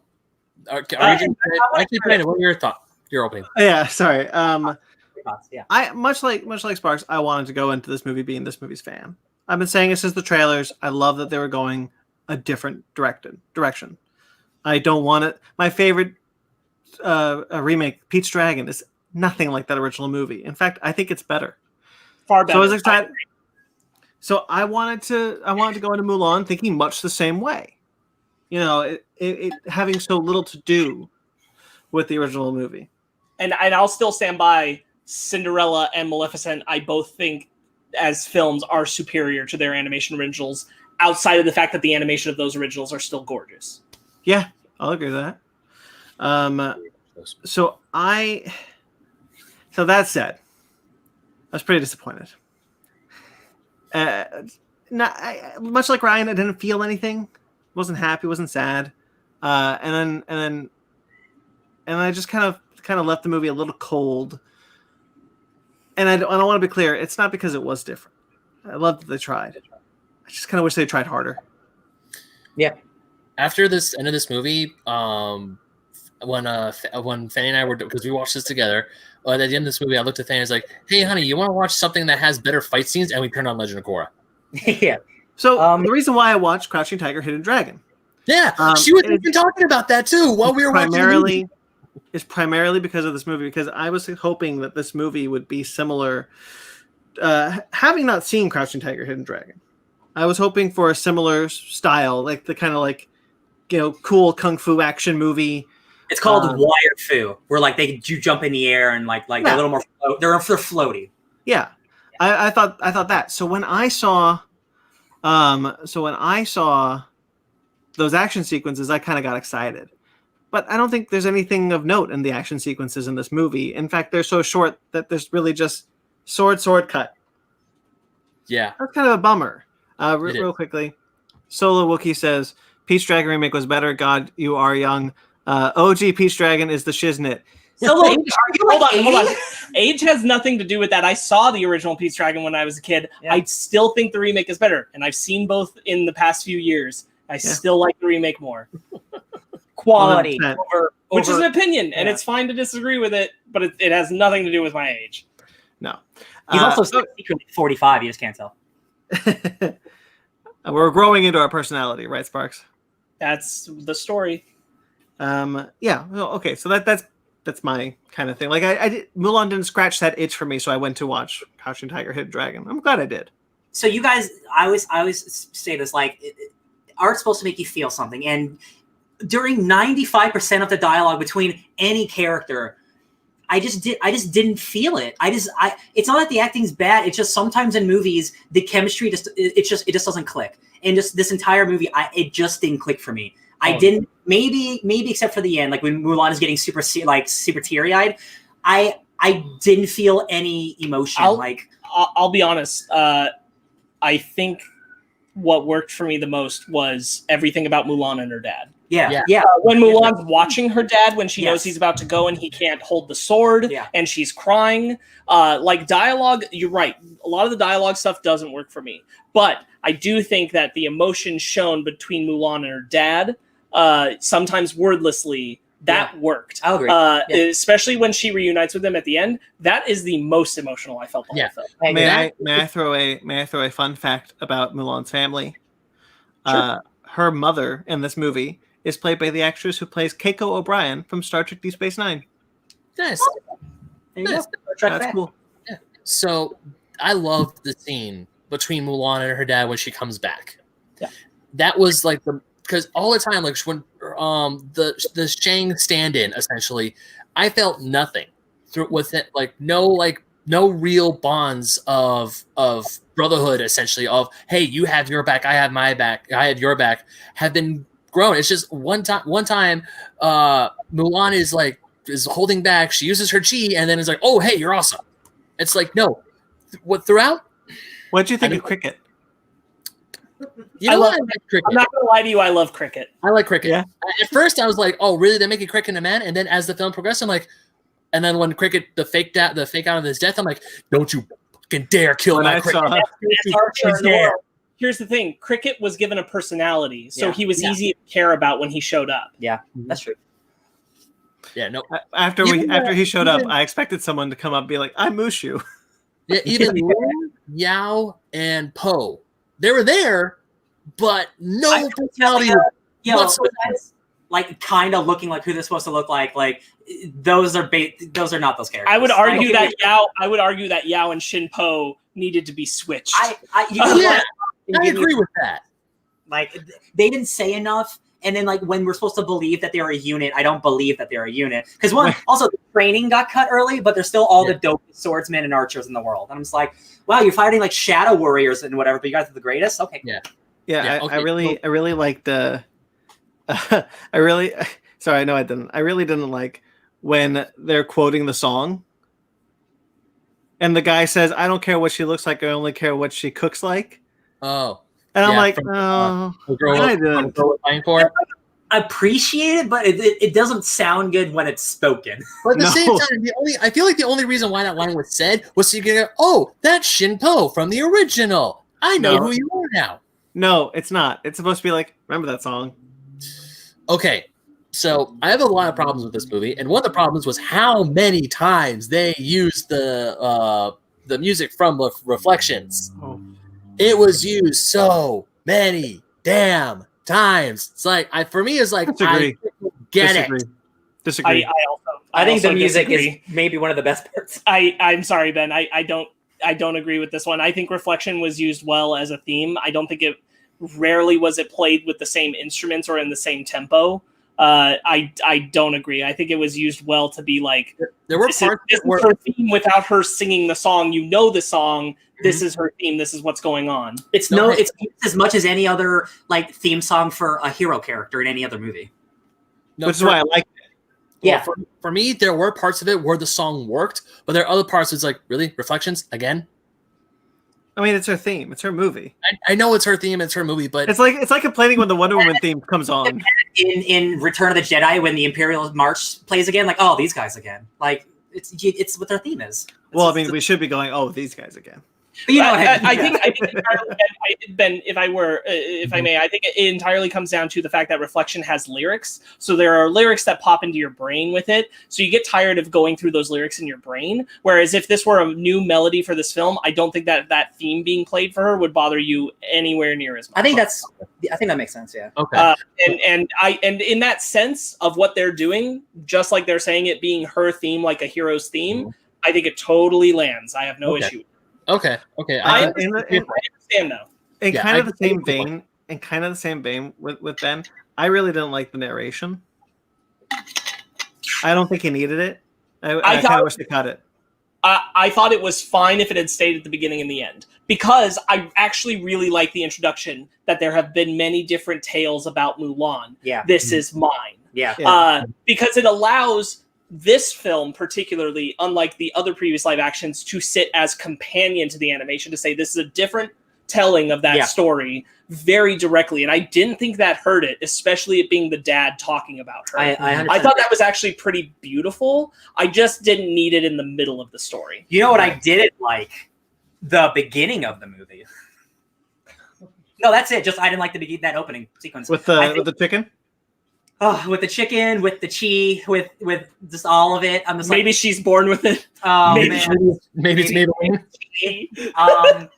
Brandon, what are your thoughts? Your opening. Yeah. Sorry. Yeah. I much like Sparks, I wanted to go into this movie being this movie's fan. I've been saying it since the trailers. I love that they were going a different direction. I don't want it. My favorite remake, Pete's Dragon, is nothing like that original movie. In fact, I think it's better. Far better. So I was excited. So I wanted to go into Mulan thinking much the same way. It having so little to do with the original movie. And I'll still stand by Cinderella and Maleficent. I both think as films are superior to their animation originals, outside of the fact that the animation of those originals are still gorgeous. Yeah, I'll agree with that. So that said, I was pretty disappointed. Much like Ryan, I didn't feel anything. Wasn't happy. Wasn't sad. And then I just kind of left the movie a little cold. And I don't want to be clear. It's not because it was different. I love that they tried. I just kind of wish they tried harder. Yeah. After this end of this movie, when Fanny and I were, because we watched this together, at the end of this movie, I looked at Fanny and was like, "Hey, honey, you want to watch something that has better fight scenes?" And we turned on Legend of Korra. Yeah. So the reason why I watched Crouching Tiger, Hidden Dragon. Yeah, she was even talking about that too while we were watching. It's primarily because of this movie, because I was hoping that this movie would be similar. Having not seen Crouching Tiger, Hidden Dragon, I was hoping for a similar style, like the kind of cool kung fu action movie. It's called Wire Fu, where like you jump in the air and like they're a little more they're floaty. Yeah. I thought that. So when I saw those action sequences, I kind of got excited. But I don't think there's anything of note in the action sequences in this movie. In fact, they're so short that there's really just sword cut. Yeah. That's kind of a bummer. Real quickly, Solo Wookiee says, Pete's Dragon remake was better. God, you are young. OG Pete's Dragon is the shiznit. So hold on. Age has nothing to do with that. I saw the original Pete's Dragon when I was a kid. Yeah. I still think the remake is better, and I've seen both in the past few years. I still like the remake more. quality 100%. Which is an opinion, and yeah. it's fine to disagree with it, but it has nothing to do with my age. No. He's also secretly 45. You just can't tell. We're growing into our personality, right, Sparks? That's the story. Yeah. Well, okay. So that's my kind of thing. Like Mulan didn't scratch that itch for me, so I went to watch Crouching Tiger, Hidden Dragon. I'm glad I did. So you guys, I always say this, like, art's supposed to make you feel something, and during 95% of the dialogue between any character, I just didn't feel it. It's not that the acting's bad. It's just sometimes in movies the chemistry it just doesn't click. And just this entire movie, it just didn't click for me. I didn't, maybe except for the end, like when Mulan is getting super teary eyed. I didn't feel any emotion. I'll be honest. I think what worked for me the most was everything about Mulan and her dad. Yeah. When Mulan's watching her dad, when she knows he's about to go and he can't hold the sword, and she's crying, like dialogue, you're right. A lot of the dialogue stuff doesn't work for me. But I do think that the emotion shown between Mulan and her dad, sometimes wordlessly, that worked. I'll agree. Especially when she reunites with him at the end. That is the most emotional I felt the whole film. May I throw a fun fact about Mulan's family? Sure. Her mother in this movie is played by the actress who plays Keiko O'Brien from Star Trek Deep Space Nine. Nice. There you go. That's cool. Yeah. So I loved the scene between Mulan and her dad when she comes back. Yeah. That was like because all the time, like when the Shang stand-in, essentially, I felt nothing with it, like no real bonds of brotherhood, essentially, of hey, you have your back, I have my back, I have your back, have been grown. It's just one time Mulan is holding back, she uses her chi, and then it's like, oh hey, you're awesome. It's like, no. What throughout? What did you think of Cricket? I like cricket. I'm not gonna lie to you, I love cricket. I like cricket. Yeah. At first I was like, oh really, they're making cricket a man? And then as the film progressed, I'm like, and then when cricket the fake out of his death, I'm like, don't you fucking dare kill my cricket. Here's the thing, cricket was given a personality, so he was Yeah. easy to care about when he showed up. Yeah, that's true. Yeah, no. After he showed up, I expected someone to come up and be like, I Mushu. Yeah, even Lin, Yao, and Po, they were there, but no personality whatsoever. Like kind of looking like who they're supposed to look like. Like those are not those characters. I would argue that Yao and Shin Po needed to be switched. I agree with that. Like they didn't say enough, and then like when we're supposed to believe that they're a unit, I don't believe that they're a unit because also the training got cut early, but they're still all the dopest swordsmen and archers in the world. And I'm just like, wow, you're fighting like shadow warriors and whatever, but you guys are the greatest. Okay, I really like the. I really didn't like when they're quoting the song, and the guy says, "I don't care what she looks like. I only care what she cooks like." Oh. And I'm like, I didn't. I appreciate it, but it doesn't sound good when it's spoken. But at the same time, I feel like the only reason why that line was said was so you can go, oh, that's Shin Po from the original. I know who you are now. No, it's not. It's supposed to be like, remember that song? Okay, so I have a lot of problems with this movie, and one of the problems was how many times they used the music from Reflections. Oh. It was used so many damn times. It's like for me, it's like Disagree. I get it. Disagree. I think the music disagree. is maybe one of the best parts. I'm sorry, Ben. I don't agree with this one. I think Reflection was used well as a theme. I don't think rarely was it played with the same instruments or in the same tempo. I don't agree. I think it was used well to be like, there were this parts is her theme without her singing the song. You know the song. This is her theme. This is what's going on. It's used as much as any other like theme song for a hero character in any other movie. Which is why I like it. Yeah. For me, there were parts of it where the song worked, but there are other parts it's like, really? Reflections? Again? I mean, it's her theme. It's her movie. I know it's her theme. It's her movie, but it's like complaining when the Wonder Woman theme comes on. In Return of the Jedi, when the Imperial March plays again, like, oh, these guys again. Like, it's what their theme is. We should be going, oh, these guys again. But you know what I think entirely, Ben, if I may, I think it entirely comes down to the fact that Reflection has lyrics. So there are lyrics that pop into your brain with it. So you get tired of going through those lyrics in your brain. Whereas if this were a new melody for this film, I don't think that theme being played for her would bother you anywhere near as much. I think that makes sense. Yeah. Okay. And in that sense of what they're doing, just like they're saying it being her theme, like a hero's theme, I think it totally lands. I have no issue. Okay. I understand now. In kind of the same vein with Ben, I really didn't like the narration. I don't think he needed it. I kind of wish they cut it. I thought it was fine if it had stayed at the beginning and the end, because I actually really like the introduction that there have been many different tales about Mulan. Yeah. This is mine. Yeah. Because it allows this film, particularly, unlike the other previous live actions, to sit as companion to the animation, to say this is a different telling of that story very directly. And I didn't think that hurt it, especially it being the dad talking about her. I thought that was actually pretty beautiful. I just didn't need it in the middle of the story. You know what I didn't like? The beginning of the movie. No, that's it. Just I didn't like that opening sequence. With the chicken? Oh, with the chicken, with the chi, with just all of it. I'm just maybe she's born with it. Oh, maybe it's Maybelline.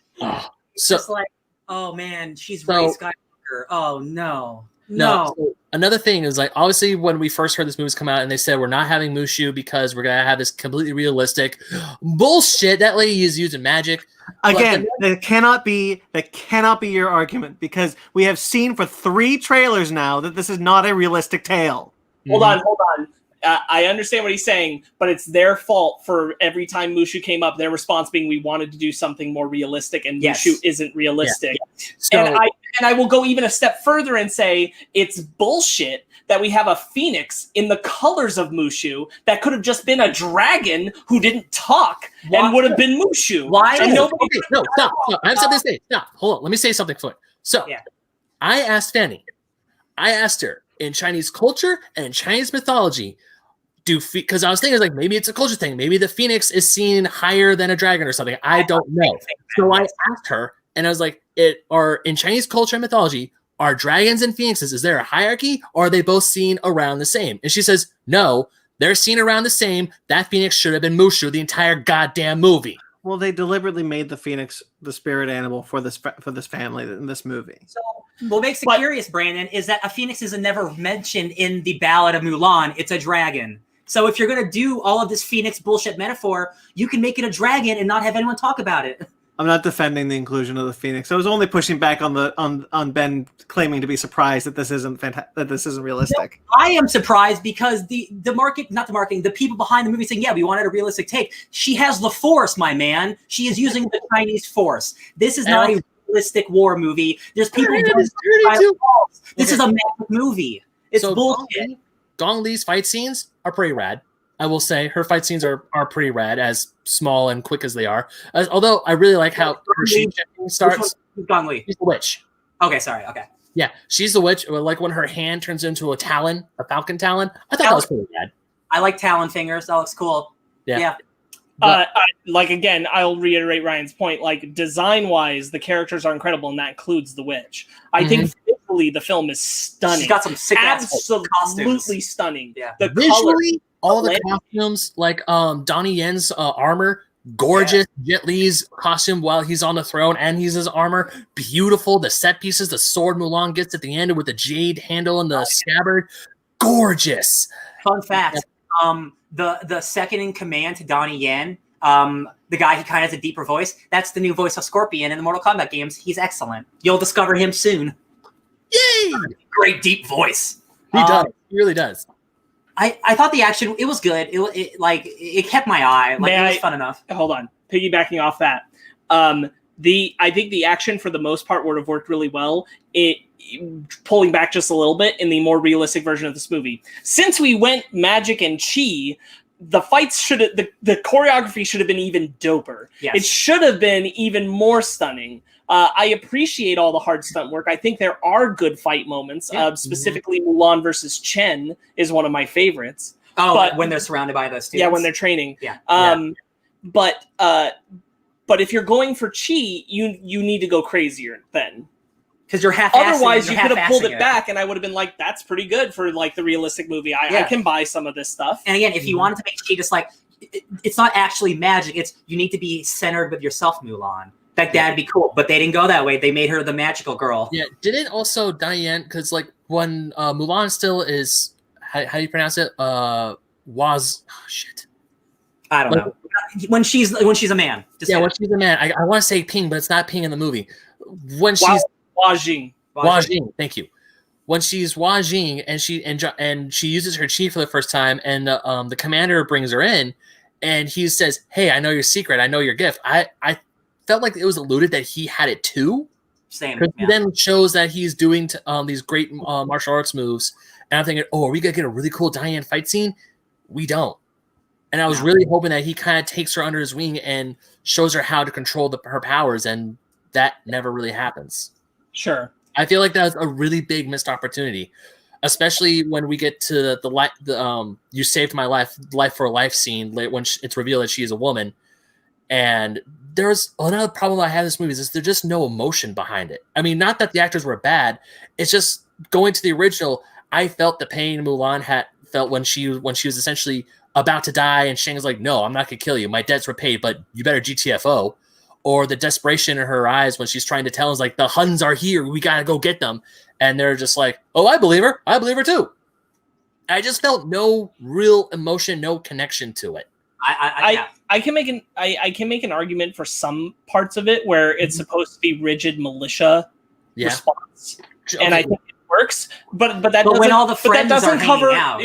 So just like, oh man, she's Rey Skywalker. Oh no. So another thing is, like, obviously when we first heard this movie's come out and they said we're not having Mushu because we're gonna have this completely realistic bullshit. That lady is using magic. Again, that cannot be your argument, because we have seen for 3 trailers now that this is not a realistic tale. Hold on. I understand what he's saying, but it's their fault for every time Mushu came up, their response being we wanted to do something more realistic, and Mushu isn't realistic. Yeah. So, and I will go even a step further and say it's bullshit that we have a phoenix in the colors of Mushu that could have just been a dragon who didn't talk and would have been Mushu. Why? No, stop. I have something to say. Stop. Hold on. Let me say something for it. So, I asked Fanny. I asked her, in Chinese culture and in Chinese mythology, because I was thinking, like, maybe it's a culture thing. Maybe the phoenix is seen higher than a dragon or something. I don't know. So I asked her, and I was like, in Chinese culture and mythology, are dragons and phoenixes, is there a hierarchy, or are they both seen around the same? And she says, no, they're seen around the same. That phoenix should have been Mushu the entire goddamn movie. Well, they deliberately made the phoenix the spirit animal for this family in this movie. So what makes it curious, Brandon, is that a phoenix is never mentioned in the Ballad of Mulan. It's a dragon. So if you're going to do all of this phoenix bullshit metaphor, you can make it a dragon and not have anyone talk about it. I'm not defending the inclusion of the phoenix. I was only pushing back on Ben claiming to be surprised that this isn't realistic. No, I am surprised because the people behind the movie saying, yeah, we wanted a realistic take. She has the Force, my man. She is using the Chinese Force. This is not a realistic war movie. There's people doing this is a magic movie. It's bullshit. Gong Li's fight scenes are pretty rad. I will say her fight scenes are pretty rad, as small and quick as they are. Although I really like how her shape-shifting starts. Gong Li. She's the witch. Okay, sorry. Okay. Yeah, she's the witch. Like when her hand turns into a talon, a falcon talon. I thought that was pretty rad. I like talon fingers. That looks cool. Yeah. Like, again, I'll reiterate Ryan's point. Like, design-wise, the characters are incredible, and that includes the witch. I think visually the film is stunning. She's got some sick absolutely costumes. Stunning. Yeah. The visually, all the costumes, like Donnie Yen's armor, gorgeous. Jet Li's costume while he's on the throne and he's his armor, beautiful. The set pieces, the sword Mulan gets at the end with the jade handle and the scabbard, gorgeous. Fun fact: the second in command to Donnie Yen, the guy who kind of has a deeper voice, that's the new voice of Scorpion in the Mortal Kombat games. He's excellent. You'll discover him soon. Yay! Great deep voice. He does. He really does. I thought the action, it was good. It kept my eye. Like, it was fun enough. Hold on. Piggybacking off that. I think the action for the most part would have worked really well. Pulling back just a little bit in the more realistic version of this movie. Since we went magic and chi, the fights the choreography should have been even doper. Yes. It should have been even more stunning. I appreciate all the hard stunt work. I think there are good fight moments. Specifically, Mulan versus Chen is one of my favorites. Oh, but when they're surrounded by those students. Yeah, when they're training. Yeah. But But if you're going for chi, you need to go crazier then. Because you're half. Otherwise, you could have pulled it back, and I would have been like, "That's pretty good for like the realistic movie. I can buy some of this stuff." And again, if you wanted to make chi just like, it's not actually magic. It's you need to be centered with yourself, Mulan. That'd be cool. But they didn't go that way. They made her the magical girl. Yeah. Didn't also Diane, because like when Mulan still is, how do you pronounce it? Shit. I don't know. When she's a man. When she's a man. I want to say Ping, but it's not Ping in the movie. When she's Hua Jing. Thank you. When she's Hua Jing and she uses her chi for the first time, and the commander brings her in, and he says, "Hey, I know your secret. I know your gift." I felt like it was alluded that he had it too. Same. Because he then shows that he's doing these great martial arts moves, and I'm thinking, oh, are we gonna get a really cool Diane fight scene? We don't. And I was really hoping that he kind of takes her under his wing and shows her how to control her powers, and that never really happens. Sure. I feel like that was a really big missed opportunity, especially when we get to the "You saved my life for a life" scene when it's revealed that she is a woman. And there's another problem I have in this movie is there's just no emotion behind it. I mean, not that the actors were bad. It's just going to the original. I felt the pain Mulan felt when she was essentially about to die, and Shang is like, "No, I'm not gonna kill you. My debts were paid, but you better GTFO." Or the desperation in her eyes when she's trying to tell us, like, the Huns are here. We got to go get them. And they're just like, oh, I believe her. I believe her too. I just felt no real emotion, no connection to it. I can make an argument for some parts of it where it's supposed to be rigid militia response. Okay. And I think it works. But that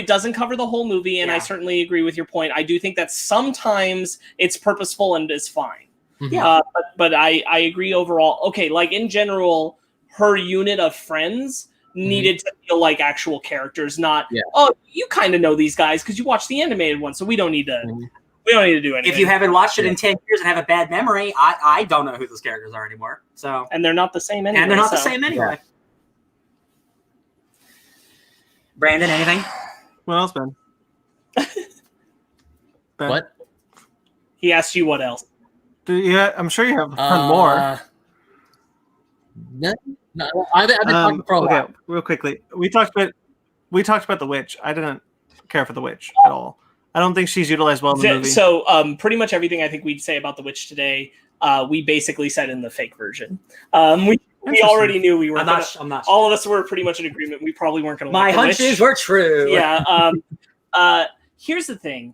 doesn't cover the whole movie. And I certainly agree with your point. I do think that sometimes it's purposeful and is fine. Yeah, but I agree overall. Okay, like in general, her unit of friends needed to feel like actual characters, not oh, you kind of know these guys because you watched the animated one, so we don't need to do anything. If you haven't watched it in 10 years and have a bad memory, I don't know who those characters are anymore. So and they're not the same anyway. Brandon, anything? What else, Ben? What? He asked you what else. Yeah, I'm sure you have more. No, I've been talking for a while. Okay, real quickly, we talked about the witch. I didn't care for the witch at all. I don't think she's utilized well in the movie. So, pretty much everything I think we'd say about the witch today, we basically said in the fake version. We already knew we were. I'm not sure. All of us were pretty much in agreement. We probably weren't going to. My hunches were true. Yeah. Here's the thing.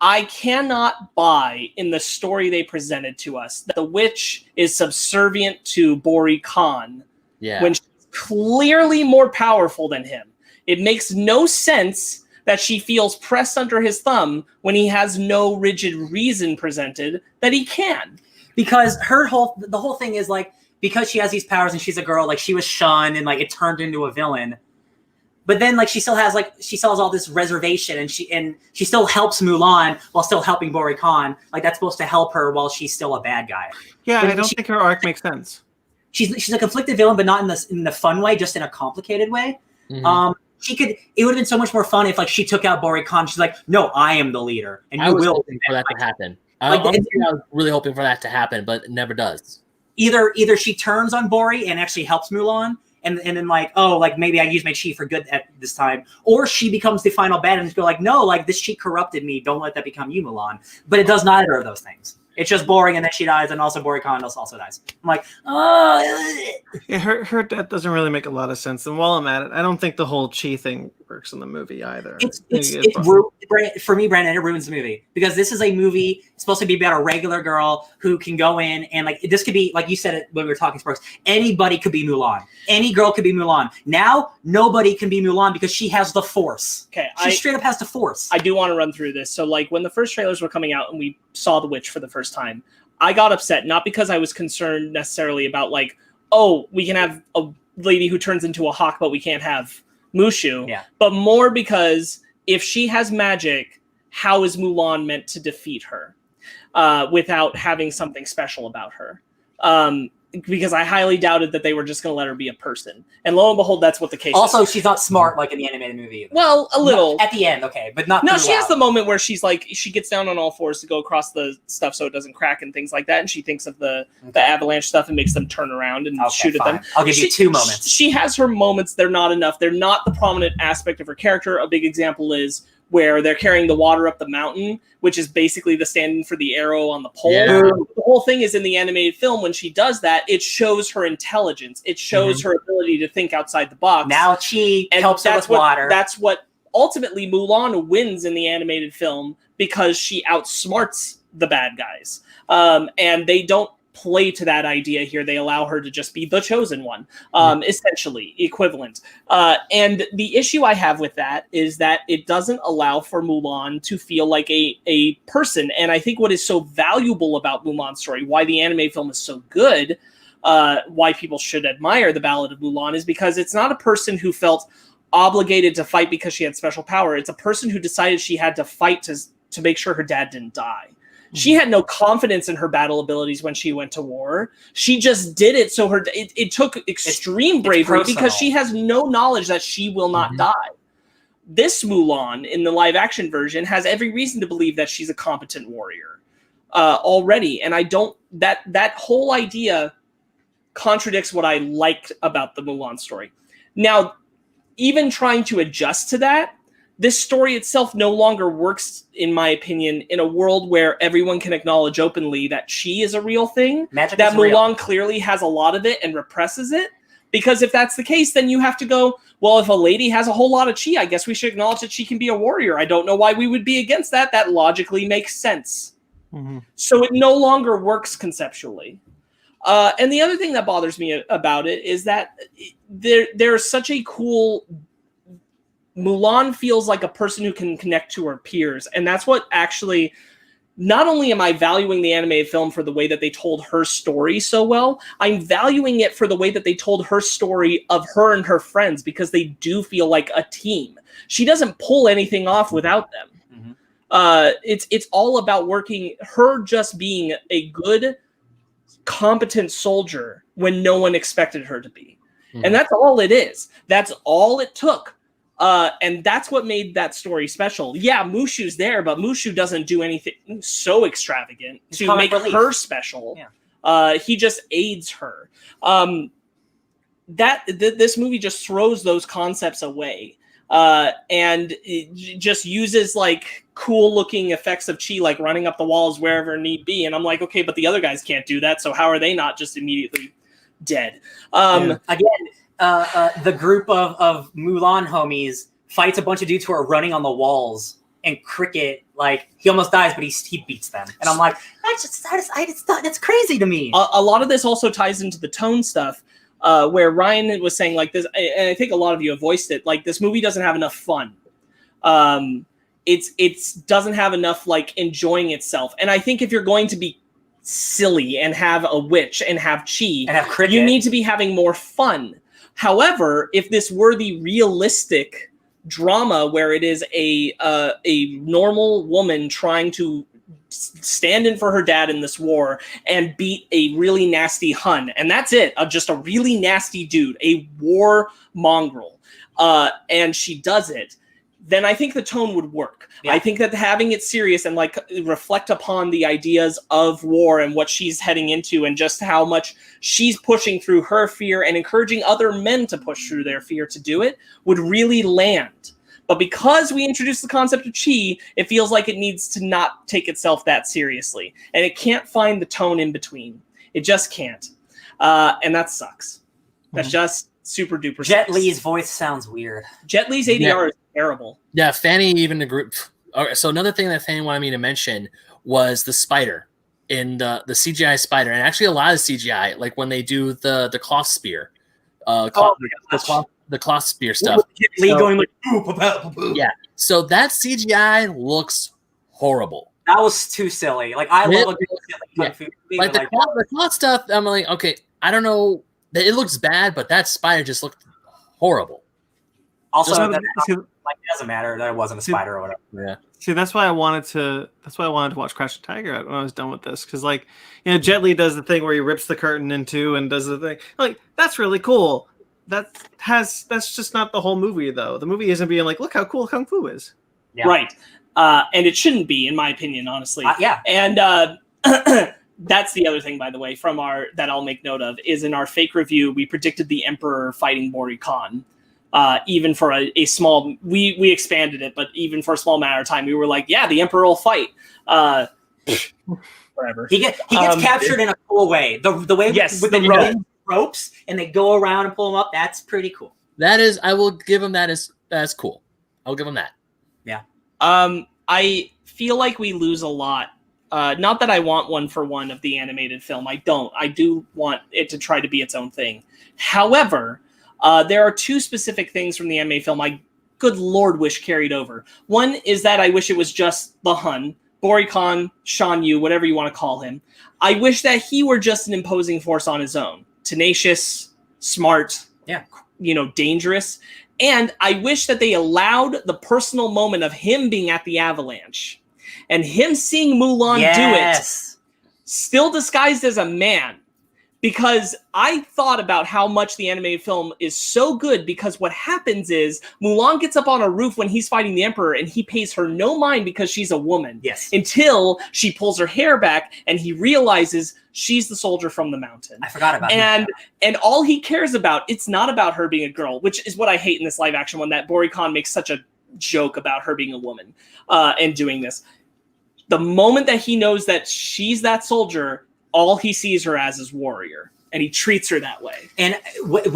I cannot buy in the story they presented to us that the witch is subservient to Bori Khan when she's clearly more powerful than him. It makes no sense that she feels pressed under his thumb when he has no rigid reason presented that he can. Because the whole thing is like, because she has these powers and she's a girl, like she was shunned and like it turned into a villain. But then, like, she still has all this reservation, and she still helps Mulan while still helping Bori Khan. Like, that's supposed to help her while she's still a bad guy. Yeah, I don't think her arc makes sense. She's a conflicted villain, but not in the fun way, just in a complicated way. Mm-hmm. It would have been so much more fun if, like, she took out Bori Khan. She's like, no, I am the leader, and I was hoping for that to happen. I was really hoping for that to happen, but it never does. Either she turns on Bori and actually helps Mulan. And then like, oh, like maybe I use my chi for good at this time. Or she becomes the final bad and just go like, no, like this chi corrupted me. Don't let that become you, Mulan. But it does neither of those things. It's just boring, and then she dies, and also Bori Khan also dies. I'm like, oh. Yeah, her death doesn't really make a lot of sense. And while I'm at it, I don't think the whole chi thing works in the movie either. For me, Brandon, it ruins the movie because this is a movie supposed to be about a regular girl who can go in and like this could be like you said it when we were talking Sparks. Anybody could be Mulan. Any girl could be Mulan. Now nobody can be Mulan because she has the Force. Okay, she straight up has the Force. I do want to run through this. So like when the first trailers were coming out and we saw the witch for the first time, I got upset not because I was concerned necessarily about like, oh, we can have a lady who turns into a hawk, but we can't have Mushu. Yeah. But more because if she has magic, how is Mulan meant to defeat her without having something special about her? because I highly doubted that they were just going to let her be a person. And lo and behold, that's what the case Also, is. she's not smart like in the animated movie either. Well, a little. At the end, okay, but not No, throughout. she has the moment where she's like, she gets down on all fours to go across the stuff so it doesn't crack and things like that, and she thinks of the avalanche stuff and makes them turn around and shoot at them. I'll give you 2 moments. She has her moments. They're not enough. They're not the prominent aspect of her character. A big example is where they're carrying the water up the mountain, which is basically the stand-in for the arrow on the pole. Yeah. The whole thing is in the animated film, when she does that, it shows her intelligence. It shows her ability to think outside the box. Now Chi helps her with water. That's what ultimately Mulan wins in the animated film, because she outsmarts the bad guys. And they don't play to that idea here. They allow her to just be the chosen one, essentially equivalent. And the issue I have with that is that it doesn't allow for Mulan to feel like a person. And I think what is so valuable about Mulan's story, why the anime film is so good, why people should admire the Ballad of Mulan, is because it's not a person who felt obligated to fight because she had special power. It's a person who decided she had to fight to make sure her dad didn't die. She had no confidence in her battle abilities when she went to war. She just did it. So it took extreme bravery because she has no knowledge that she will not die. This Mulan in the live action version has every reason to believe that she's a competent warrior already. And I don't, that whole idea contradicts what I liked about the Mulan story. Now, even trying to adjust to that, this story itself no longer works, in my opinion, in a world where everyone can acknowledge openly that chi is a real thing. Magic that is real. Mulan clearly has a lot of it and represses it. Because if that's the case, then you have to go, well, if a lady has a whole lot of chi, I guess we should acknowledge that she can be a warrior. I don't know why we would be against that. That logically makes sense. So it no longer works conceptually. And the other thing that bothers me about it is that there's such a cool... Mulan feels like a person who can connect to her peers. And that's what actually, not only am I valuing the animated film for the way that they told her story so well, I'm valuing it for the way that they told her story of her and her friends, because they do feel like a team. She doesn't pull anything off without them. It's all about working, her just being a good, competent soldier when no one expected her to be. And that's all it is. That's all it took. And that's what made that story special. Yeah, Mushu's there, but Mushu doesn't do anything so extravagant to make her special. He just aids her. This movie just throws those concepts away, and it just uses like cool looking effects of chi, like running up the walls wherever need be. And I'm like, okay, but the other guys can't do that, so how are they not just immediately dead? Again, the group of Mulan homies fights a bunch of dudes who are running on the walls, and Cricket, like, he almost dies, but he beats them. And I'm like, that's crazy to me. A lot of this also ties into the tone stuff, where Ryan was saying, like, this, and I think a lot of you have voiced it, like, this movie doesn't have enough fun. It's doesn't have enough, like, enjoying itself. And I think if you're going to be silly and have a witch and have chi, and have Cricket, you need to be having more fun. However, if this were the realistic drama where it is a normal woman trying to stand in for her dad in this war and beat a really nasty Hun, and that's it, just a really nasty dude, a war mongrel, and she does it, then I think the tone would work. I think that having it serious and like reflect upon the ideas of war and what she's heading into and just how much she's pushing through her fear and encouraging other men to push through their fear to do it would really land. But because we introduced the concept of chi, it feels like it needs to not take itself that seriously. And it can't find the tone in between. It just can't. And that sucks. That's just super duper Jet sucks. Li's voice sounds weird. Jet Li's ADR is terrible. Yeah, Fanny even agreed. Okay, so another thing that Fanny wanted me to mention was the spider in the CGI spider, and actually a lot of CGI, like when they do the cloth spear, the cloth spear stuff. Lee going like, boop. Yeah, so that CGI looks horrible. That was too silly. Like, I love a good kung fu movie, like the cloth stuff. I'm like, okay, I don't know. It looks bad, but that spider just looked horrible. Also, Like, it doesn't matter that it wasn't a spider or whatever. Yeah. See, that's why I wanted to watch Crouch the Tiger when I was done with this, because like, you know, Jet Li does the thing where he rips the curtain in two and does the thing. Like, that's really cool. That's just not the whole movie though. The movie isn't being like, look how cool Kung Fu is. Yeah. Right. And it shouldn't be, in my opinion, honestly. Yeah. And that's the other thing, by the way, from that I'll make note of, is in our fake review, we predicted the Emperor fighting Bori Khan. Even for a small, we expanded it, but even for a small matter of time, we were like, yeah, the Emperor will fight. Whatever. He gets captured in a cool way. The way with the ropes, and they go around and pull him up. That's pretty cool. That is, I will give him that as cool. I'll give him that. Yeah. I feel like we lose a lot. Not that I want one for one of the animated film. I don't. I do want it to try to be its own thing. However, there are two specific things from the anime film I, good Lord, wish carried over. One is that I wish it was just the Hun, Bori Khan, Shan Yu, whatever you want to call him. I wish that he were just an imposing force on his own. Tenacious, smart, dangerous. And I wish that they allowed the personal moment of him being at the avalanche and him seeing Mulan do it, still disguised as a man. Because I thought about how much the animated film is so good, because what happens is Mulan gets up on a roof when he's fighting the Emperor and he pays her no mind because she's a woman. Yes. Until she pulls her hair back and he realizes she's the soldier from the mountain. I forgot about that. And all he cares about, it's not about her being a girl, which is what I hate in this live action one, that Bori Khan makes such a joke about her being a woman and doing this. The moment that he knows that she's that soldier, all he sees her as is warrior, and he treats her that way. And because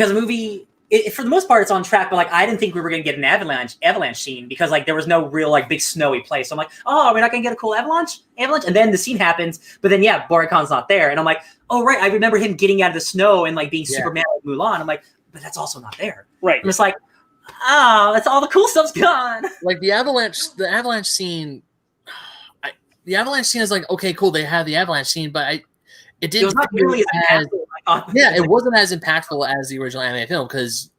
the movie, for the most part, it's on track, but like I didn't think we were going to get an avalanche scene, because like there was no real like big snowy place. So I'm like, oh, we're not going to get a cool avalanche, and then the scene happens, but then Bori Khan's not there, and I'm like, oh right, I remember him getting out of the snow and like being Superman like Mulan. I'm like, but that's also not there. Right. I'm just like, that's all the cool stuff's gone. Like the avalanche scene. The avalanche scene is like, okay, cool. They have the avalanche scene, but it didn't. It was not really as impactful. It wasn't as impactful as the original anime film, because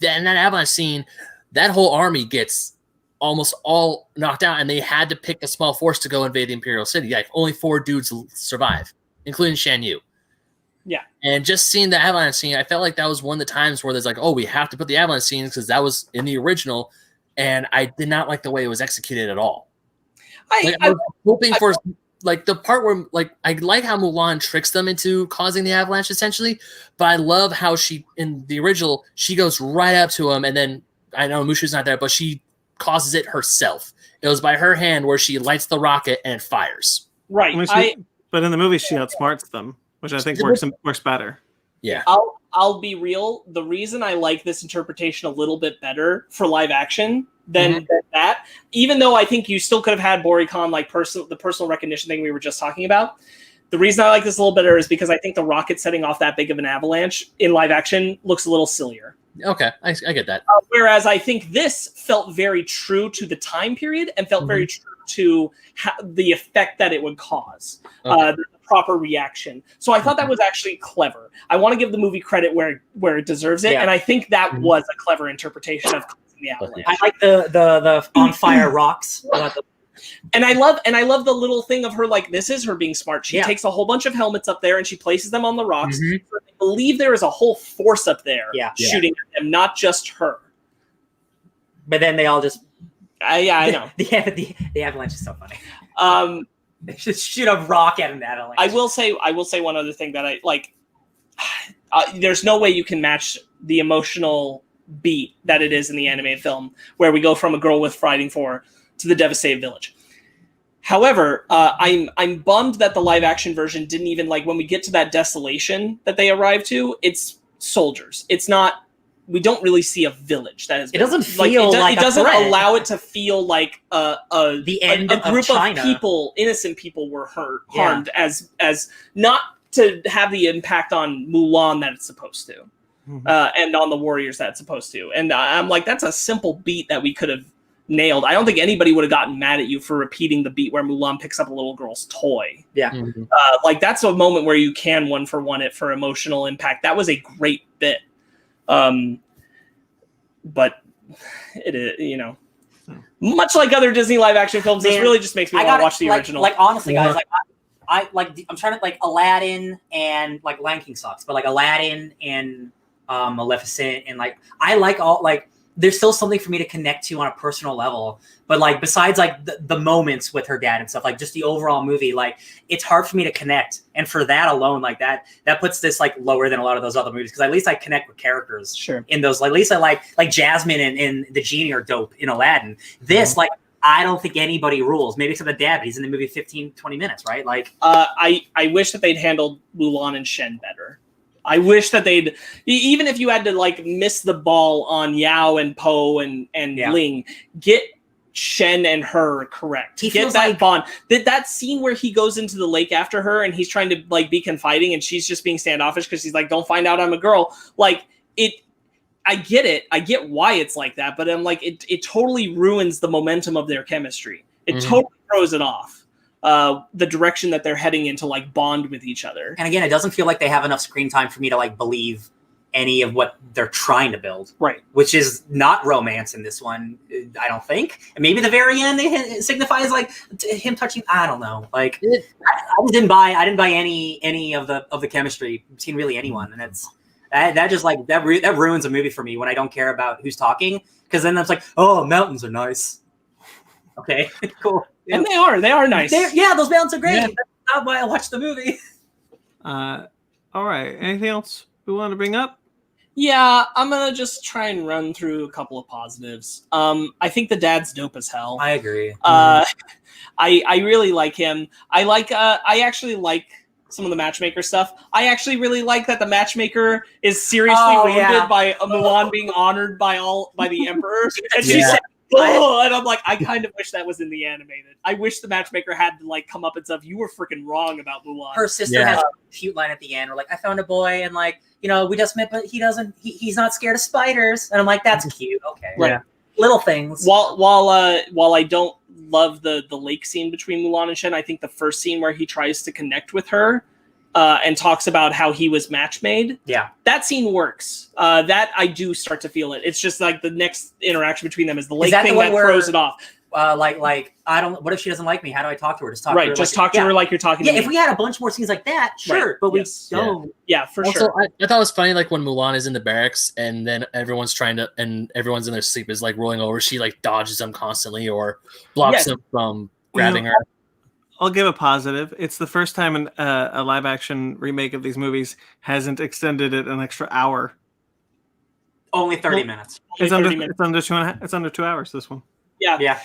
in that avalanche scene, that whole army gets almost all knocked out, and they had to pick a small force to go invade the Imperial City. Like only 4 dudes survive, including Shan Yu. Yeah. And just seeing the avalanche scene, I felt like that was one of the times where there's like, oh, we have to put the avalanche scene because that was in the original, and I did not like the way it was executed at all. I was hoping for like the part where like I like how Mulan tricks them into causing the avalanche essentially, but I love how she in the original she goes right up to him, and then I know Mushu's not there, but she causes it herself. It was by her hand where she lights the rocket and it fires. Right. But in the movie she outsmarts them, which I think works better. Yeah. I'll be real. The reason I like this interpretation a little bit better for live action than that, even though I think you still could have had Bori Khan like the personal recognition thing we were just talking about. The reason I like this a little better is because I think the rocket setting off that big of an avalanche in live action looks a little sillier. Okay, I get that. Whereas I think this felt very true to the time period and felt very true to the effect that it would cause, the proper reaction. So I thought that was actually clever. I want to give the movie credit where it deserves it, and I think that was a clever interpretation of the avalanche. I like the on fire rocks. And I love the little thing of her, like, this is her being smart. She takes a whole bunch of helmets up there and she places them on the rocks. So I believe there is a whole force up there shooting at them, not just her. But then they all just I know. The avalanche is so funny. They just shoot a rock at an avalanche. I will say one other thing that I like. There's no way you can match the emotional beat that it is in the animated film, where we go from a girl with fighting for to the devastated village. However, I'm bummed that the live action version didn't even, like, when we get to that desolation that they arrive to, it's soldiers. It's not. We don't really see a village. That is. It doesn't feel like it doesn't allow it to feel like the end a group of people, innocent people, were harmed as not to have the impact on Mulan that it's supposed to, and on the warriors that it's supposed to. And I'm like, that's a simple beat that we could have nailed. I don't think anybody would have gotten mad at you for repeating the beat where Mulan picks up a little girl's toy. Yeah. Like, that's a moment where you can one for one it for emotional impact. That was a great bit. but it is, much like other Disney live action films, this really just makes me want to watch the original. Like honestly, guys, I'm trying to like Aladdin and like Lion King sucks, but like Aladdin and Maleficent and like I like all like there's still something for me to connect to on a personal level. But like besides like the moments with her dad and stuff, like just the overall movie, like it's hard for me to connect. And for that alone, like that puts this like lower than a lot of those other movies because at least I connect with characters. Sure. In those, like, at least I like Jasmine and the genie are dope in Aladdin. This like I don't think anybody rules. Maybe except the dad, but he's in the movie 15-20 minutes, right? Like I wish that they'd handled Mulan and Shen better. I wish that they'd, even if you had to like miss the ball on Yao and Po and Ling, get Shen and her correct. He Get that bond. That scene where he goes into the lake after her and he's trying to like be confiding and she's just being standoffish because she's like, don't find out I'm a girl. Like I get it. I get why it's like that, but I'm like, it totally ruins the momentum of their chemistry. It totally throws it off. The direction that they're heading into like bond with each other. And again, it doesn't feel like they have enough screen time for me to like believe any of what they're trying to build. Right. Which is not romance in this one, I don't think. And maybe the very end it signifies like him touching, I don't know. Like I didn't buy any of the chemistry between really anyone. And that just like that ruins a movie for me when I don't care about who's talking. Because then that's like, oh, mountains are nice. Okay, cool. And they are nice. Those mountains are great. Yeah. That's not why I watched the movie. All right. Anything else we want to bring up? Yeah, I'm gonna just try and run through a couple of positives. I think the dad's dope as hell. I agree. I really like him. I actually like some of the matchmaker stuff. I actually really like that the matchmaker is seriously wounded by Mulan being honored by the emperor, and she said, "Oh," and I'm like, I kind of wish that was in the animated. I wish the matchmaker had to like come up and stuff. You were freaking wrong about Mulan. Her sister has a cute line at the end, where like, I found a boy, and like, we just met, but he's not scared of spiders, and I'm like, that's cute. Okay, right. Little things. While I don't love the lake scene between Mulan and Shen, I think the first scene where he tries to connect with her and talks about how he was match made. Yeah, that scene works. That I do start to feel it. It's just like the next interaction between them is the lake thing that throws it off. Like I don't. What if she doesn't like me? How do I talk to her? Just talk to her. Just talk to her like you're talking. Yeah, to me. If we had a bunch more scenes like that, sure. But we don't. Yeah, for also, sure. I thought it was funny, like when Mulan is in the barracks and then everyone's in their sleep is like rolling over. She like dodges them constantly or blocks them from grabbing her. I'll give a positive. It's the first time a live action remake of these movies hasn't extended it an extra hour. Only 30 minutes. It's under 2 hours. This one. Yeah.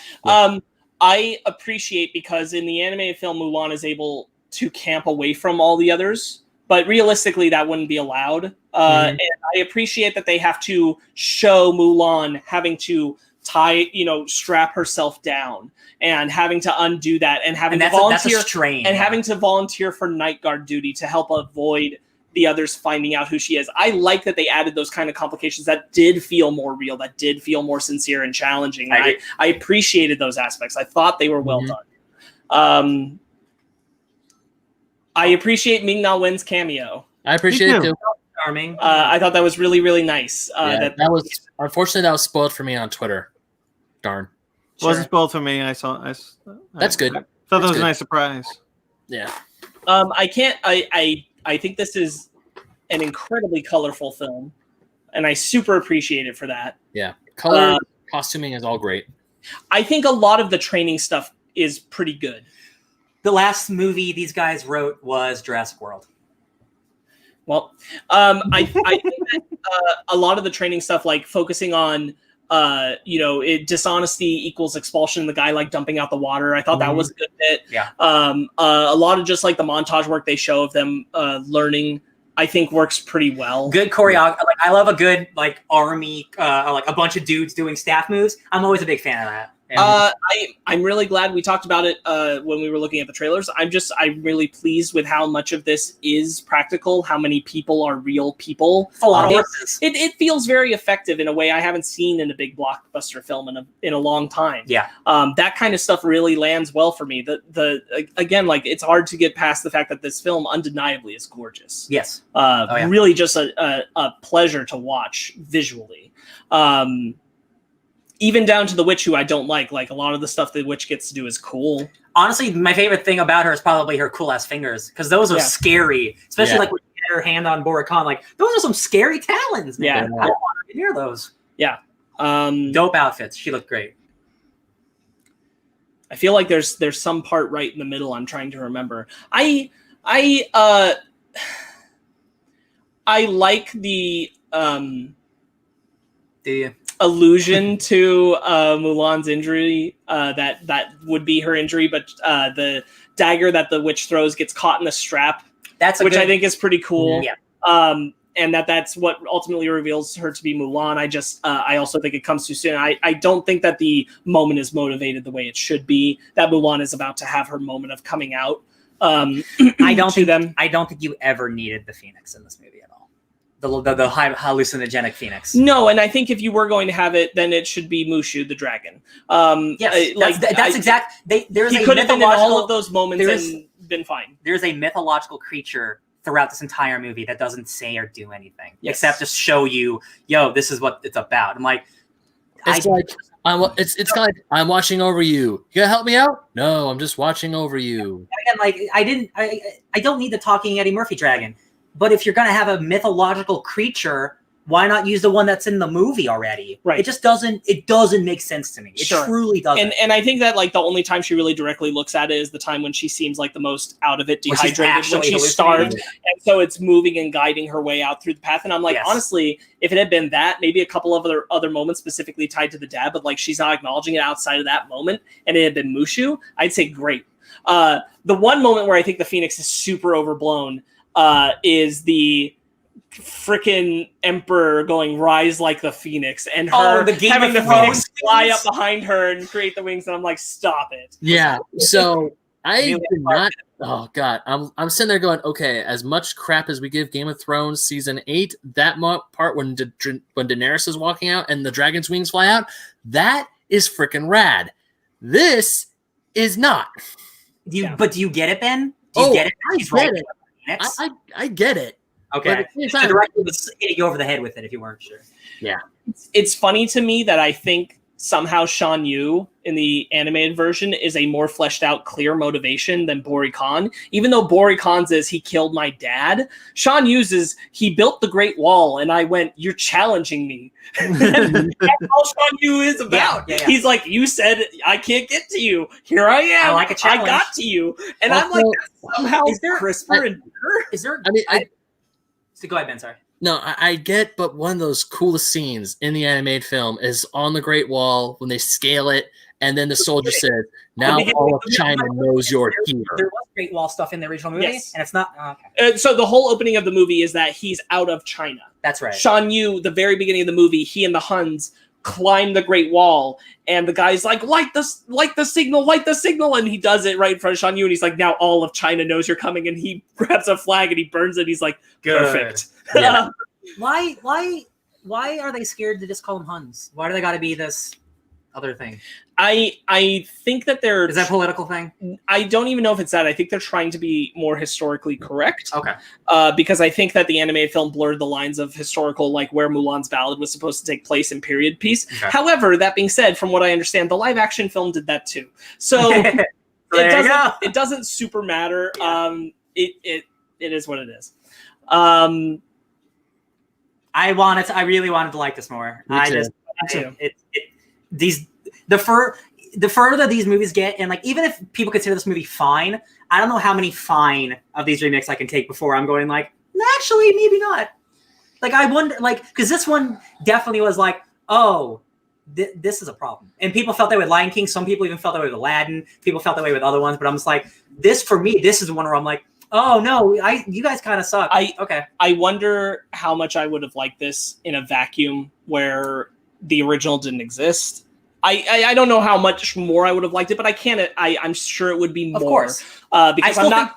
I appreciate because in the animated film, Mulan is able to camp away from all the others, but realistically, that wouldn't be allowed. And I appreciate that they have to show Mulan having to strap herself down and having to undo that and having to volunteer having to volunteer for night guard duty to help avoid the others finding out who she is. I like that they added those kind of complications that did feel more real, that did feel more sincere and challenging. I appreciated those aspects. I thought they were well done. I appreciate Ming-Na Wen's cameo. I appreciate it too. Charming. I thought that was really, really nice. That was unfortunately that was spoiled for me on Twitter. Darn. It wasn't spoiled for me. That's good. I thought that was a nice surprise. Yeah. I think this is an incredibly colorful film, and I super appreciate it for that. Yeah. Color, costuming is all great. I think a lot of the training stuff is pretty good. The last movie these guys wrote was Jurassic World. Well, I think that a lot of the training stuff, like focusing on, dishonesty equals expulsion. The guy like dumping out the water. I thought that was a good bit. Yeah. A lot of just like the montage work they show of them learning, I think works pretty well. Good choreography. Like I love a good like army, like a bunch of dudes doing staff moves. I'm always a big fan of that. I'm really glad we talked about it when we were looking at the trailers. I'm really pleased with how much of this is practical, how many people are real people. It's a lot of horses. It feels very effective in a way I haven't seen in a big blockbuster film in a long time. Yeah. That kind of stuff really lands well for me. Again, like, it's hard to get past the fact that this film undeniably is gorgeous. Yes. Really just a pleasure to watch visually. Even down to the witch, who I don't like. Like, a lot of the stuff the witch gets to do is cool. Honestly, my favorite thing about her is probably her cool ass fingers, because those are scary. Especially like when she had her hand on Boricon. Like, those are some scary talons, man. Yeah. I don't want to be near those. Yeah. Dope outfits. She looked great. I feel like there's some part right in the middle I'm trying to remember. I like the allusion to Mulan's injury, that would be her injury, but the dagger that the witch throws gets caught in the strap, which I think is pretty cool. Yeah. And that's what ultimately reveals her to be Mulan. I also think it comes too soon. I don't think that the moment is motivated the way it should be, that Mulan is about to have her moment of coming out. I don't think you ever needed the Phoenix in this movie at all. The hallucinogenic Phoenix. No, and I think if you were going to have it, then it should be Mushu the dragon. Yes, that's exact. He could have been in all of those moments and been fine. There's a mythological creature throughout this entire movie that doesn't say or do anything except just show you, yo, this is what it's about. I'm like, it's kind of like, I'm watching over you. You gonna help me out? No, I'm just watching over you. Again, like, I don't need the talking Eddie Murphy dragon. But if you're going to have a mythological creature, why not use the one that's in the movie already? Right. It just doesn't make sense to me. It truly doesn't. And I think that, like, the only time she really directly looks at it is the time when she seems like the most out of it, dehydrated, when she's starved. And so it's moving and guiding her way out through the path. And I'm like, honestly, if it had been that, maybe a couple of other moments specifically tied to the dad, but like she's not acknowledging it outside of that moment, and it had been Mushu, I'd say great. The one moment where I think the Phoenix is super overblown is the freaking Emperor going rise like the Phoenix, and her having the Phoenix fly up behind her and create the wings, and I'm like, stop it. Yeah. So I did not. Oh God, I'm sitting there going, okay. As much crap as we give Game of Thrones season 8, that part when Daenerys is walking out and the dragon's wings fly out, that is freaking rad. This is not. But do you get it, Ben? Do you get it? He's right. I get it. Okay. The director was hitting you over the head with it if you weren't sure. Yeah. It's funny to me that I think somehow Shan Yu in the animated version is a more fleshed out, clear motivation than Bori Khan. Even though Bori Khan's is he killed my dad, Shan Yu's is he built the Great Wall, and I went, you're challenging me. That's all Shan Yu is about. Yeah. He's like, you said I can't get to you. Here I am. I like a challenge. I got to you. And also, I'm like, somehow crisper and better. Is there? So go ahead, Ben. Sorry. No, I get, but one of those coolest scenes in the animated film is on the Great Wall when they scale it, and then the soldier says, now all of China knows you're here. There was Great Wall stuff in the original movie, and it's not... okay. So the whole opening of the movie is that he's out of China. That's right. Shan Yu, the very beginning of the movie, he and the Huns climb the Great Wall, and the guy's like, light the signal, and he does it right in front of Shan Yu, and he's like, now all of China knows you're coming, and he grabs a flag and he burns it, he's like, perfect. Yeah. Why are they scared to just call them Huns? Why do they got to be this other thing? I think that is that a political thing? I don't even know if it's that. I think they're trying to be more historically correct. Okay. Because I think that the animated film blurred the lines of historical, like where Mulan's ballad was supposed to take place in period piece. Okay. However, that being said, from what I understand, the live action film did that too. So it doesn't super matter. Yeah. It is what it is. I really wanted to like this more. The further these movies get, and like even if people consider this movie fine, I don't know how many fine of these remakes I can take before I'm going like, actually maybe not. Like I wonder, like, because this one definitely was like, oh, this is a problem, and people felt that way with Lion King. Some people even felt that way with Aladdin. People felt that way with other ones, but I'm just like, this for me, this is the one where I'm like, oh no, you guys kind of suck. I wonder how much I would have liked this in a vacuum where the original didn't exist. I don't know how much more I would have liked it, but I'm sure it would be more. Of course.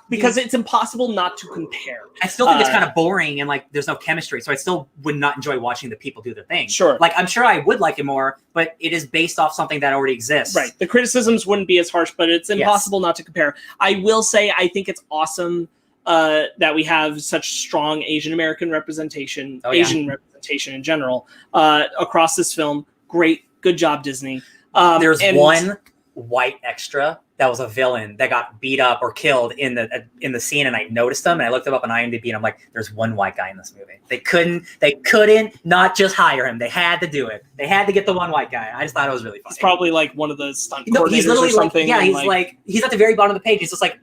Because it's impossible not to compare. I still think it's kind of boring and like there's no chemistry, so I still would not enjoy watching the people do their thing. Sure. Like I'm sure I would like it more, but it is based off something that already exists. Right. The criticisms wouldn't be as harsh, but it's impossible not to compare. I will say I think it's awesome that we have such strong Asian American representation, Asian representation in general, across this film. Great. Good job, Disney. There's one white extra that was a villain that got beat up or killed in the scene, and I noticed them, and I looked him up on IMDb, and I'm like, there's one white guy in this movie. They couldn't not just hire him. They had to do it. They had to get the one white guy. I just thought it was really funny. He's probably like one of the stunt coordinators or something. He's at the very bottom of the page. He's just like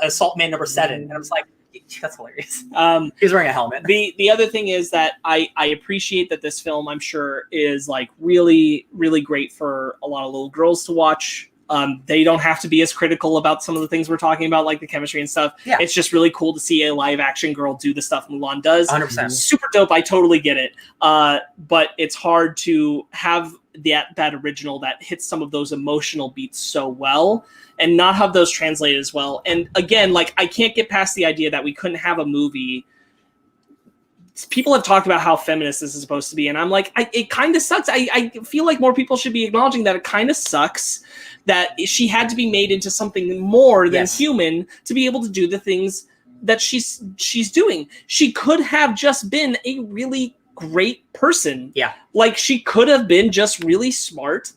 assault man number 7, and I'm just like, that's hilarious. He's wearing a helmet. The other thing is that I appreciate that this film, I'm sure, is like really, really great for a lot of little girls to watch. They don't have to be as critical about some of the things we're talking about, like the chemistry and stuff. Yeah. It's just really cool to see a live action girl do the stuff Mulan does. 100%. Super dope. I totally get it. But it's hard to have that original that hits some of those emotional beats so well and not have those translated as well. And again, like I can't get past the idea that we couldn't have a movie. People have talked about how feminist this is supposed to be, and I'm like, it kind of sucks. I feel like more people should be acknowledging that it kind of sucks that she had to be made into something more than human to be able to do the things that she's doing. She could have just been a really great person. Yeah. Like she could have been just really smart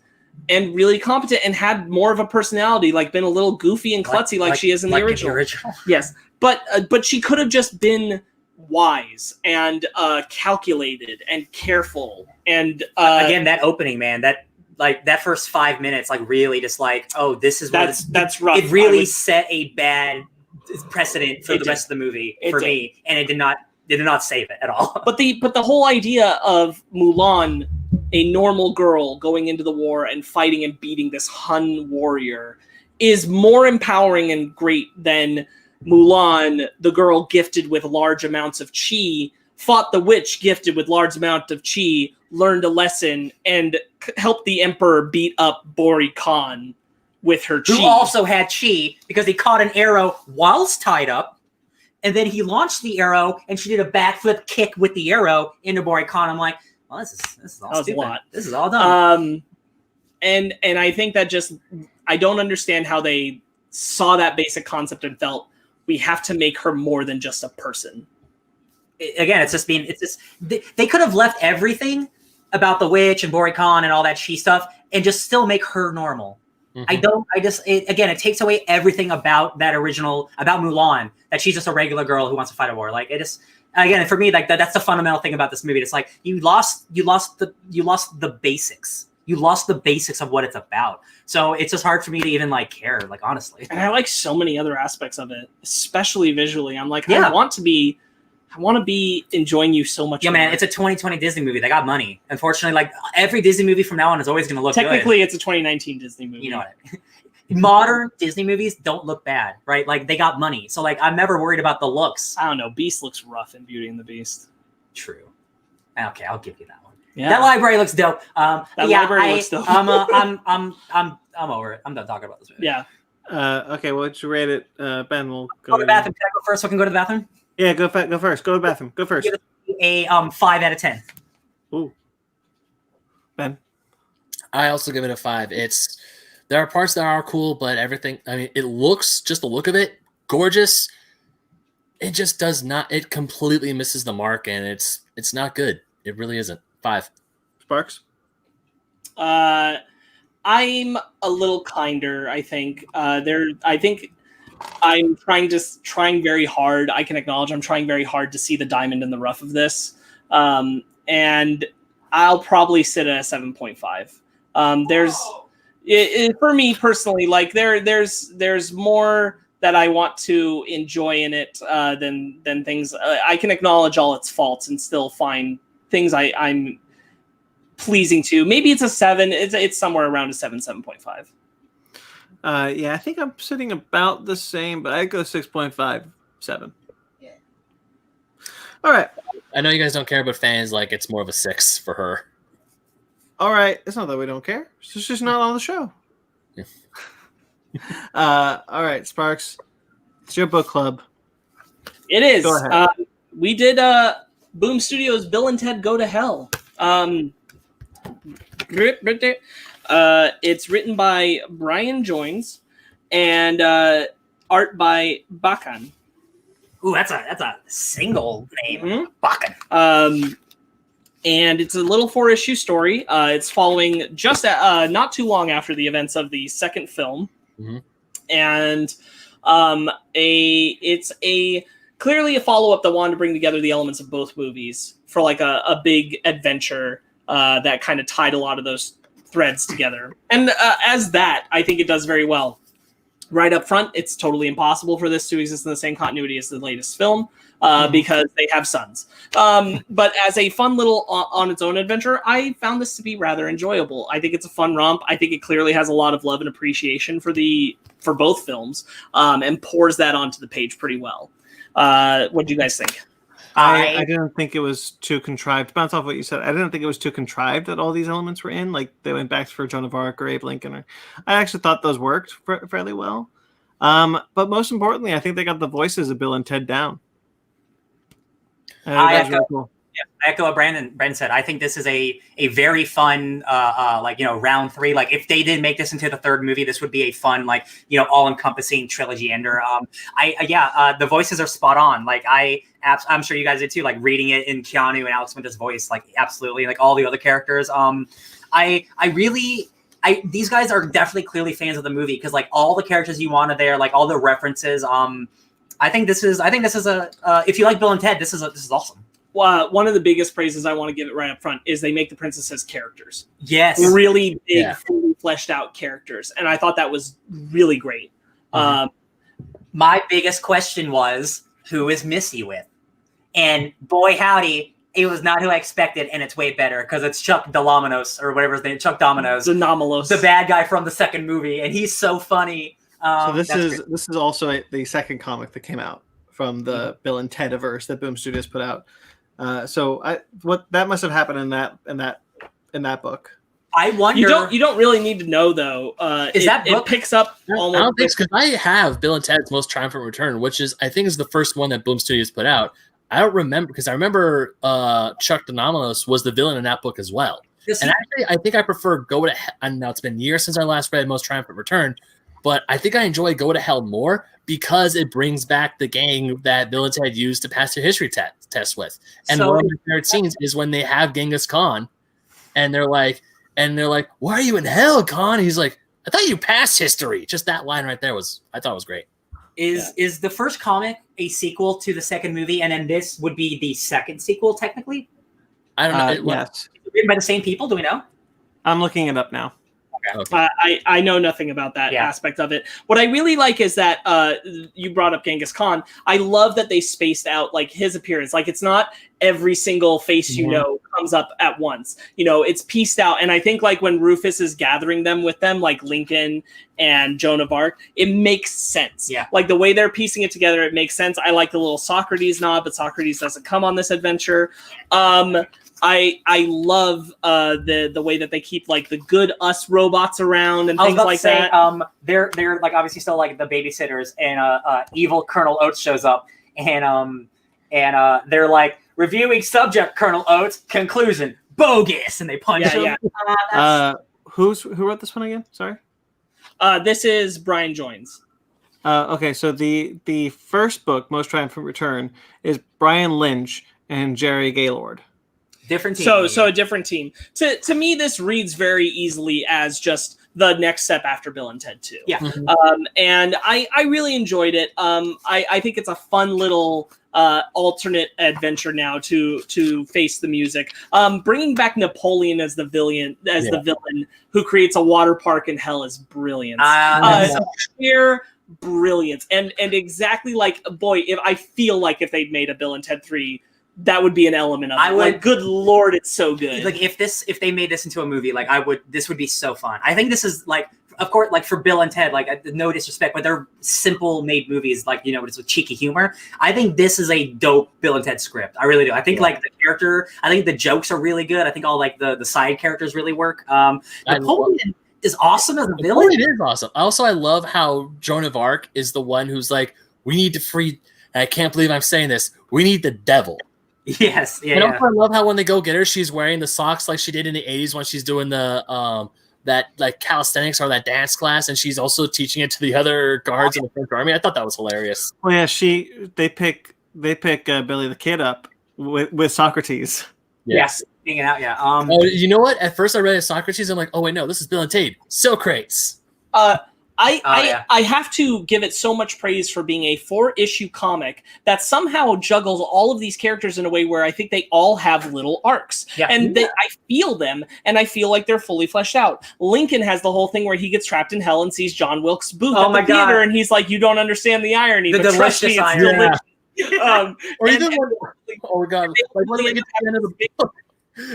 and really competent and had more of a personality, like been a little goofy and klutzy like she is in the original. Yes. But she could have just been wise and calculated and careful. And again, that opening, man, that first 5 minutes, like really just like, oh, this is that's rough. It really set a bad precedent for the rest of the movie for me, and it did not save it at all. But the whole idea of Mulan, a normal girl going into the war and fighting and beating this Hun warrior, is more empowering and great than Mulan, the girl gifted with large amounts of chi, fought the witch gifted with large amount of chi, learned a lesson, and helped the emperor beat up Bori Khan with her chi. Who also had chi because he caught an arrow whilst tied up, and then he launched the arrow, and she did a backflip kick with the arrow into Bori Khan. I'm like, well, this is all stupid. A lot. This is all done. And I think that I don't understand how they saw that basic concept and felt we have to make her more than just a person. Again, they could have left everything about the witch and Bori Khan and all that she stuff and just still make her normal. Mm-hmm. It takes away everything about that original, about Mulan, that she's just a regular girl who wants to fight a war. Like it is, again, for me, like that's the fundamental thing about this movie. It's like you lost the basics. You lost the basics of what it's about. So it's just hard for me to even like care, like honestly. And I like so many other aspects of it, especially visually. I'm like, I want to be enjoying you so much. Yeah, more. Man, it's a 2020 Disney movie. They got money. Unfortunately, like every Disney movie from now on is always going to look Technically, good. It's a 2019 Disney movie. You know what? Modern Disney movies don't look bad, right? Like they got money. So like I'm never worried about the looks. I don't know. Beast looks rough in Beauty and the Beast. True. Okay, I'll give you that one. Yeah. That library looks dope. Library looks dope. I'm over it. I'm done talking about this movie. Yeah. Okay, well, let's rate it. Ben, we'll go to the bathroom. Can I go first so I can go to the bathroom? Yeah, go first. Go to the bathroom. Go first. Give it a 5 out of 10. Ooh. Ben? I also give it a 5. There are parts that are cool, but everything, I mean, it looks, just the look of it, gorgeous. It just does not, it completely misses the mark, and it's not good. It really isn't. 5. Sparks? I'm a little kinder, I think. I think I'm trying very hard. I can acknowledge I'm trying very hard to see the diamond in the rough of this. And I'll probably sit at a 7.5. For me personally, like there's more that I want to enjoy in it than things. I can acknowledge all its faults and still find things I'm pleasing to. Maybe it's a 7. It's somewhere around a 7.5. Yeah, I think I'm sitting about the same, but I go 6.5, 7. Yeah. All right. I know you guys don't care, but fans like it's more of a 6 for her. All right, it's not that we don't care. It's just not on the show. Yeah. All right, Sparks, it's your book club. It is. Go ahead. We did Boom Studios' Bill and Ted Go to Hell. It's written by Brian Joines and art by Bakan. Ooh, that's a single name. Mhm. Bakken. And it's a little 4-issue story. It's following just not too long after the events of the second film. Mhm. And it's clearly a follow-up that wanted to bring together the elements of both movies for like a big adventure that kind of tied a lot of those threads together. And as that, I think it does very well. Right up front, it's totally impossible for this to exist in the same continuity as the latest film because they have sons. But as a fun little on its own adventure, I found this to be rather enjoyable. I think it's a fun romp. I think it clearly has a lot of love and appreciation for both films and pours that onto the page pretty well. What do you guys think? I didn't think it was too contrived. Bounce off what you said. I didn't think it was too contrived that all these elements were in. Like they went back for Joan of Arc or Abe Lincoln. I actually thought those worked fairly well. But most importantly, I think they got the voices of Bill and Ted down. I Really cool. I echo what Brandon said. I think this is a very fun, round 3. Like if they did make this into the third movie, this would be a fun, all encompassing trilogy ender. The voices are spot on. Like I'm sure you guys did too. Like reading it in Keanu and Alex Winter's voice, like absolutely. Like all the other characters. These guys are definitely clearly fans of the movie because like all the characters you want are there, like all the references. I think this is if you like Bill and Ted, this is awesome. One of the biggest praises I want to give it right up front is they make the princesses characters. Yes. Really big, fully fleshed out characters. And I thought that was really great. My biggest question was, who is Missy with? And boy, howdy, it was not who I expected, and it's way better because it's Chuck Domino's or whatever his name, Chuck Domino's, the bad guy from the second movie, and he's so funny. So this is also the second comic that came out from the Bill and Ted-averse that Boom Studios put out. What that must have happened in that book. I wonder. You don't really need to know though. It picks up? I don't think because I have Bill and Ted's Most Triumphant Return, which I think is the first one that Boom Studios put out. I don't remember because I remember Chuck Domino's was the villain in that book as well. And actually, I think I prefer Go to Hell. And now it's been years since I last read Most Triumphant Return, but I think I enjoy Go to Hell more because it brings back the gang that Bill and Ted used to pass their history test with. And one of my favorite scenes is when they have Genghis Khan, and they're like, "Why are you in hell, Khan?" He's like, "I thought you passed history." Just that line right there I thought was great. Is the first comic a sequel to the second movie, and then this would be the second sequel technically? I don't know. Yes. Is it written by the same people? Do we know? I'm looking it up now. Okay. I know nothing about that aspect of it. What I really like is that you brought up Genghis Khan. I love that they spaced out like his appearance. Like it's not every single face you know comes up at once. It's pieced out. And I think like when Rufus is gathering them with them, like Lincoln and Joan of Arc, it makes sense. Yeah. Like the way they're piecing it together, it makes sense. I like the little Socrates nod, but Socrates doesn't come on this adventure. I love the way that they keep like the good us robots around and things like that. They're like obviously still like the babysitters, and evil Colonel Oates shows up, and they're like reviewing subject Colonel Oates, conclusion bogus, and they punch him. Yeah. Who wrote this one again? Sorry. This is Brian Joines. Okay, so the first book, Most Triumphant Return, is Brian Lynch and Jerry Gaylord. Different team. So a different team. To me, this reads very easily as just the next step after Bill and Ted 2. Yeah. And I really enjoyed it. I think it's a fun little alternate adventure now to face the music. Bringing back Napoleon as the villain, who creates a water park in hell is brilliant. Sheer brilliance, and exactly like I feel like if they'd made a Bill and Ted 3. That would be an element of it. Like, good Lord, it's so good. Like if they made this into a movie, like this would be so fun. I think this is like of course, like for Bill and Ted, like no disrespect, but they're simple made movies, like, you know, it's with cheeky humor. I think this is a dope Bill and Ted script. I really do. I think like the character, I think the jokes are really good. I think all like the side characters really work. Napoleon is awesome as a villain. It is awesome. Also, I love how Joan of Arc is the one who's like, we need to free, and I can't believe I'm saying this, we need the devil. Yes. Yeah. And also, I love how when they go get her, she's wearing the socks like she did in the 80s when she's doing the that like calisthenics or that dance class, and she's also teaching it to the other guards in the French army. I thought that was hilarious. Oh yeah, they pick Billy the Kid up with Socrates. Yes, hanging out. Yeah. Oh, you know what? At first, I read it as Socrates. I'm like, oh wait, no, this is Bill and Ted. Silk crates. I have to give it so much praise for being a 4-issue comic that somehow juggles all of these characters in a way where I think they all have little arcs. Yeah. And I feel them, and I feel like they're fully fleshed out. Lincoln has the whole thing where he gets trapped in hell and sees John Wilkes Booth at the theater, and he's like, you don't understand the irony. The but trust me, delicious it's irony. delicious. Or even oh my god, like when we get to the end of the book,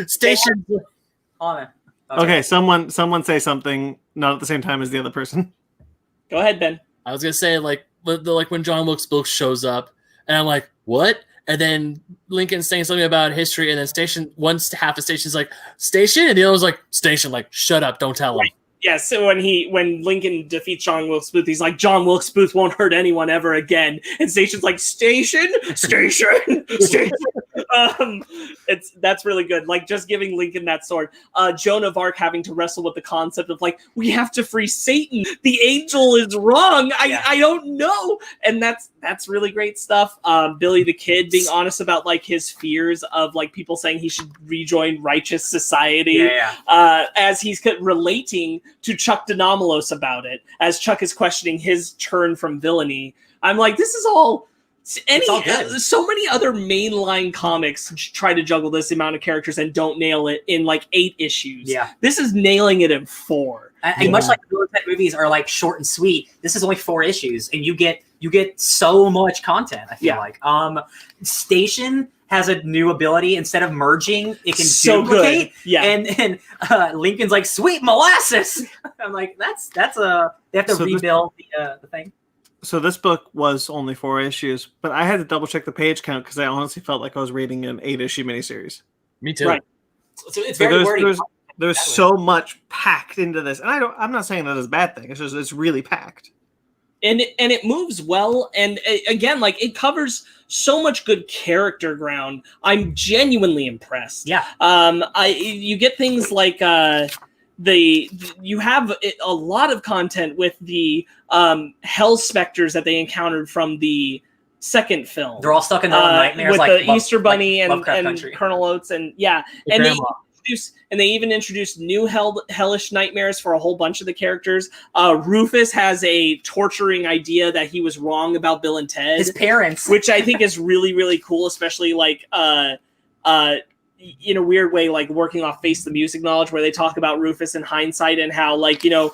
Station. Okay, someone say something not at the same time as the other person. Go ahead, Ben. I was gonna say like when John Wilkes Booth shows up, and I'm like, what? And then Lincoln's saying something about history, and then half of Station's like, Station, and the other was like, Station, like, shut up, don't tell him. Yeah, so when Lincoln defeats John Wilkes Booth, he's like, John Wilkes Booth won't hurt anyone ever again. And Station's like, Station. That's really good. Like, just giving Lincoln that sword. Joan of Arc having to wrestle with the concept of like, we have to free Satan. The angel is wrong. I don't know. And that's really great stuff. Billy the Kid being honest about like his fears of like people saying he should rejoin righteous society. As he's relating to Chuck Denomalos about it, as Chuck is questioning his turn from villainy. I'm like, this is all good. So many other mainline comics try to juggle this amount of characters and don't nail it in like 8 issues. Yeah, this is nailing it in 4. And much like the Bill and Ted movies are like short and sweet, this is only 4 issues, and you get so much content. I feel like Station has a new ability. Instead of merging, it can duplicate. Good. Yeah. And Lincoln's like, sweet molasses. I'm like, they have to rebuild the thing. So this book was only 4 issues, but I had to double check the page count because I honestly felt like I was reading an 8-issue miniseries. Me too. Right. So it's very wordy. There's so much packed into this, and I'm not saying that is a bad thing. It's just it's really packed. And it moves well, and again, like it covers so much good character ground. I'm genuinely impressed. Yeah. You get things like you have a lot of content with the hell specters that they encountered from the second film. They're all stuck in their own nightmares with like the Easter Bunny and Country. Colonel Oates and they even introduced new hellish nightmares for a whole bunch of the characters. Rufus has a torturing idea that he was wrong about Bill and Ted. His parents. Which I think is really, really cool, especially like in a weird way, like working off Face the Music knowledge, where they talk about Rufus in hindsight and how, like, you know,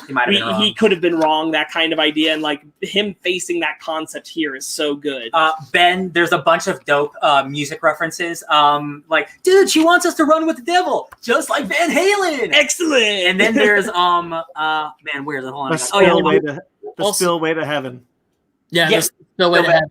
he could have been wrong, that kind of idea, and like him facing that concept here is so good. Ben, there's a bunch of dope music references. Like, dude, she wants us to run with the devil, just like Van Halen. Excellent. And then there's man, where's the whole? The Spillway to Heaven. Yeah, no way to have.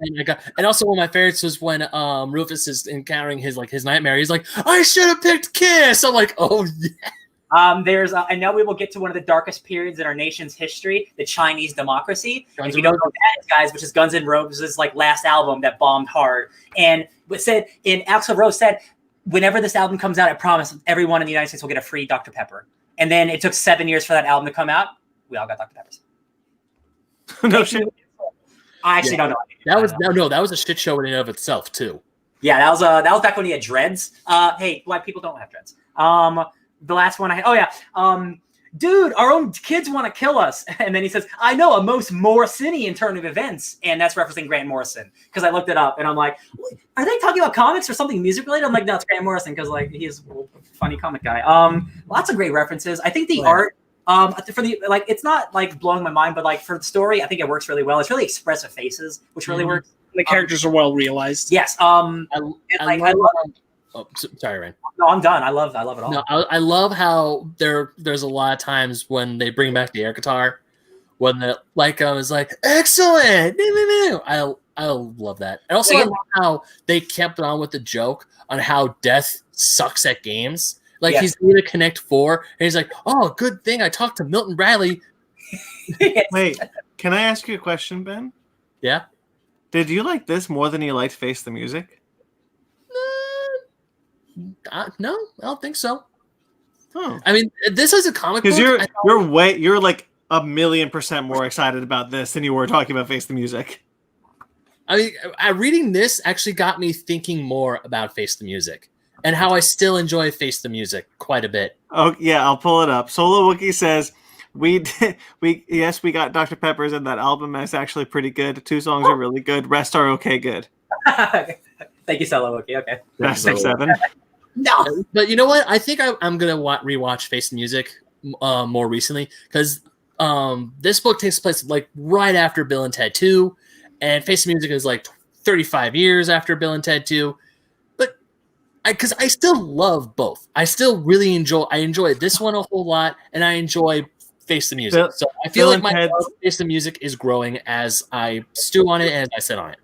And also one of my favorites was when Rufus is encountering his nightmare. He's like, I should have picked Kiss. I'm like, oh yeah. There's and now we will get to one of the darkest periods in our nation's history, the Chinese democracy. And you know what that is, guys, which is Guns N' Roses' like last album that bombed hard. And Axl Rose said, whenever this album comes out, I promise everyone in the United States will get a free Dr. Pepper. And then it took 7 years for that album to come out. We all got Dr. Peppers. No shit. I actually don't know. That was a shit show in and of itself too. Yeah, that was back when he had dreads. Hey, black people don't have dreads. The last one dude, our own kids want to kill us. And then he says, I know a most Morrisonian turn of events. And that's referencing Grant Morrison. Because I looked it up and I'm like, are they talking about comics or something music related? I'm like, no, it's Grant Morrison because like he is a funny comic guy. Lots of great references. I think the art for the it's not like blowing my mind, but like for the story, I think it works really well. It's really expressive faces, which really works. The characters are well realized. Yes. I love. Oh, sorry, Ryan. No, I'm done. I love it all. No, I love how there's a lot of times when they bring back the air guitar when the Lycom is like, excellent. I love that. And also, I love how they kept on with the joke on how Death sucks at games. Like, he's going to Connect 4, and he's like, oh, good thing I talked to Milton Bradley. Wait, can I ask you a question, Ben? Yeah? Did you like this more than you liked Face the Music? No, I don't think so. Oh. I mean, this is a comic book. Because you're like 1,000,000% more excited about this than you were talking about Face the Music. I mean, reading this actually got me thinking more about Face the Music and how I still enjoy Face the Music quite a bit. Oh yeah, I'll pull it up. Solo Wookie says we got Dr. Pepper's and that album is actually pretty good. 2 songs are really good. Rest are okay good. Thank you, Solo Wookie. Okay. Rest 6-7. No. But you know what? I think I'm gonna rewatch Face the Music more recently because this book takes place like right after Bill and Ted 2, and Face the Music is like 35 years after Bill and Ted 2. But because I still love both, I still really enjoy this one a whole lot, and I enjoy Face the Music. So I feel like my love of Face the Music is growing as I stew on it and as I sit on it.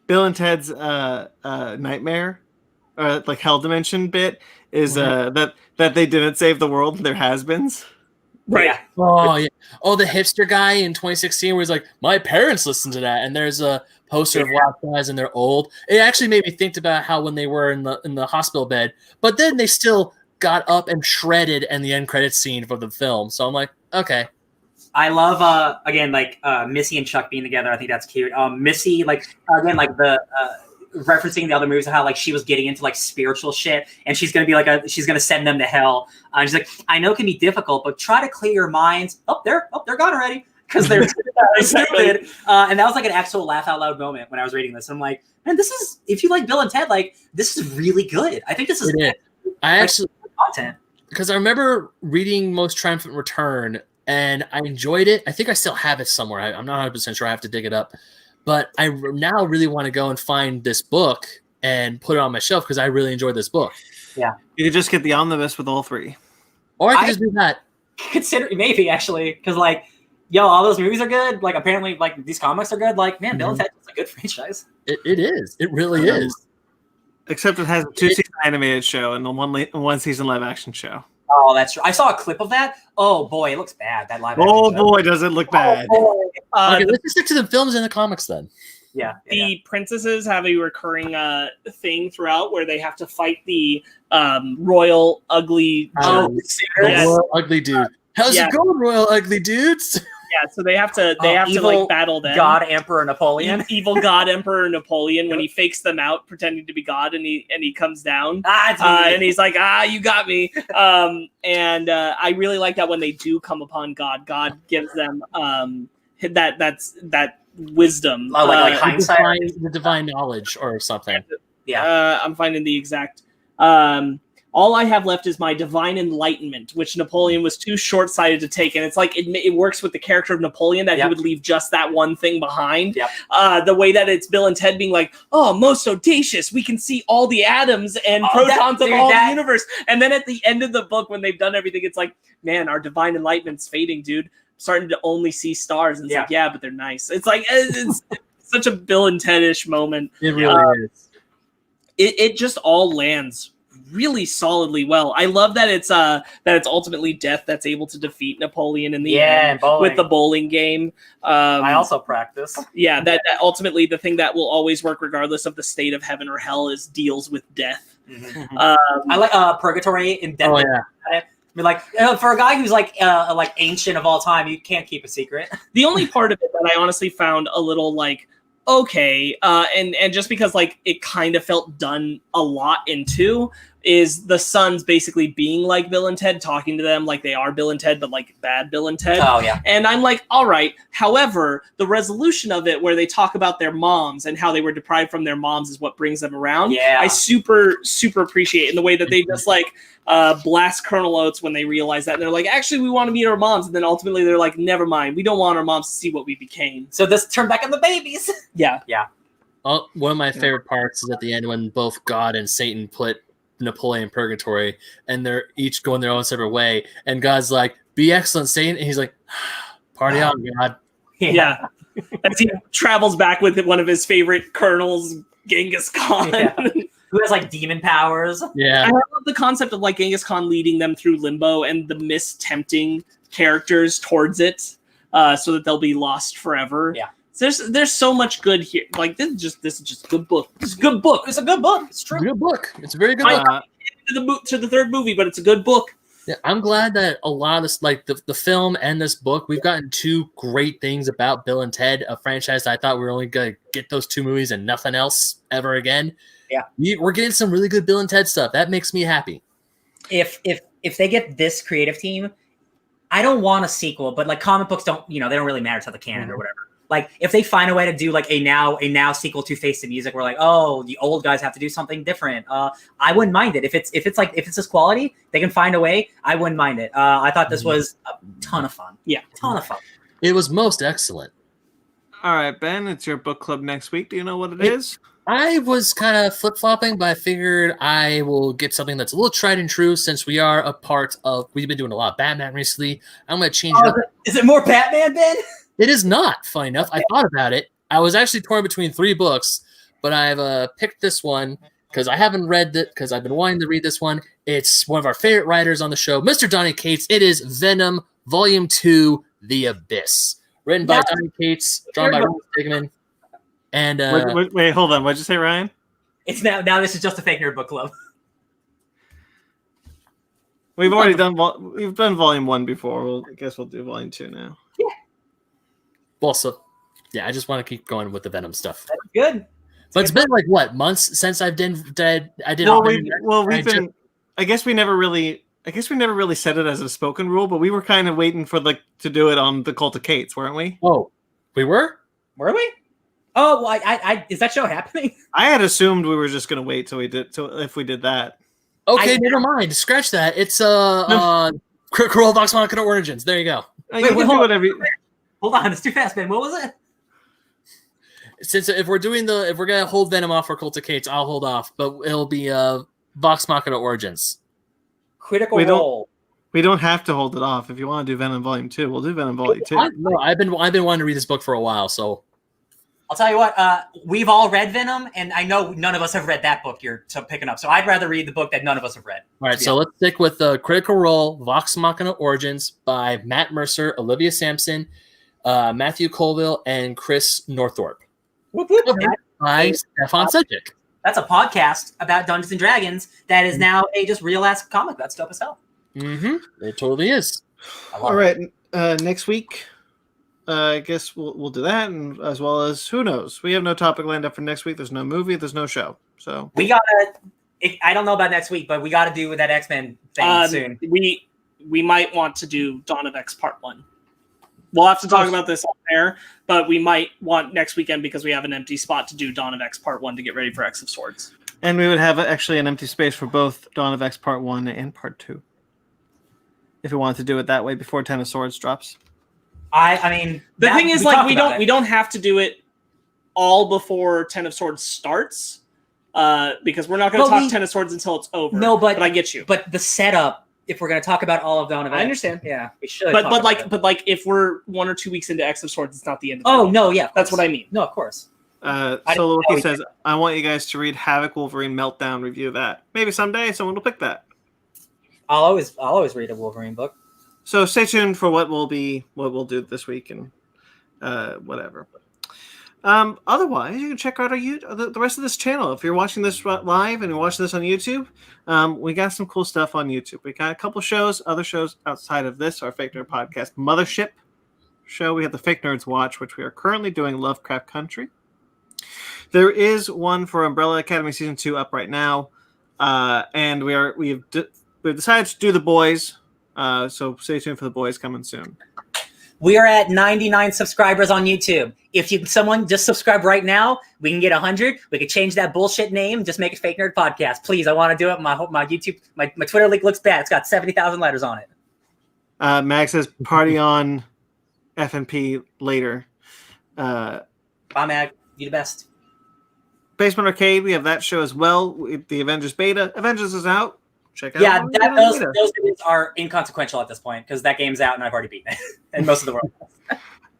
Bill and Ted's nightmare, like Hell Dimension bit, is that they didn't save the world. They're has-beens. Right. Yeah. Oh yeah. Oh, the hipster guy in 2016 where he's like, my parents listened to that, and there's a poster of lost guys and they're old. It actually made me think about how when they were in the hospital bed, but then they still got up and shredded in the end credits scene for the film. So I'm like, okay. I love again like Missy and Chuck being together. I think that's cute. Missy like again like the referencing the other movies and how like she was getting into like spiritual shit, and she's gonna be like she's gonna send them to hell. She's like, I know it can be difficult, but try to clear your minds. They're gone already because they're stupid. And that was like an actual laugh out loud moment when I was reading this. I'm like, man, this is, if you like Bill and Ted, like this is really good. I think this is good. I actually content because I remember reading Most Triumphant Return and I enjoyed it. I think I still have it somewhere. I'm not 100% sure. I have to dig it up. But I now really want to go and find this book and put it on my shelf because I really enjoyed this book. Yeah. You could just get the omnibus with all 3. Or I could just do that. Consider maybe actually because like, yo, all those movies are good. Like apparently, like these comics are good. Like, man, Bill and Ted is a good franchise. It is. It really is. Except it has a 2-season animated show and a 1-season live action show. Oh, that's true. I saw a clip of that. Oh boy, it looks bad. That live. Oh action show. boy, does it look bad. Okay, let's just stick to the films and the comics then. Yeah. The princesses have a recurring thing throughout where they have to fight the royal ugly Royal ugly dude. How's it going, royal ugly dudes? Yeah, so they have to like battle them. God Emperor Napoleon. Evil God Emperor Napoleon when he fakes them out pretending to be God and he comes down. And he's like, you got me. I really like that when they do come upon God gives them that wisdom. Like hindsight. The divine knowledge or something. Yeah. I'm finding the exact all I have left is my divine enlightenment, which Napoleon was too short-sighted to take. And it's like it works with the character of Napoleon that he would leave just that one thing behind. Yep. The way that it's Bill and Ted being like, oh, most audacious. We can see all the atoms and protons of all the universe. And then at the end of the book, when they've done everything, it's like, man, our divine enlightenment's fading, dude. I'm starting to only see stars. And it's like, yeah, but they're nice. It's like, it's such a Bill and Ted-ish moment. It really is. It just all lands really solidly well. I love that it's ultimately Death that's able to defeat Napoleon in the end with the bowling game. I also practice. Yeah, that ultimately the thing that will always work regardless of the state of heaven or hell is deals with death. Mm-hmm. I like Purgatory and Death. Oh yeah. I mean, like for a guy who's like ancient of all time, you can't keep a secret. The only part of it that I honestly found a little like okay, and just because like it kind of felt done a lot into is the sons basically being like Bill and Ted, talking to them like they are Bill and Ted, but like bad Bill and Ted. Oh yeah. And I'm like, all right. However, the resolution of it where they talk about their moms and how they were deprived from their moms is what brings them around. Yeah. I super appreciate in the way that they just like blast Colonel Oates when they realize that. And they're like, actually, we want to meet our moms. And then ultimately they're like, never mind. We don't want our moms to see what we became. So this turned back on the babies. Yeah. Yeah. Oh, one of my favorite parts is at the end when both God and Satan put Napoleon in purgatory and they're each going their own separate way. And God's like, be excellent, Satan. And he's like, Party on, God. Yeah. As he travels back with one of his favorite colonels, Genghis Khan. Yeah. Who has like demon powers. Yeah. I love the concept of like Genghis Khan leading them through limbo and the mistempting characters towards it, so that they'll be lost forever. Yeah. There's so much good here. Like this is just a good book. It's a good book. It's a good book. It's It's true. a good book. It's a very good book. To the third movie, but it's a good book. Yeah, I'm glad that a lot of this, like the film and this book, we've gotten two great things about Bill and Ted, a franchise that I thought we were only going to get those two movies and nothing else ever again. Yeah. We're getting some really good Bill and Ted stuff. That makes me happy. If they get this creative team, I don't want a sequel, but like comic books don't, they don't really matter to the canon or whatever. Like if they find a way to do like a now sequel to Face the Music, where like, oh, the old guys have to do something different. I wouldn't mind it. If it's this quality, they can find a way. I wouldn't mind it. I thought this was a ton of fun. Yeah, ton of fun. It was most excellent. All right, Ben, it's your book club next week. Do you know what it is? I was kind of flip-flopping, but I figured I will get something that's a little tried and true since we are a part of, we've been doing a lot of Batman recently. I'm going to change it up. Is it more Batman, Ben? It is not, funny enough. I thought about it. I was actually torn between three books, but I've picked this one because I haven't read it, because I've been wanting to read this one. It's one of our favorite writers on the show, Mr. Donny Cates. It is Venom, Volume 2, The Abyss. Written by Donny Cates, drawn by Ron Stigman. And wait, hold on. What'd you say, Ryan? It's now this is just a fake nerd book club. We've already done volume 1 before. I guess we'll do volume 2 now. well, so yeah, I just want to keep going with the Venom stuff. That's good. But it's been like what, months since I did. I guess we never really said it as a spoken rule, but we were kind of waiting for to do it on the Cult of Cates, weren't we? Oh, we were? Were we? Oh, well, I is that show happening? I had assumed we were just going to wait till if we did that. Okay, never mind. Scratch that. It's Critical Role Vox Machina Origins. There you go. You can do whatever. Hold on, it's too fast, man. What was it? Since if we're gonna hold Venom off for Cult of Cates, I'll hold off, but it'll be Vox Machina Origins. Critical Role. We don't have to hold it off. If you want to do Venom Volume 2, we'll do Venom Volume 2. I've been wanting to read this book for a while, so I'll tell you what, we've all read Venom, and I know none of us have read that book you're picking up, so I'd rather read the book that none of us have read. All right, so let's stick with Critical Role, Vox Machina Origins by Matt Mercer, Olivia Sampson, Matthew Colville, and Chris Northorpe. Whoop, whoop. By Stefan Sedgwick. That's a podcast about Dungeons & Dragons that is now a just real-ass comic. That's dope as hell. Mm-hmm. It totally is. All right, next week, I guess we'll do that, and as well as, who knows? We have no topic lined up for next week. There's no movie. There's no show. So we gotta. I don't know about next week, but we got to do with that X-Men thing soon. We might want to do Dawn of X Part 1. We'll have to talk about this on air, but we might want next weekend, because we have an empty spot, to do Dawn of X Part 1 to get ready for X of Swords. And we would have actually an empty space for both Dawn of X Part 1 and Part 2. If we wanted to do it that way before Ten of Swords drops. I mean, the thing is, like, we don't have to do it all before Ten of Swords starts, because we're not going to talk Ten of Swords until it's over. No, but I get you. But the setup, if we're going to talk about all of Dawn of X, I understand. Yeah, we should. But if we're 1 or 2 weeks into X of Swords, it's not the end. Oh no, yeah, that's what I mean. No, of course. So Loki says, I want you guys to read Havoc Wolverine Meltdown, review that. Maybe someday someone will pick that. I'll always read a Wolverine book. So stay tuned for what we'll do this week and whatever. Otherwise, you can check out the rest of this channel. If you're watching this live and you're watching this on YouTube, we got some cool stuff on YouTube. We got a couple shows, other shows outside of this, our Fake Nerd Podcast Mothership show. We have the Fake Nerds Watch, which we are currently doing Lovecraft Country. There is one for Umbrella Academy Season 2 up right now, and we've decided to do The Boys. So stay tuned for The Boys coming soon. We are at 99 subscribers on YouTube. If someone just subscribe right now, we can get 100. We can change that bullshit name, just make it Fake Nerd Podcast. Please, I want to do it. My YouTube, my Twitter link looks bad. It's got 70,000 letters on it. Max says, party on FNP later. Bye, Mag. You the best. Basement Arcade, we have that show as well. The Avengers beta. Avengers is out. check out. Yeah, what we're doing later. those videos are inconsequential at this point because that game's out and I've already beaten it in most of the world.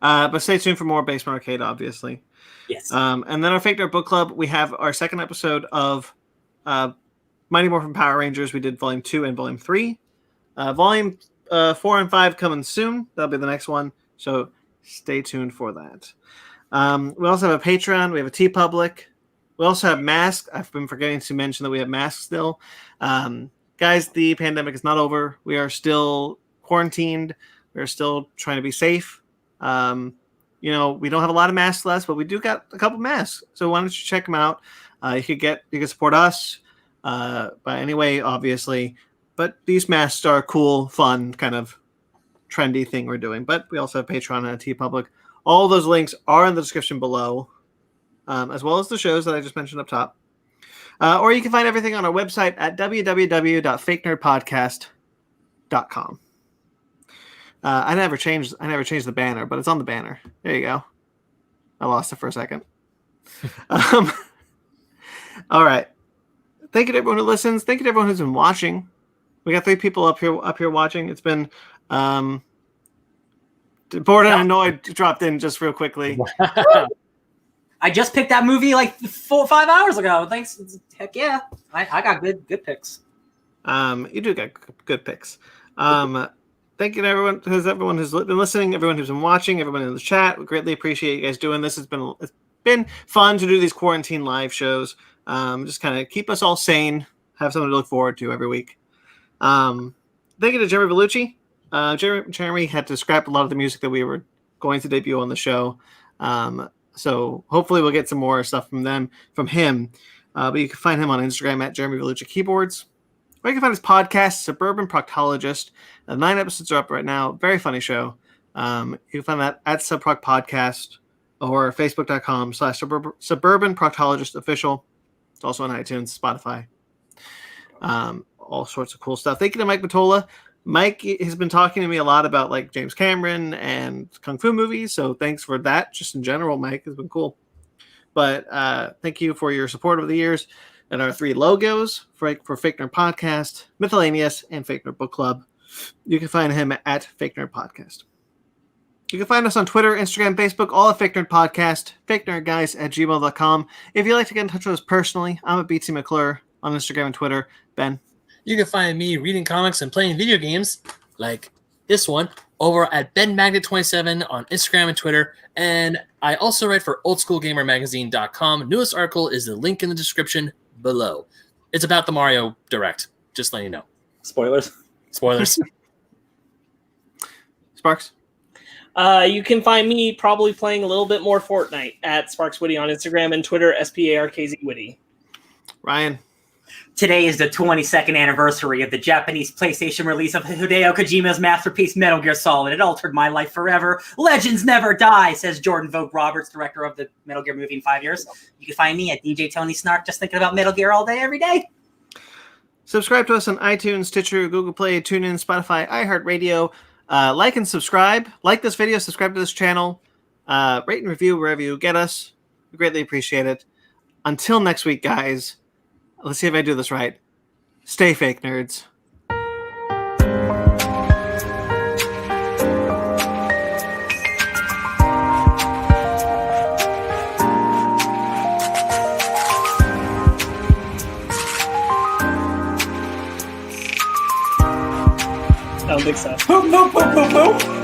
But stay tuned for more Basement Arcade, obviously. Yes. And then our Fake Nerd Book Club, we have our second episode of Mighty Morphin Power Rangers. We did Volume 2 and Volume 3. Volume 4 and 5 coming soon. That'll be the next one. So stay tuned for that. We also have a Patreon. We have a TeePublic. We also have masks. I've been forgetting to mention that we have masks still. Guys, the pandemic is not over. We are still quarantined. We're still trying to be safe. We don't have a lot of masks left, but we do got a couple masks. So why don't you check them out? You can support us by any way, obviously. But these masks are a cool, fun, kind of trendy thing we're doing. But we also have Patreon and a TeePublic. All those links are in the description below, as well as the shows that I just mentioned up top. Or you can find everything on our website at www.fakenerdpodcast.com. I never changed the banner, but it's on the banner. There you go. I lost it for a second. All right. Thank you to everyone who listens. Thank you to everyone who's been watching. We got 3 people up here watching. It's been bored and annoyed dropped in just real quickly. I just picked that movie like 4 or 5 hours ago. Thanks. Heck yeah. I got good picks. You do get good picks. Thank you to everyone who's been listening, everyone who's been watching, everyone in the chat. We greatly appreciate you guys doing this. It's been fun to do these quarantine live shows. Just kind of keep us all sane, have something to look forward to every week. Thank you to Jeremy Vellucci. Jeremy had to scrap a lot of the music that we were going to debut on the show. So hopefully we'll get some more stuff from him. But you can find him on Instagram at Jeremy Vellucci Keyboards. Or you can find his podcast, Suburban Proctologist. 9 episodes are up right now. Very funny show. You can find that at Subproc Podcast or Facebook.com/Suburban Proctologist Official. It's also on iTunes, Spotify. All sorts of cool stuff. Thank you to Mike Matola. Mike has been talking to me a lot about like James Cameron and Kung Fu movies. So thanks for that. Just in general, Mike has been cool. But thank you for your support over the years. And our 3 logos for Fake Nerd Podcast, Miscellaneous, and Fake Nerd Book Club. You can find him at Fake Nerd Podcast. You can find us on Twitter, Instagram, Facebook, all at Fake Nerd Podcast, fakenerdguys@gmail.com. If you'd like to get in touch with us personally, I'm at BT McClure on Instagram and Twitter. Ben? You can find me reading comics and playing video games like this one over at BenMagnet27 on Instagram and Twitter. And I also write for oldschoolgamermagazine.com. Newest article is the link in the description below. It's about the Mario Direct. Just letting you know. Spoilers. Sparks? You can find me probably playing a little bit more Fortnite at SparksWitty on Instagram and Twitter, SPARKZWitty. Ryan? Today is the 22nd anniversary of the Japanese PlayStation release of Hideo Kojima's masterpiece Metal Gear Solid. It altered my life forever. Legends never die, says Jordan Vogt Roberts, director of the Metal Gear movie in 5 years. You can find me at DJ Tony Snark, just thinking about Metal Gear all day, every day. Subscribe to us on iTunes, Stitcher, Google Play, TuneIn, Spotify, iHeartRadio. Like and subscribe. Like this video, subscribe to this channel. Rate and review wherever you get us. We greatly appreciate it. Until next week, guys. Let's see if I do this right. Stay fake, nerds. I don't think so. Boop, boop, boop, boop, boop.